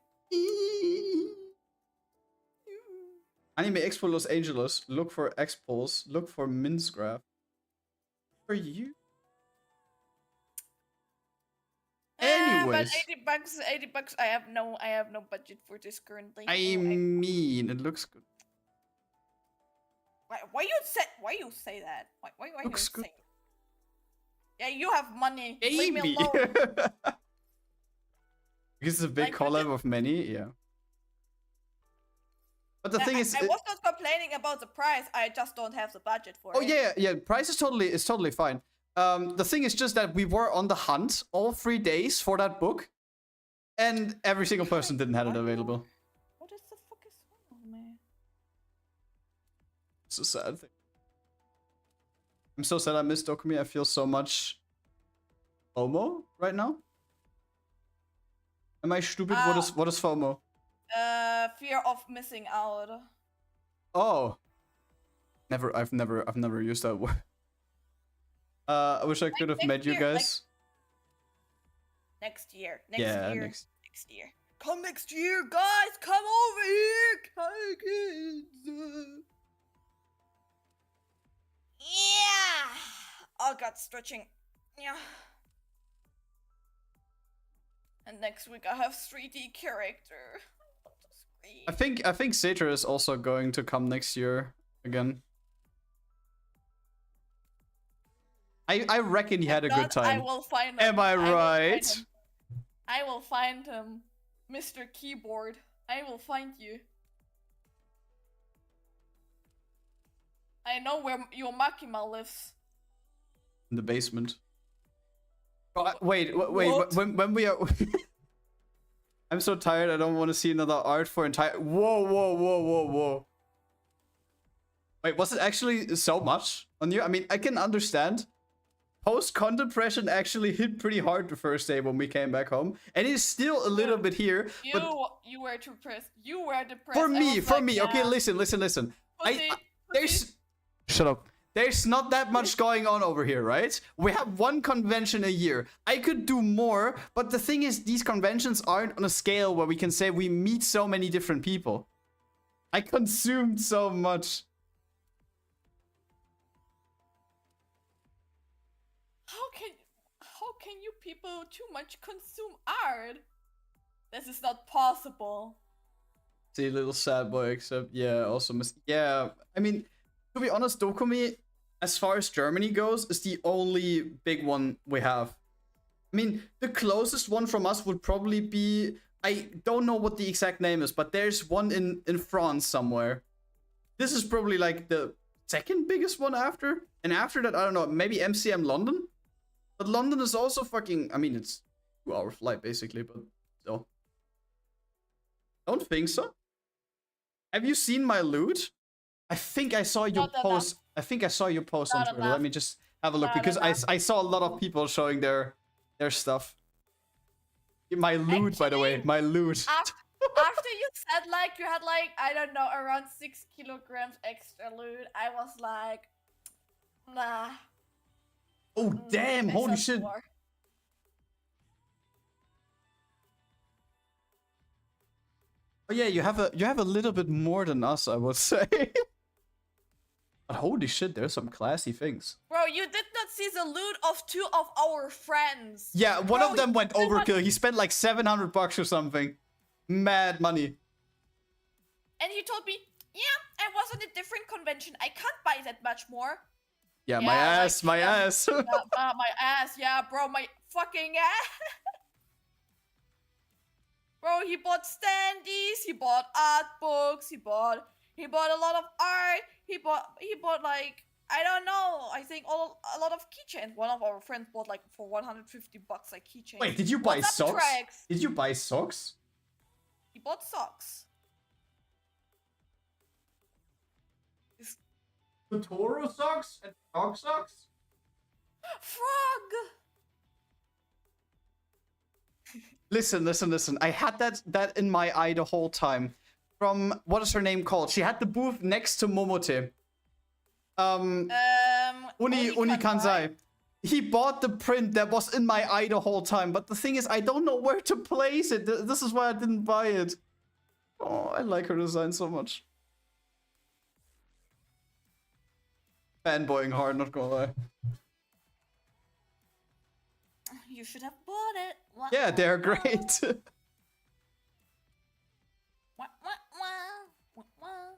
Anime Expo Los Angeles. Look for expos. Look for Minecraft. For you. Anyways, but 80 bucks. I have no budget for this currently. I mean, it looks good. Why you say that? Why Looks you good. say? Yeah, you have money. Leave me Maybe. alone. Because it's a big Like, collab of many, yeah. But the thing is, I was not complaining about the price. I just don't have the budget for it. oh yeah. Price is totally fine. The thing is just that we were on the hunt all 3 days for that book, and every single person didn't have it available. What is the fuck is wrong with me? It's a sad thing. I'm so sad I missed Dokumi. I feel so much FOMO right now. Am I stupid? What is FOMO? Fear of missing out. Oh. I've never used that word. I wish I could have met you guys. Next year. Next year. Come next year, guys! Come over here! Hi, kids! Yeah! Oh god, stretching. Yeah. And next week I have 3D character. I think Sator is also going to come next year again. I reckon he had a good time. I will find him. Am I right? I will find him. Mr. Keyboard. I will find you. I know where your Makima lives. In the basement. Oh, wait. What? When we are... I'm so tired, I don't want to see another art for entire... Whoa. Wait, was it actually so much on you? I mean, I can understand. Post-con depression actually hit pretty hard the first day when we came back home. And it's still a little bit here, but... You were depressed. You were depressed. For me. Okay, listen. There's... Shut up. There's not that much going on over here, right? We have one convention a year. I could do more, but the thing is, these conventions aren't on a scale where we can say we meet so many different people. I consumed so much. How can you people too much consume art? This is not possible. See, little sad boy, except, yeah, also yeah, I mean, to be honest, Dokumi, as far as Germany goes, is the only big one we have. I mean, the closest one from us would probably be... I don't know what the exact name is, but there's one in France somewhere. This is probably like the second biggest one after. And after that, I don't know, maybe MCM London? But London is also fucking... I mean, it's 2-hour flight basically, but still. Don't think so. Have you seen my loot? I think I saw your Not enough. post. I think I saw your post on Not Twitter. enough. Let me just have a look Not because enough. I saw a lot of people showing their stuff. My loot, by the way, my loot. After you said like you had like I don't know around 6 kilograms extra loot, I was like, nah. Oh damn! There's Holy some shit! more. Oh yeah, you have a little bit more than us, I would say. But holy shit, there's some classy things. Bro, you did not see the loot of 2 of our friends. Yeah, one Bro, of them went you overkill. He spent like $700 or something. Mad money. And he told me, yeah, I was on a different convention. I can't buy that much more. Yeah, Yeah, my ass, like, my ass. My ass, yeah, bro, my fucking ass. Bro, he bought standees, he bought art books, he bought a lot of art. He bought like I don't know. I think a lot of keychains. One of our friends bought like for $150 like keychains. Wait, did you buy What's up, socks? Trax? Did you buy socks? He bought socks. Totoro socks and dog socks? Frog. Listen. I had that in my eye the whole time. From what is her name called? She had the booth next to Momote. Uni Kansai. He bought the print that was in my eye the whole time, but the thing is, I don't know where to place it. This is why I didn't buy it. Oh, I like her design so much. Fanboying hard, not gonna lie. You should have bought it. Wah, Yeah, they're wah, great. wah, wah, wah, wah.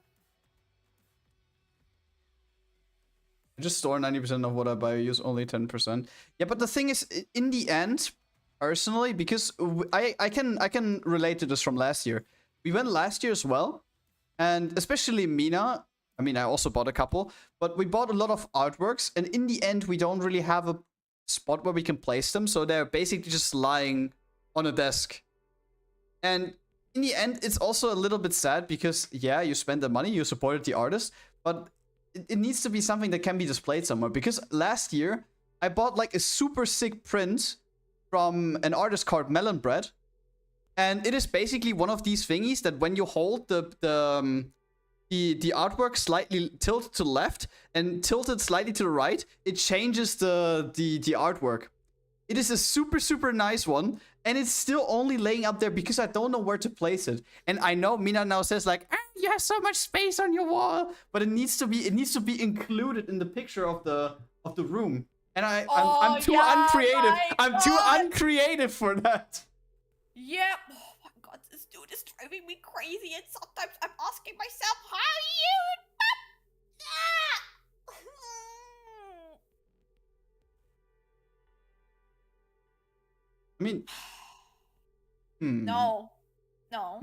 I just store 90% of what I buy, I use only 10%. Yeah, but the thing is, in the end, personally, because I can relate to this from last year. We went last year as well, and especially Mina. I mean, I also bought a couple, but we bought a lot of artworks, and in the end, we don't really have a spot where we can place them, so they're basically just lying on a desk. And in the end, it's also a little bit sad because, yeah, you spend the money, you supported the artist, but it needs to be something that can be displayed somewhere. Because last year, I bought like a super sick print from an artist called Melon Bread, and it is basically one of these thingies that when you hold the artwork slightly tilted to the left and tilted slightly to the right, it changes the artwork. It is a super nice one, and it's still only laying up there because I don't know where to place it. And I know Mina now says like, you have so much space on your wall, but it needs to be included in the picture of the room. And I'm too uncreative. I'm too uncreative for that. Yep. Oh my god, this dude is driving me crazy, and sometimes I'm asking myself, how you... I mean, No. No,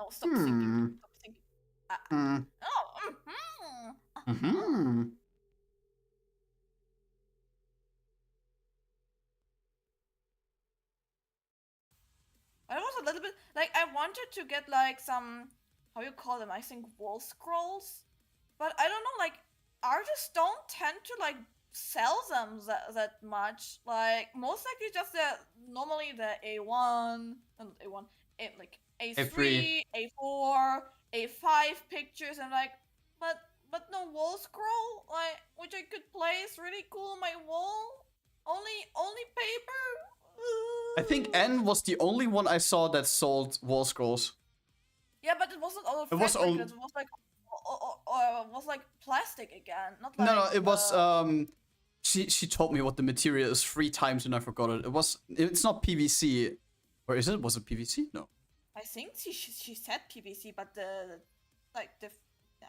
Stop thinking. Stop thinking. I was a little bit like I wanted to get like some, how you call them? I think wall scrolls, but I don't know. Like artists don't tend to like sell them that much. Like most likely just normally the A1 and A1, like A3, A4, A5 pictures, and like but no wall scroll like which I could place really cool on my wall. Only paper. I think N was the only one I saw that sold wall scrolls. Yeah, but it wasn't all It was fabric. It was like plastic again. Not like no, it was she told me what the material is 3 times and I forgot it. It's not PVC, or is it? Was it PVC? No. I think she said PVC, but the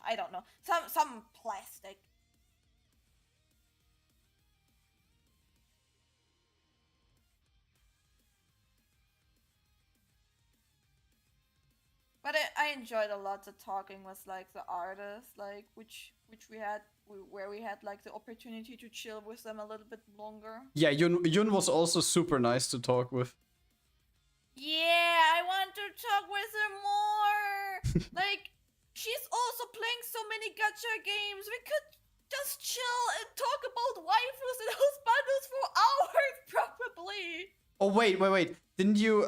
I don't know, some plastic. But I enjoyed a lot the talking with like the artists, like which we had where we had like the opportunity to chill with them a little bit longer. Yeah, Yun was also super nice to talk with. Yeah, I want to talk with her more. Like, she's also playing so many gacha games. We could just chill and talk about waifus and husbandos for hours, probably. Oh wait! Didn't you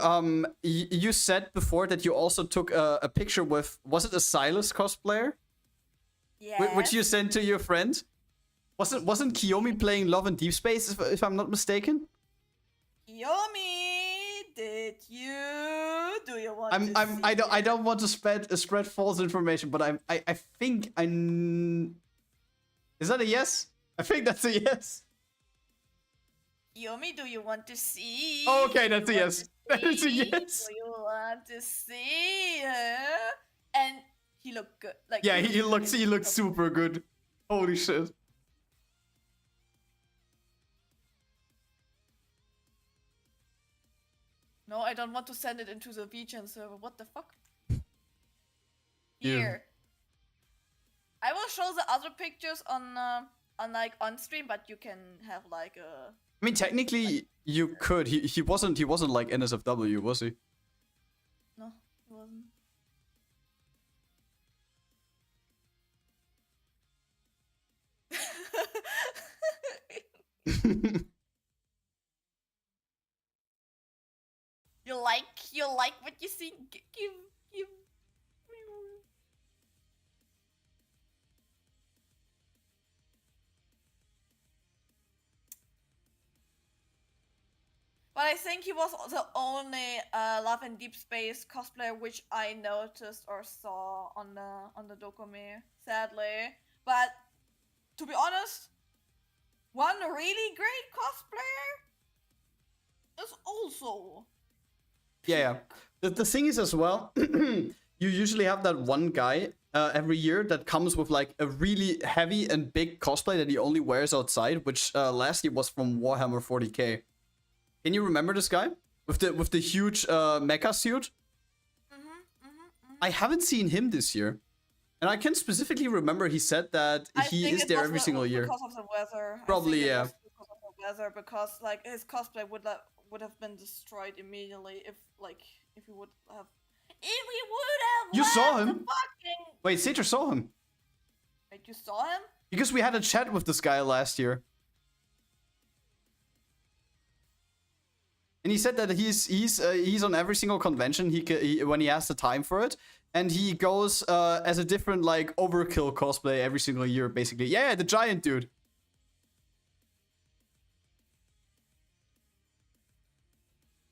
you said before that you also took a picture with, was it a Silas cosplayer? Yeah. Which you sent to your friend? Wasn't Kiyomi playing Love and Deep Space if I'm not mistaken? Yomi, do you want to see I don't want to spread false information, but I think is that a yes? I think that's a yes. Yomi, do you want to see? Oh, okay, that's a yes. That is a yes. Do you want to see her? And he looked good. Like, Yeah, he looks super good. Holy shit. No, I don't want to send it into the VGen server. What the fuck? Yeah. Here. I will show the other pictures on stream, but you can have like a. I mean, technically, you could. He wasn't like NSFW, was he? No, he wasn't. You like what you see? Give. But I think he was the only Love and Deep Space cosplayer which I noticed or saw on the Dokumi, sadly. But to be honest, one really great cosplayer is also. Yeah. The thing is as well, you usually have that one guy every year that comes with like a really heavy and big cosplay that he only wears outside, which last year was from Warhammer 40k. Can you remember this guy with the huge mecha suit? I haven't seen him this year, and I can specifically remember he said that he is there every single year. Because of the weather. Probably, yeah. Because of the weather, because like his cosplay would have been destroyed immediately if we would have. You saw left him? the fucking. Wait, Sator saw him Wait, you saw him? because we had a chat with this guy last year. And he said that he's on every single convention when he has the time for it, and he goes as a different like overkill cosplay every single year, basically. Yeah, the giant dude.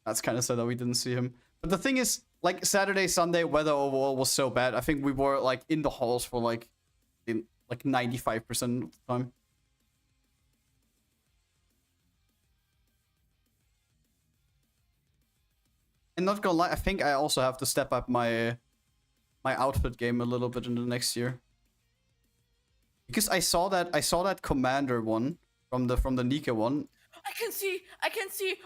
That's kind of sad that we didn't see him. But the thing is, like Saturday, Sunday, weather overall was so bad. I think we were like in the halls for like 95% of the time. And not gonna lie, I think I also have to step up my outfit game a little bit in the next year. Because I saw that commander one from the Nikke one. I can see.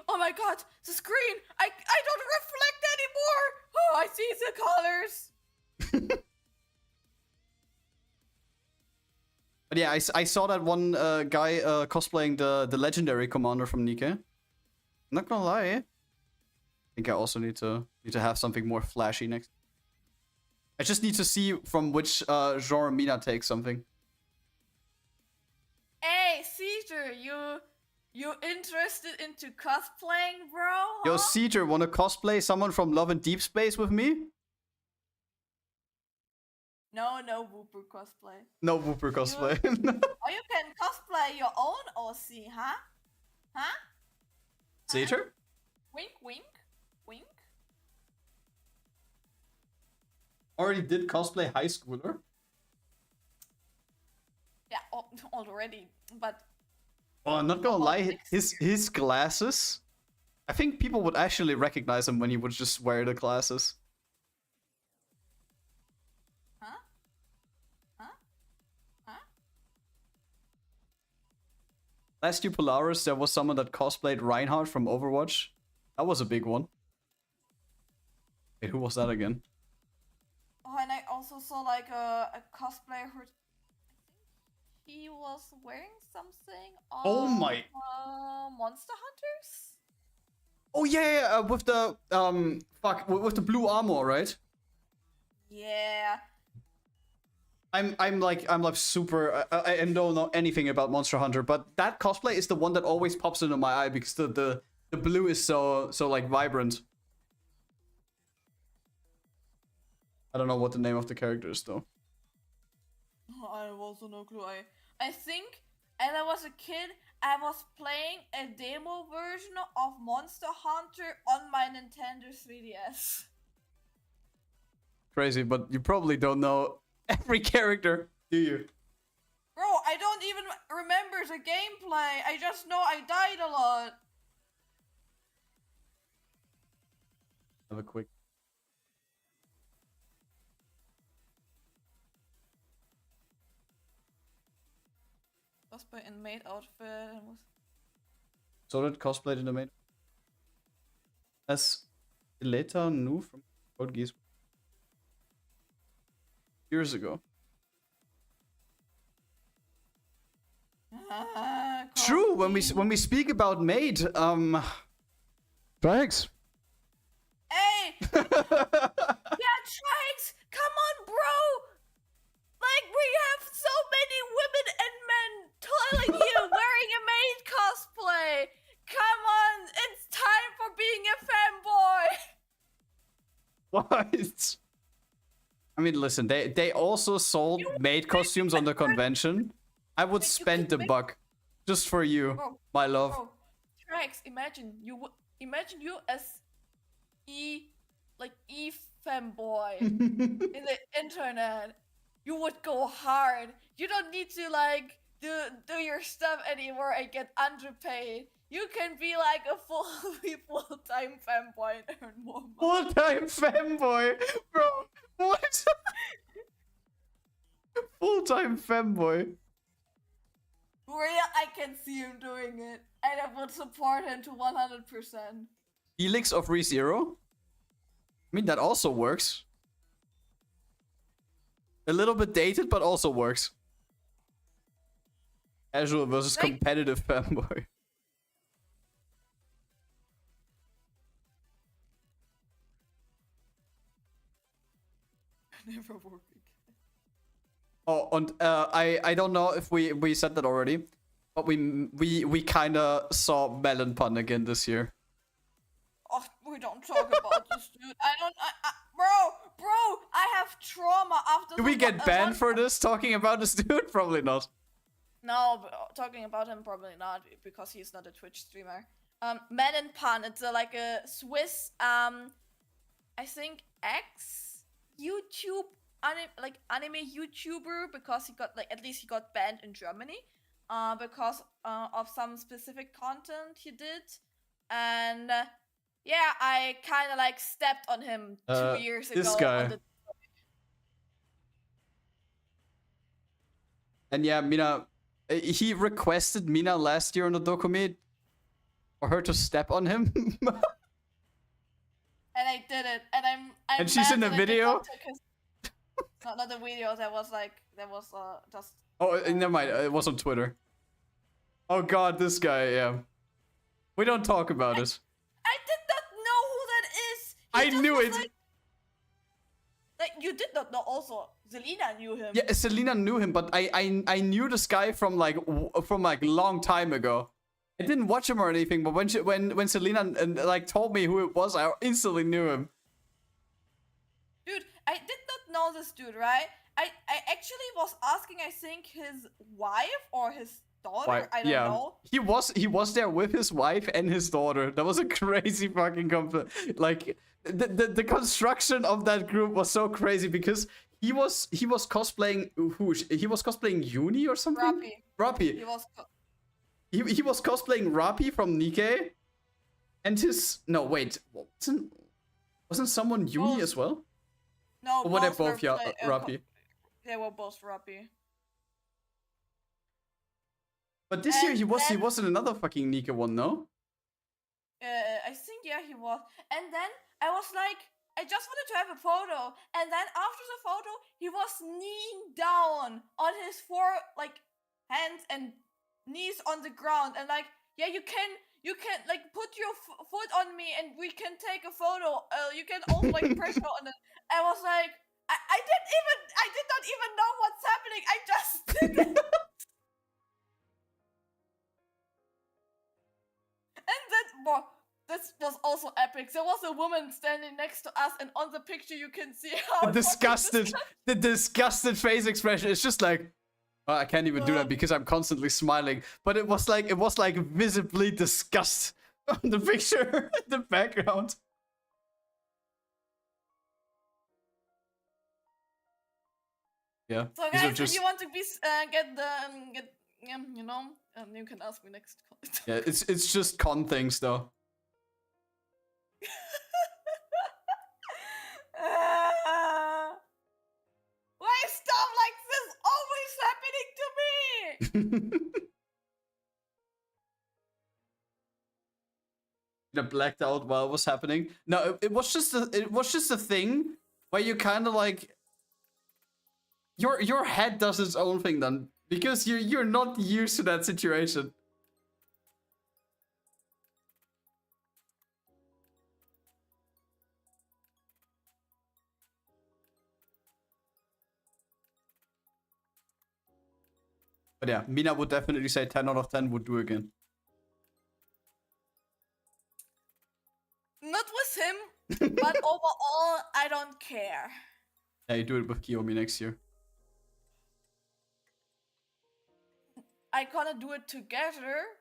Oh my god, the screen. I don't reflect anymore. Oh, I see the colors. But yeah, I saw that one guy cosplaying the legendary commander from Nikke. Not gonna lie, I think I also need to have something more flashy next. I just need to see from which genre Mina takes something. Hey, Caesar, you interested into cosplaying, bro? Huh? Yo, Caesar, wanna cosplay someone from Love and Deep Space with me? No Wooper cosplay. No Wooper cosplay. Or you can cosplay your own OC, huh? Huh? Caesar? Wink, wink, wink. Already did cosplay high schooler. Yeah, already, but. Oh, I'm not gonna lie, his glasses. I think people would actually recognize him when he would just wear the glasses. Huh? Huh? Huh? Last year, Polaris, there was someone that cosplayed Reinhardt from Overwatch. That was a big one. Wait, who was that again? Oh, and I also saw like a cosplayer who. I think he was wearing something on Oh my. Monster Hunters? Oh yeah, with the with the blue armor, right? Yeah. I'm like super. I don't know anything about Monster Hunter, but that cosplay is the one that always pops into my eye because the blue is so like vibrant. I don't know what the name of the character is though. I have also no clue. I think, as I was a kid, I was playing a demo version of Monster Hunter on my Nintendo 3DS. Crazy, but you probably don't know every character, do you? Bro, I don't even remember the gameplay. I just know I died a lot. Have a quick. Cosplay in maid outfit. So that cosplayed in the main. As Eleta knew from Code Geass years ago. True. When we speak about maid, Thanks. Hey! Yeah, Trikes! Come on, bro! Like, we have so many women and men toiling you wearing a maid cosplay! Come on! It's time for being a fanboy! What? I mean, listen, they also sold maid costumes on the convention. I would spend the buck just for you, Bro, my love. Bro, Trikes, imagine you as E fanboy in the internet. You would go hard. You don't need to like do your stuff anymore and get underpaid. You can be like a full-time fanboy and earn more money. Full-time fanboy, bro. What? Full-time fanboy. Real, I can see him doing it, and I would support him to 100%. Helix of ReZero? I mean, that also works. A little bit dated, but also works. Casual versus competitive fanboy. Never working. Oh, and I don't know if we said that already, but we kind of saw Melon Pun again this year. Oh, we don't talk about this, dude. Bro, I have trauma after. Do we get banned for this? Talking about this dude? Probably not. No, talking about him probably not because he's not a Twitch streamer. Melon Pun, it's like a Swiss I think ex YouTube anime YouTuber because he got at least he got banned in Germany because of some specific content he did, and yeah, I kind of stepped on him 2 years ago. This guy. And yeah, Mina, he requested Mina last year on the Dokumi for her to step on him. And I did it, and I'm and she's in the video. Not the video. That was just. Oh, never mind. It was on Twitter. Oh God, this guy. Yeah, we don't talk about it. I did not know who that is. I knew it. Like you did not know. Also, Selena knew him. Yeah, Selena knew him, but I knew this guy from like long time ago. I didn't watch him or anything, but when Selena told me who it was, I instantly knew him. Dude, I did not know this dude, right? I actually was asking, I think, his wife or his daughter. I don't know. He was there with his wife and his daughter. That was a crazy fucking like the construction of that group was so crazy because he was cosplaying who? He was cosplaying Uni or something. Rapi. He was cosplaying Rapi from Nikke, and his wasn't someone Uni as well? No, or were they both Rapi? They were both Rapi. But this year he was in another fucking Nikke one, no? I think he was. And then I was like, I just wanted to have a photo, and then after the photo, he was kneeling down on his hands and knees on the ground, and like, yeah, you can like put your foot on me and we can take a photo. You can also like pressure on it. I was like, I did not even know what's happening. I just did it. And this was also epic. There was a woman standing next to us, and on the picture you can see how the disgusted face expression. It's just like, oh, I can't even do that because I'm constantly smiling. But it was like visibly disgust on the picture in the background. Yeah. So guys, if you want to be you know, you can ask me next. Yeah, it's just con things though. Why is stuff like this always happening to me? I blacked out while it was happening. No, it was just a thing where you kind of like your head does its own thing then, because you're not used to that situation. But yeah, Mina would definitely say 10 out of 10 would do again. Not with him, but overall, I don't care. Yeah, you do it with Kiyomi next year. I gonna do it together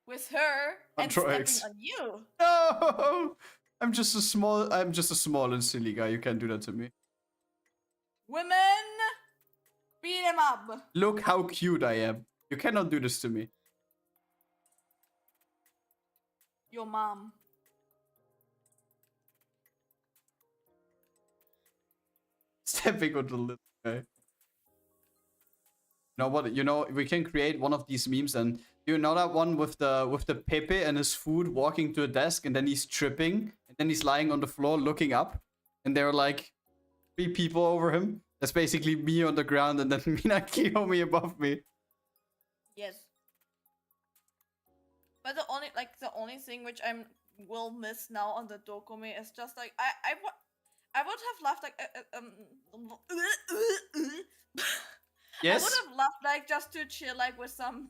with her and stepping on you. No, I'm just a small and silly guy. You can't do that to me. Women, beat him up. Look how cute I am. You cannot do this to me. Your mom. Stepping on the little guy. You know what? You know, we can create one of these memes, and you know that one with the Pepe and his food walking to a desk, and then he's tripping, and then he's lying on the floor looking up, and there are like 3 people over him. That's basically me on the ground, and then Mina Kiyomi above me. Yes. But the only thing which I will miss now on the Dokumi is just like I would have loved like Yes. I would have loved like just to chill like with some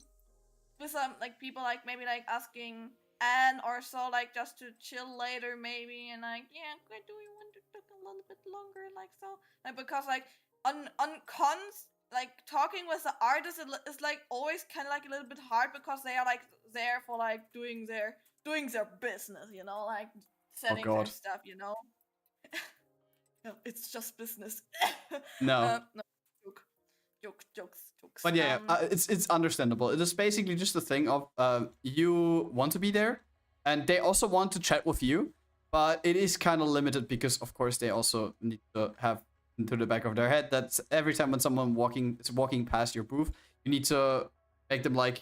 like people like maybe like asking Anne or so, like just to chill later maybe, and like, yeah, do you want to talk a little bit longer, like so, like, because like on cons, like talking with the artist is like always kind of like a little bit hard, because they are like there for like doing their business, you know, like selling their stuff, you know. No, it's just business. No. No, jokes. But yeah, it's understandable. It is basically just a thing of you want to be there, and they also want to chat with you, but it is kind of limited because, of course, they also need to have into the back of their head that every time when someone is walking past your booth, you need to make them like,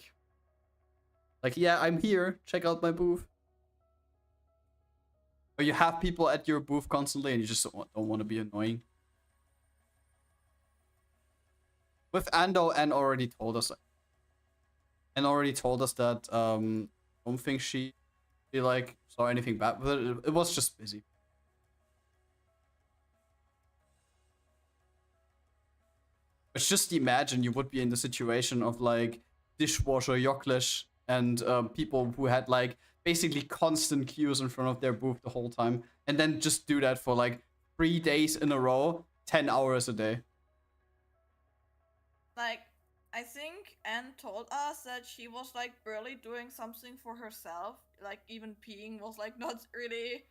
yeah, I'm here. Check out my booth. Or you have people at your booth constantly, and you just don't want to be annoying. With Ando, Anne already told us that I don't think she like saw anything bad with it. It was just busy. But just imagine you would be in the situation of like Dishwasher Yoklesh and people who had like basically constant queues in front of their booth the whole time, and then just do that for like 3 days in a row, 10 hours a day. Like, I think Anne told us that she was like barely doing something for herself. Like, even peeing was like not really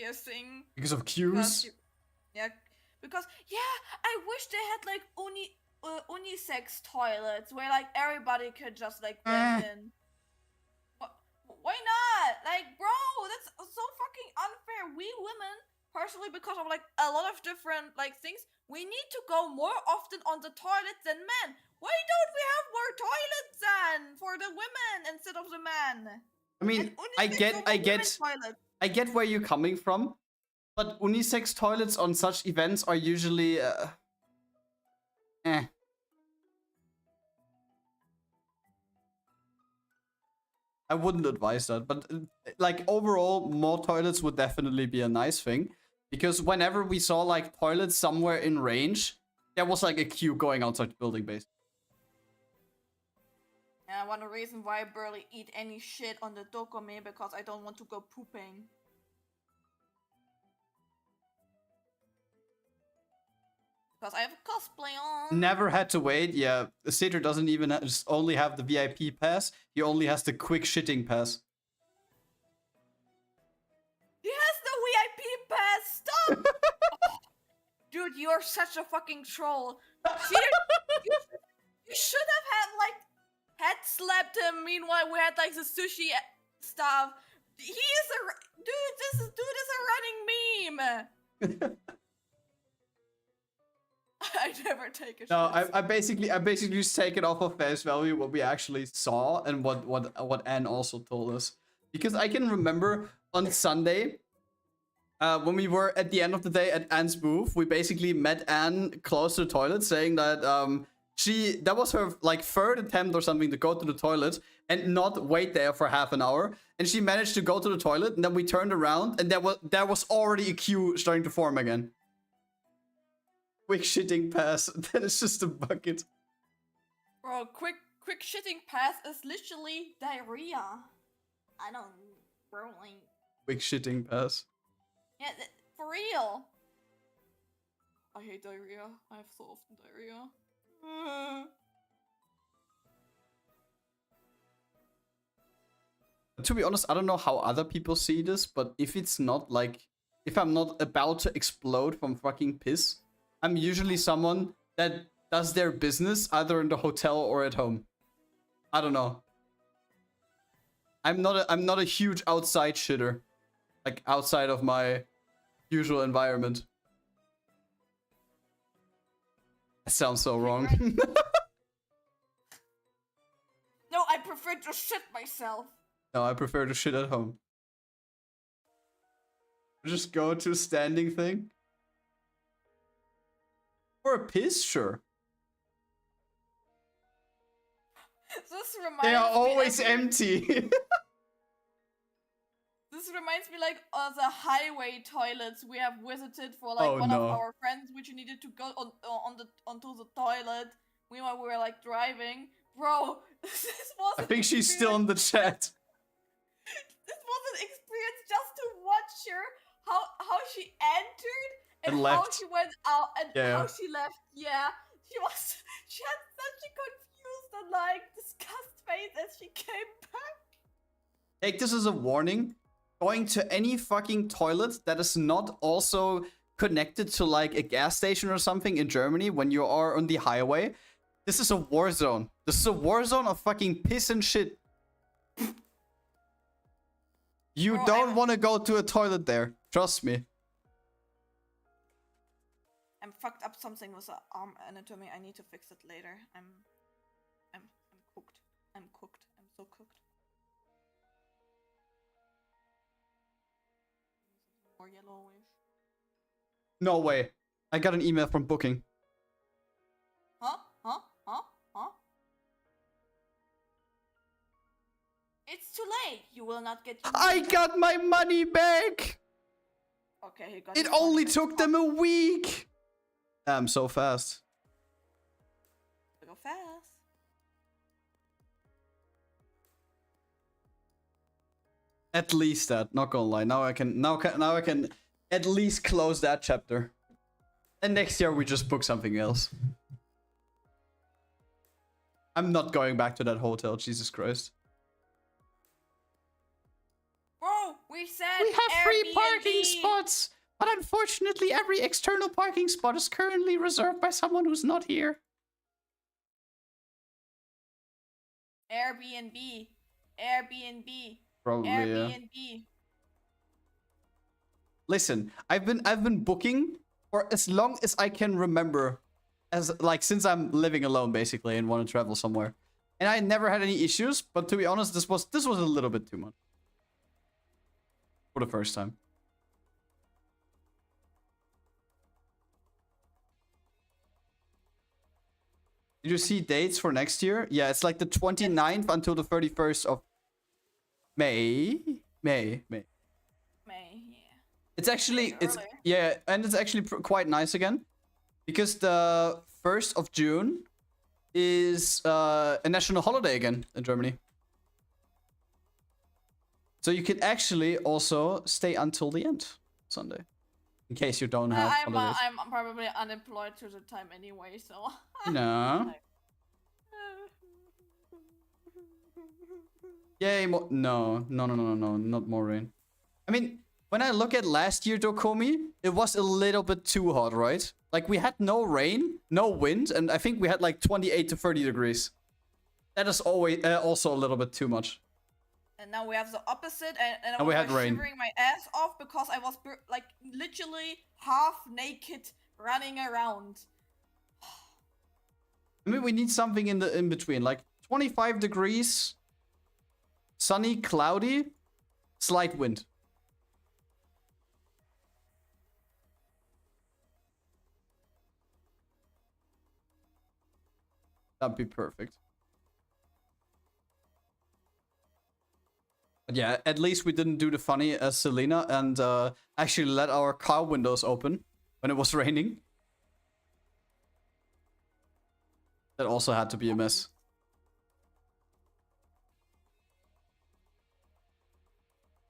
a thing. Because of queues? Because I wish they had like unisex toilets where like everybody could just like blend in. Why not? Like, bro, that's so fucking unfair. We women, personally, because of like a lot of different like things, we need to go more often on the toilets than men. Why don't we have more toilets then for the women instead of the men? I mean, I get where you're coming from, but unisex toilets on such events are usually I wouldn't advise that. But like overall, more toilets would definitely be a nice thing. Because whenever we saw like toilets somewhere in range, there was like a queue going outside the building base. And one reason why I barely eat any shit on the dokome because I don't want to go pooping. Because I have a cosplay on. Never had to wait. Yeah, Cedar doesn't even just only have the VIP pass. He only has the quick shitting pass. He has the VIP pass. Stop. Oh, dude, you're such a fucking troll. Cedar, you should have had like head slapped him. Meanwhile, we had like the sushi stuff. He is a dude. This dude is a running meme. I never take a No, shit. I basically just take it off of face value what we actually saw and what Anne also told us. Because I can remember on Sunday, when we were at the end of the day at Anne's booth, we basically met Anne close to the toilet saying that that was her like third attempt or something to go to the toilet and not wait there for half an hour. And she managed to go to the toilet, and then we turned around and there was already a queue starting to form again. Quick shitting pass. That is just a bucket. Bro, quick shitting pass is literally diarrhea. I don't really. Quick shitting pass. Yeah, for real. I hate diarrhea. I have so often diarrhea. To be honest, I don't know how other people see this, but if it's not like, if I'm not about to explode from fucking piss, I'm usually someone that does their business either in the hotel or at home. I don't know. I'm not a huge outside shitter, like outside of my usual environment. That sounds so wrong. No, I prefer to shit myself. No, I prefer to shit at home. Just go to a standing thing. Or a piss, sure. This reminds They are me always like- empty. This reminds me like of the highway toilets we have visited for like Oh, one no. of our friends, which you needed to go onto the toilet. Meanwhile, we were like driving. Bro, this was. I think she's still in the chat. This was an experience just to watch her how she entered and And how left. she went out and Yeah. how she left. Yeah, she had such a confused and like disgust face as she came back. Take this as a warning. Going to any fucking toilet that is not also connected to like a gas station or something in Germany when you are on the highway. This is a war zone. This is a war zone of fucking piss and shit. You Bro, don't want to go to a toilet there. Trust me. I'm fucked up something with the arm anatomy. I need to fix it later. I'm cooked. I'm cooked. I'm so cooked. More yellowish. No way. I got an email from booking. Huh? It's too late. You will not get your I money back. got my money back. Okay, he got It his money only back. took them a week. I'm so fast. Go fast. At least that. Not gonna lie. Now I can at least close that chapter. And next year we just book something else. I'm not going back to that hotel. Jesus Christ. Bro, we said We have free parking Airbnb. spots, but unfortunately every external parking spot is currently reserved by someone who's not here. Airbnb. Probably, yeah. Airbnb. Listen, I've been booking for as long as I can remember, as like since I'm living alone basically and want to travel somewhere, and I never had any issues. But to be honest, this was a little bit too much for the first time. Did you see dates for next year? Yeah, it's like the 29th until the 31st of May. May, yeah. It's actually Early. yeah, and it's actually quite nice again, because the 1st of June is a national holiday again in Germany. So you can actually also stay until the end Sunday, in case you don't have holidays. I'm probably unemployed to the time anyway, so. No. Yay! No, not more rain. I mean, when I look at last year Dokomi, it was a little bit too hot, right? Like, we had no rain, no wind, and I think we had like 28 to 30 degrees. That is always also a little bit too much. And now we have the opposite, and I we was had rain. shivering my ass off because I was like literally half naked running around. I mean, we need something in between, like 25 degrees, sunny, cloudy, slight wind. That'd be perfect. But yeah, at least we didn't do the funny as Selena and actually let our car windows open when it was raining. That also had to be a mess.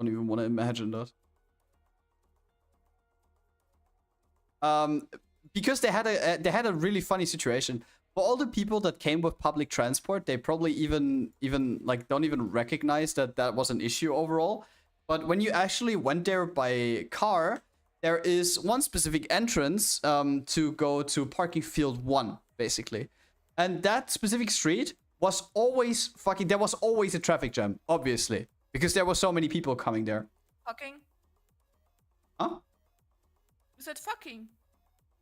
Don't even want to imagine that. Because they had a really funny situation. For all the people that came with public transport, they probably even like don't even recognize that was an issue overall. But when you actually went there by car, there is one specific entrance to go to parking field 1, basically. And that specific street was always fucking... There was always a traffic jam, obviously. Because there were so many people coming there. Fucking? Huh? You said fucking?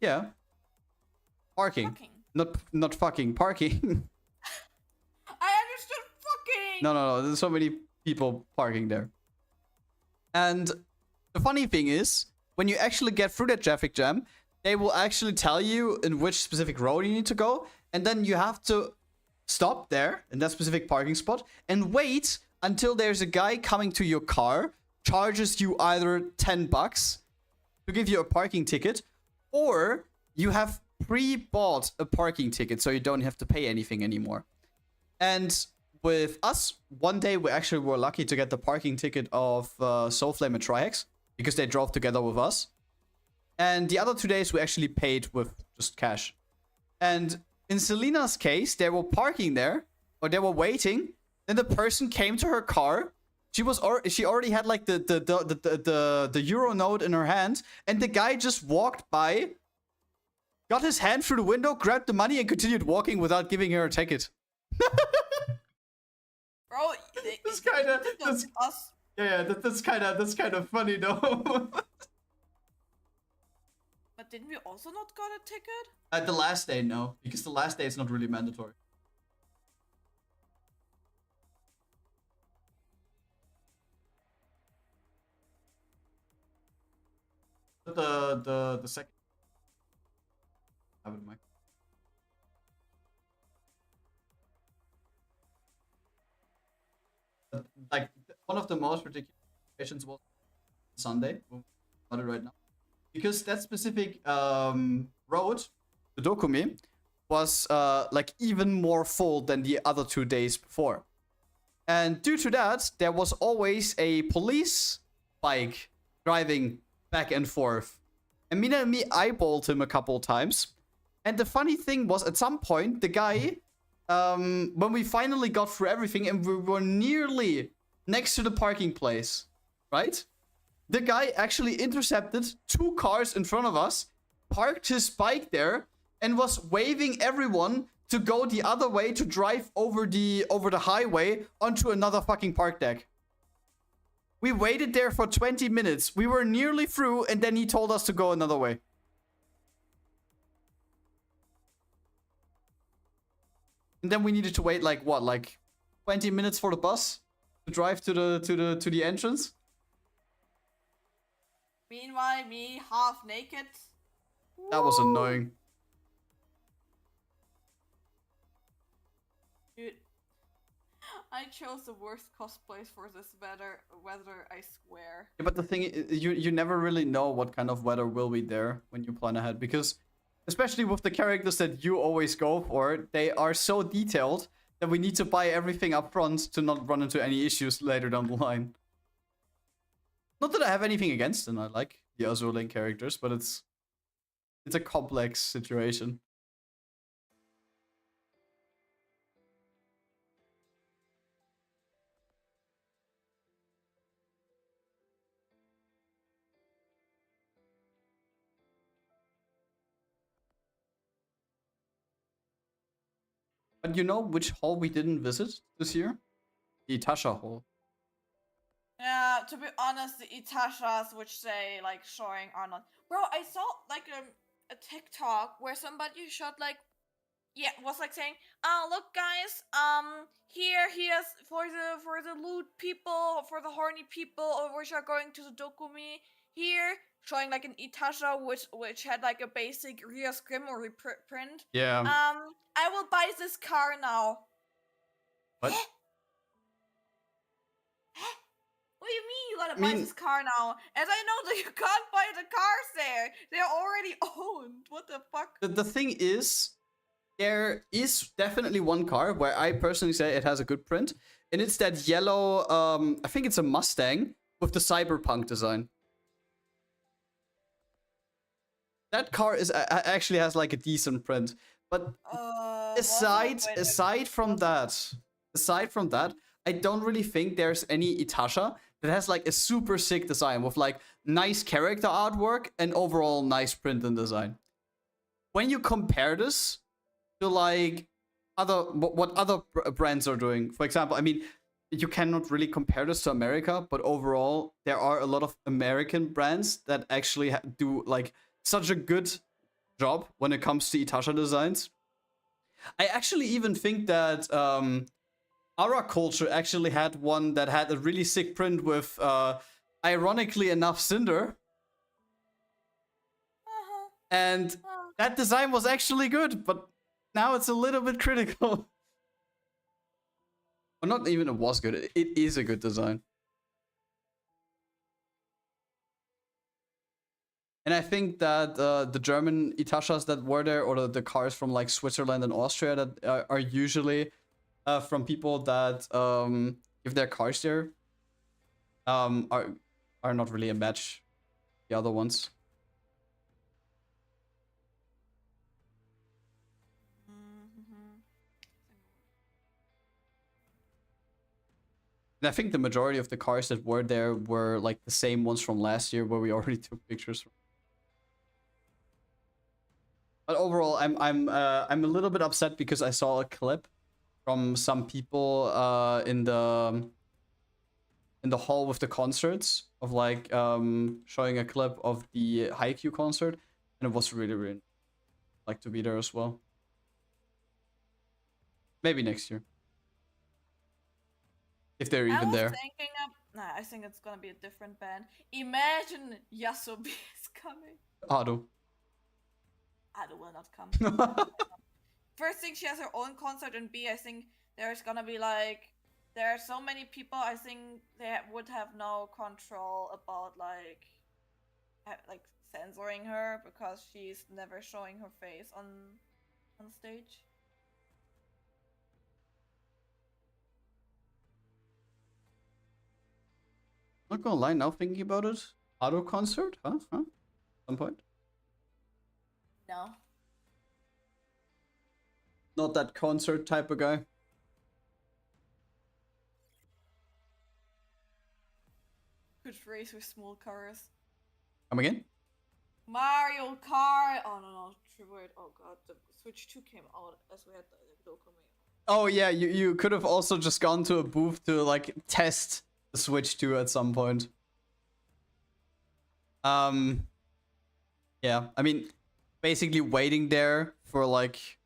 Yeah. Parking. Not fucking, parking. I understood fucking! No, there's so many people parking there. And the funny thing is, when you actually get through that traffic jam, they will actually tell you in which specific road you need to go. And then you have to stop there in that specific parking spot and wait until there's a guy coming to your car, charges you either $10 to give you a parking ticket, or you have pre-bought a parking ticket so you don't have to pay anything anymore. And with us, one day we actually were lucky to get the parking ticket of Soulflame and Trihex because they drove together with us. And the other 2 days we actually paid with just cash. And in Selena's case, they were parking there, or they were waiting. Then the person came to her car. She already had like the euro note in her hand, and the guy just walked by, got his hand through the window, grabbed the money, and continued walking without giving her a ticket. Bro, That's kind of us. Yeah, that's kind of funny though. But didn't we also not got a ticket? At the last day, no, because the last day is not really mandatory. But the second. Have it in mind. Like one of the most ridiculous situations was Sunday. We'll about it right now, because that specific road, the Dokumi, was like even more full than the other 2 days before, and due to that, there was always a police bike driving back and forth. And Mina and me eyeballed him a couple times. And the funny thing was, at some point, the guy, when we finally got through everything and we were nearly next to the parking place, right? The guy actually intercepted 2 cars in front of us, parked his bike there, and was waving everyone to go the other way to drive over the highway onto another fucking park deck. We waited there for 20 minutes. We were nearly through, and then he told us to go another way. And then we needed to wait like 20 minutes for the bus to drive to the entrance. Meanwhile, me half naked. That was annoying. Dude, I chose the worst cosplays for this weather, I swear. Yeah, but the thing is, you never really know what kind of weather will be there when you plan ahead, because especially with the characters that you always go for, they are so detailed that we need to buy everything up front to not run into any issues later down the line. Not that I have anything against them, I like the Azur Lane characters, but it's a complex situation. But you know which hall we didn't visit this year? The Itasha hall. Yeah, to be honest, the Itashas, which say like showing are not. Bro, I saw like a TikTok where somebody showed like, yeah, was like saying, "Oh, look, guys, here's for the loot people, for the horny people, which are going to the Dokumi. Here, showing like an Itasha, which had like a basic Ria Scrim or print. Yeah. I will buy this car now. What? What do you mean you gotta buy this car now? As I know that you can't buy the cars there. They're already owned. What the fuck? The thing is, there is definitely one car where I personally say it has a good print, and it's that yellow, I think it's a Mustang with the cyberpunk design. That car is actually has like a decent print, but aside from that, I don't really think there's any Itasha that has like a super sick design with like nice character artwork and overall nice print and design. When you compare this to like what other brands are doing, for example, I mean, you cannot really compare this to America, but overall there are a lot of American brands that actually do like such a good job when it comes to Itasha designs. I actually even think that Ara Culture actually had one that had a really sick print with, ironically enough, Cinder. And that design was actually good, but now it's a little bit critical. Well, not even it was good, it is a good design. And I think that the German Itashas that were there, or the cars from like Switzerland and Austria that are usually from people that give their cars there, are not really a match the other ones. And I think the majority of the cars that were there were like the same ones from last year where we already took pictures from. But overall, I'm a little bit upset because I saw a clip from some people in the hall with the concerts of like showing a clip of the Haikyuu concert, and it was really like to be there as well. Maybe next year, if they're even there. I think it's gonna be a different band. Imagine Yasobi is coming. Ado will not come. First thing, she has her own concert, and B, I think there's gonna be like, there are so many people, I think they would have no control about like censoring her because she's never showing her face on stage. Not gonna lie, now thinking about it, Ado concert, huh? Some point. No. Not that concert type of guy. Could race with small cars. Come again? Mario Kart. Oh no, wait. Oh god, the Switch 2 came out as we had the Dokumi. Oh yeah, you could have also just gone to a booth to like test the Switch 2 at some point. Yeah, I mean, basically waiting there for like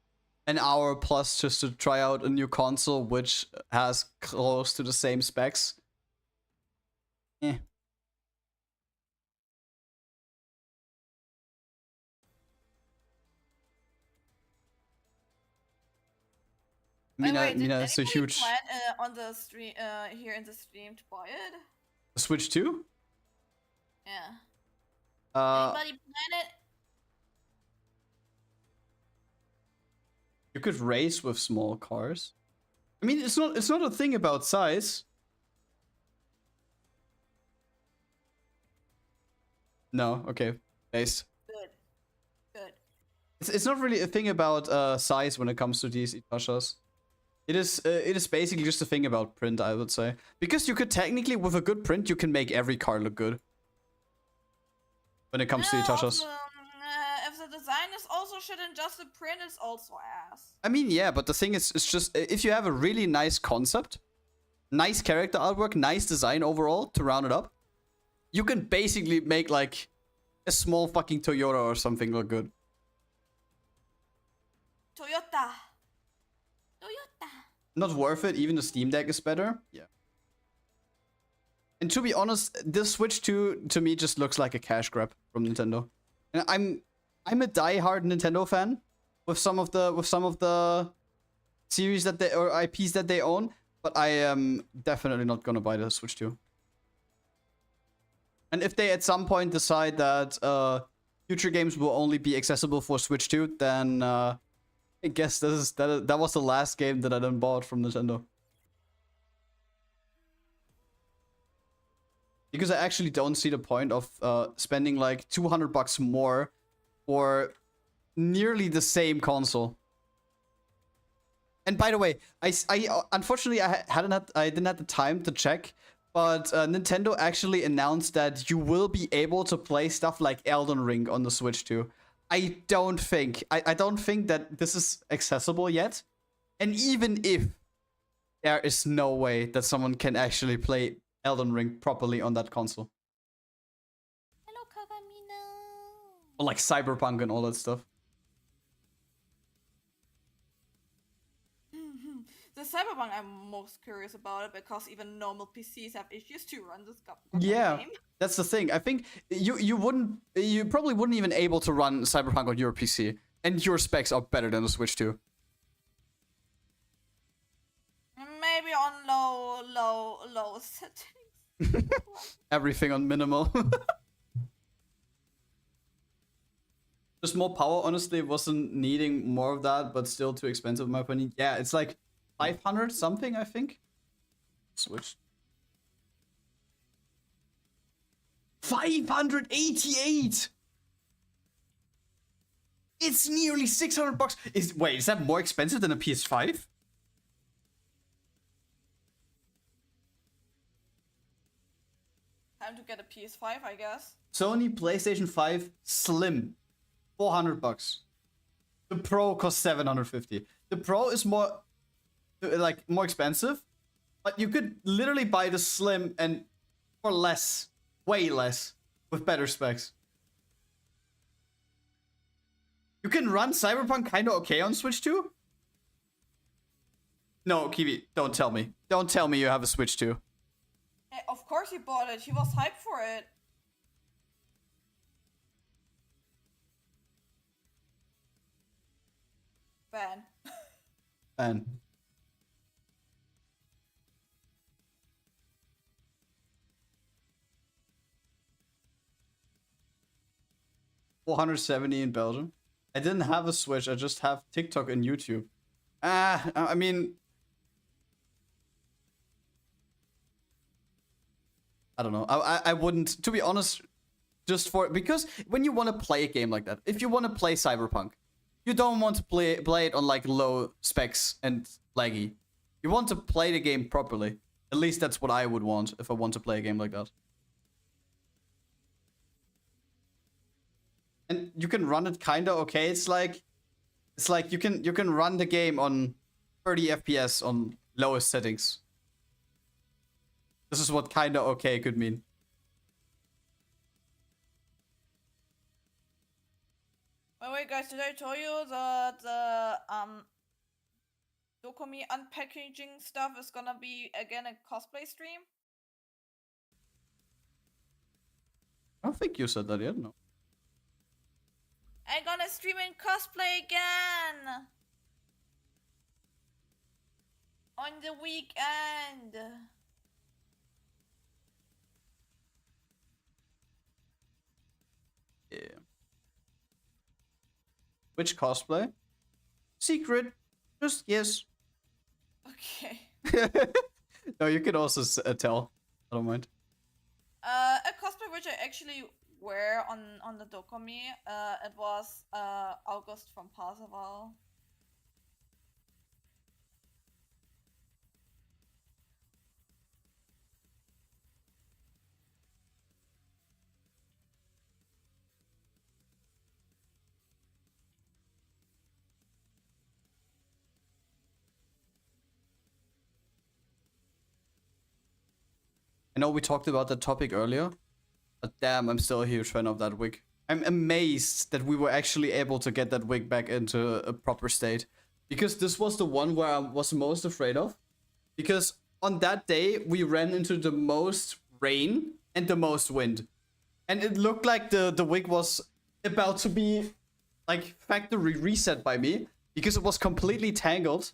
an hour plus just to try out a new console which has close to the same specs. Eh. Mina, did Mina is a anybody huge plan on the stream here in the stream to buy it? Switch 2. Yeah. Uh, Anybody plan it? you could race with small cars. I mean, it's not a thing about size. No, okay, base. Good. Good. It's not really a thing about size when it comes to these Itachas. It is basically just a thing about print, I would say. Because you could technically, with a good print, you can make every car look good. When it comes to Itachas. If the design is also shit and just the print is also ass. I mean, yeah, but the thing is, it's just, if you have a really nice concept, nice character artwork, nice design overall, to round it up, you can basically make, like, a small fucking Toyota or something look good. Toyota. Not worth it, even the Steam Deck is better. Yeah. And to be honest, this Switch 2 to me just looks like a cash grab from Nintendo. And I'm a die-hard Nintendo fan with some of the series that they or IPs that they own, but I am definitely not gonna buy the Switch 2. And if they at some point decide that future games will only be accessible for Switch 2, then I guess that was the last game that I done bought from Nintendo. Because I actually don't see the point of spending like $200 more for nearly the same console. And by the way, I unfortunately I didn't have the time to check, but Nintendo actually announced that you will be able to play stuff like Elden Ring on the Switch 2. I don't think that this is accessible yet. And even if, there is no way that someone can actually play Elden Ring properly on that console. Hello, Kagamina. Or like Cyberpunk and all that stuff. The Cyberpunk, I'm most curious about it because even normal PCs have issues to run this Yeah, game. that's the thing. I think you probably wouldn't even able to run Cyberpunk on your PC, and your specs are better than the Switch 2. Maybe on low settings. Everything on minimal. Just more power, honestly, wasn't needing more of that, but still too expensive in my opinion. Yeah, it's like 500 something, I think. Switch. 588. It's nearly $600. Wait, is that more expensive than a PS5? Time to get a PS5, I guess. Sony PlayStation 5 Slim, $400. The Pro costs $750. The Pro is more expensive, but you could literally buy the Slim and for less, way less, with better specs. You can run Cyberpunk kinda okay on Switch 2? No, Kiwi, don't tell me. Don't tell me you have a Switch 2. Hey, of course he bought it. He was hyped for it. Ban. And $470 in Belgium. I didn't have a Switch, I just have TikTok and YouTube. I mean, I don't know. I wouldn't, to be honest, because when you want to play a game like that, if you want to play Cyberpunk, you don't want to play it on like low specs and laggy. You want to play the game properly. At least that's what I would want if I want to play a game like that. And you can run it kinda okay. It's like you can run the game on 30 FPS on lowest settings. This is what kinda okay could mean. Wait, guys, did I tell you that the Dokumi unpackaging stuff is gonna be again a cosplay stream? I don't think you said that yet, no. I'm gonna stream in cosplay again! on the weekend. Yeah. Which cosplay? Secret. Just yes. Okay. No, you can also tell. I don't mind. A cosplay which I actually wear on the Dokumi. It was August from Parzival. I know we talked about that topic earlier, but damn, I'm still a huge fan of that wig. I'm amazed that we were actually able to get that wig back into a proper state. Because this was the one where I was most afraid of. Because on that day, we ran into the most rain and the most wind. And it looked like the wig was about to be like factory reset by me. Because it was completely tangled.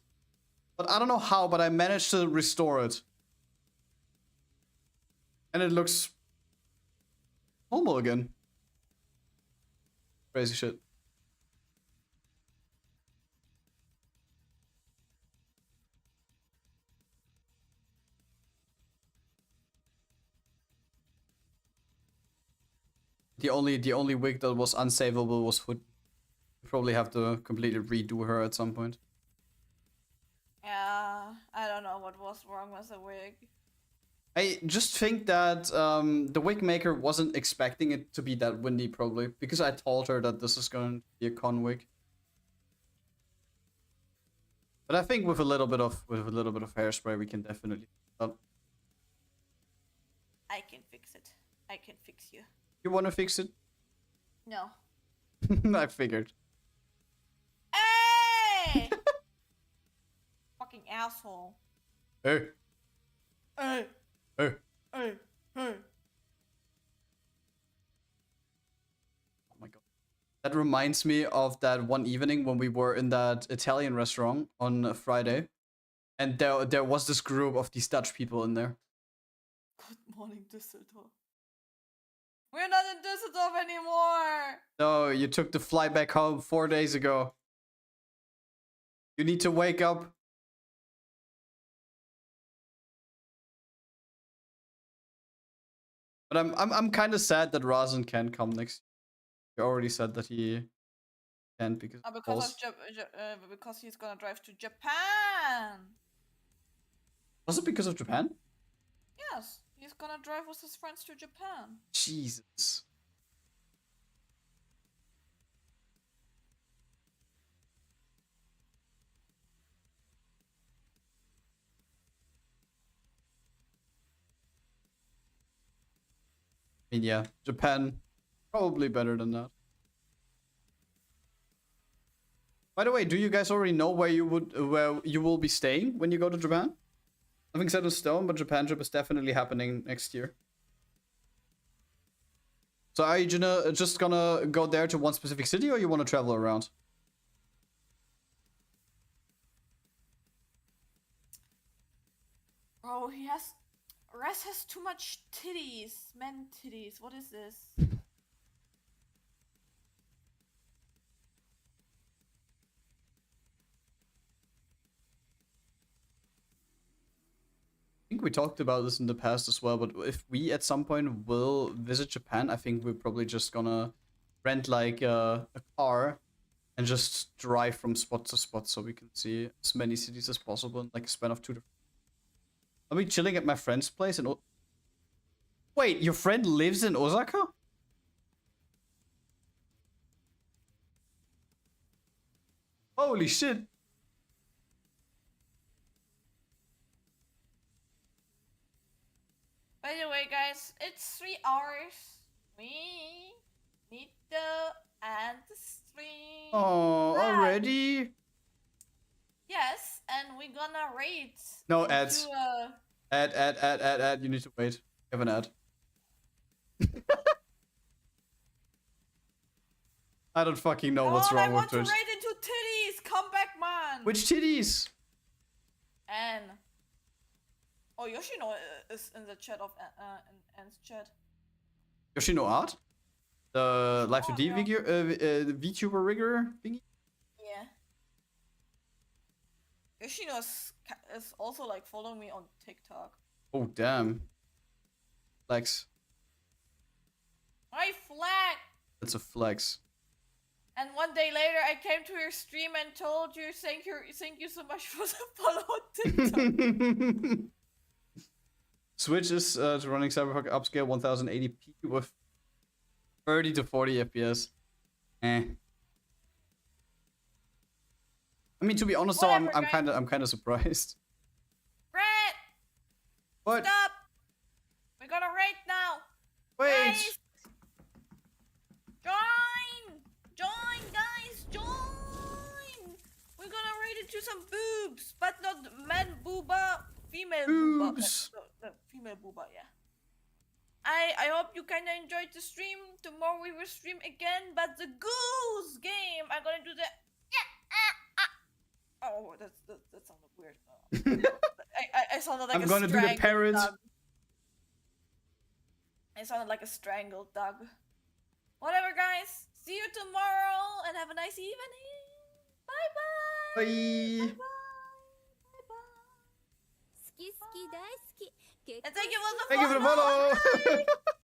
But I don't know how, but I managed to restore it. And it looks normal again. Crazy shit. The only wig that was unsavable was Hood. Probably have to completely redo her at some point. Yeah, I don't know what was wrong with the wig. I just think that the wig maker wasn't expecting it to be that windy, probably, because I told her that this is going to be a con wig. But I think with a little bit of hairspray, we can definitely. I can fix it. I can fix you. You want to fix it? No. I figured. Hey! Fucking asshole. Hey. Hey. Hey. Hey. Hey. Oh my god. That reminds me of that one evening when we were in that Italian restaurant on a Friday. And there was this group of these Dutch people in there. Good morning, Düsseldorf. We're not in Düsseldorf anymore! No, you took the flight back home 4 days ago. You need to wake up. But I'm kind of sad that Razan can't come next. He already said that he can't because because he's gonna drive to Japan. Was it because of Japan? Yes, he's gonna drive with his friends to Japan. Jesus. I mean, yeah, Japan, probably better than that. By the way, do you guys already know where you will be staying when you go to Japan? Nothing set in stone, but Japan trip is definitely happening next year. So are you just gonna go there to one specific city, or you want to travel around? Bro, Res has too much titties. Men titties. What is this? I think we talked about this in the past as well, but if we at some point will visit Japan, I think we're probably just gonna rent like a car and just drive from spot to spot so we can see as many cities as possible in like a span of 2 to. I'll be chilling at my friend's place in Wait, your friend lives in Osaka? Holy shit. By the way, guys, it's 3 hours. We need to end the stream. Oh, Right. already? Yes, and we're gonna rate. No ads. Ad. You need to wait. You have an ad. I don't fucking know what's wrong with Twitch. I want to rate into titties. Come back, man. Which titties? And oh, Yoshino is in the chat of Anne's chat. Yoshino Art? The Live 2D yeah. figure, VTuber rigger thingy? Yeah. Yoshino is also like following me on TikTok. Oh, damn. Flex. I flag! That's a flex. And one day later, I came to your stream and told you thank you so much for the follow on TikTok. Switch is to running Cyberpunk upscale 1080p with 30 to 40 FPS. Eh. I mean, to be honest, though, I'm kind of surprised. Grad! What? Stop! We're gonna raid now. Wait. Guys! Join! Join, guys! Join! We're gonna raid into some boobs, but not man booba, female Boobs. booba. No, female booba, yeah. I hope you kinda enjoyed the stream. Tomorrow we will stream again, but the goose game, I'm gonna do the oh, that sounded weird. I sounded like I'm gonna do the parrot. Dog. I sounded like a strangled dog. Whatever, guys. See you tomorrow and have a nice evening. Bye-bye. Bye. Bye-bye. And thank you for the Thank you for the follow.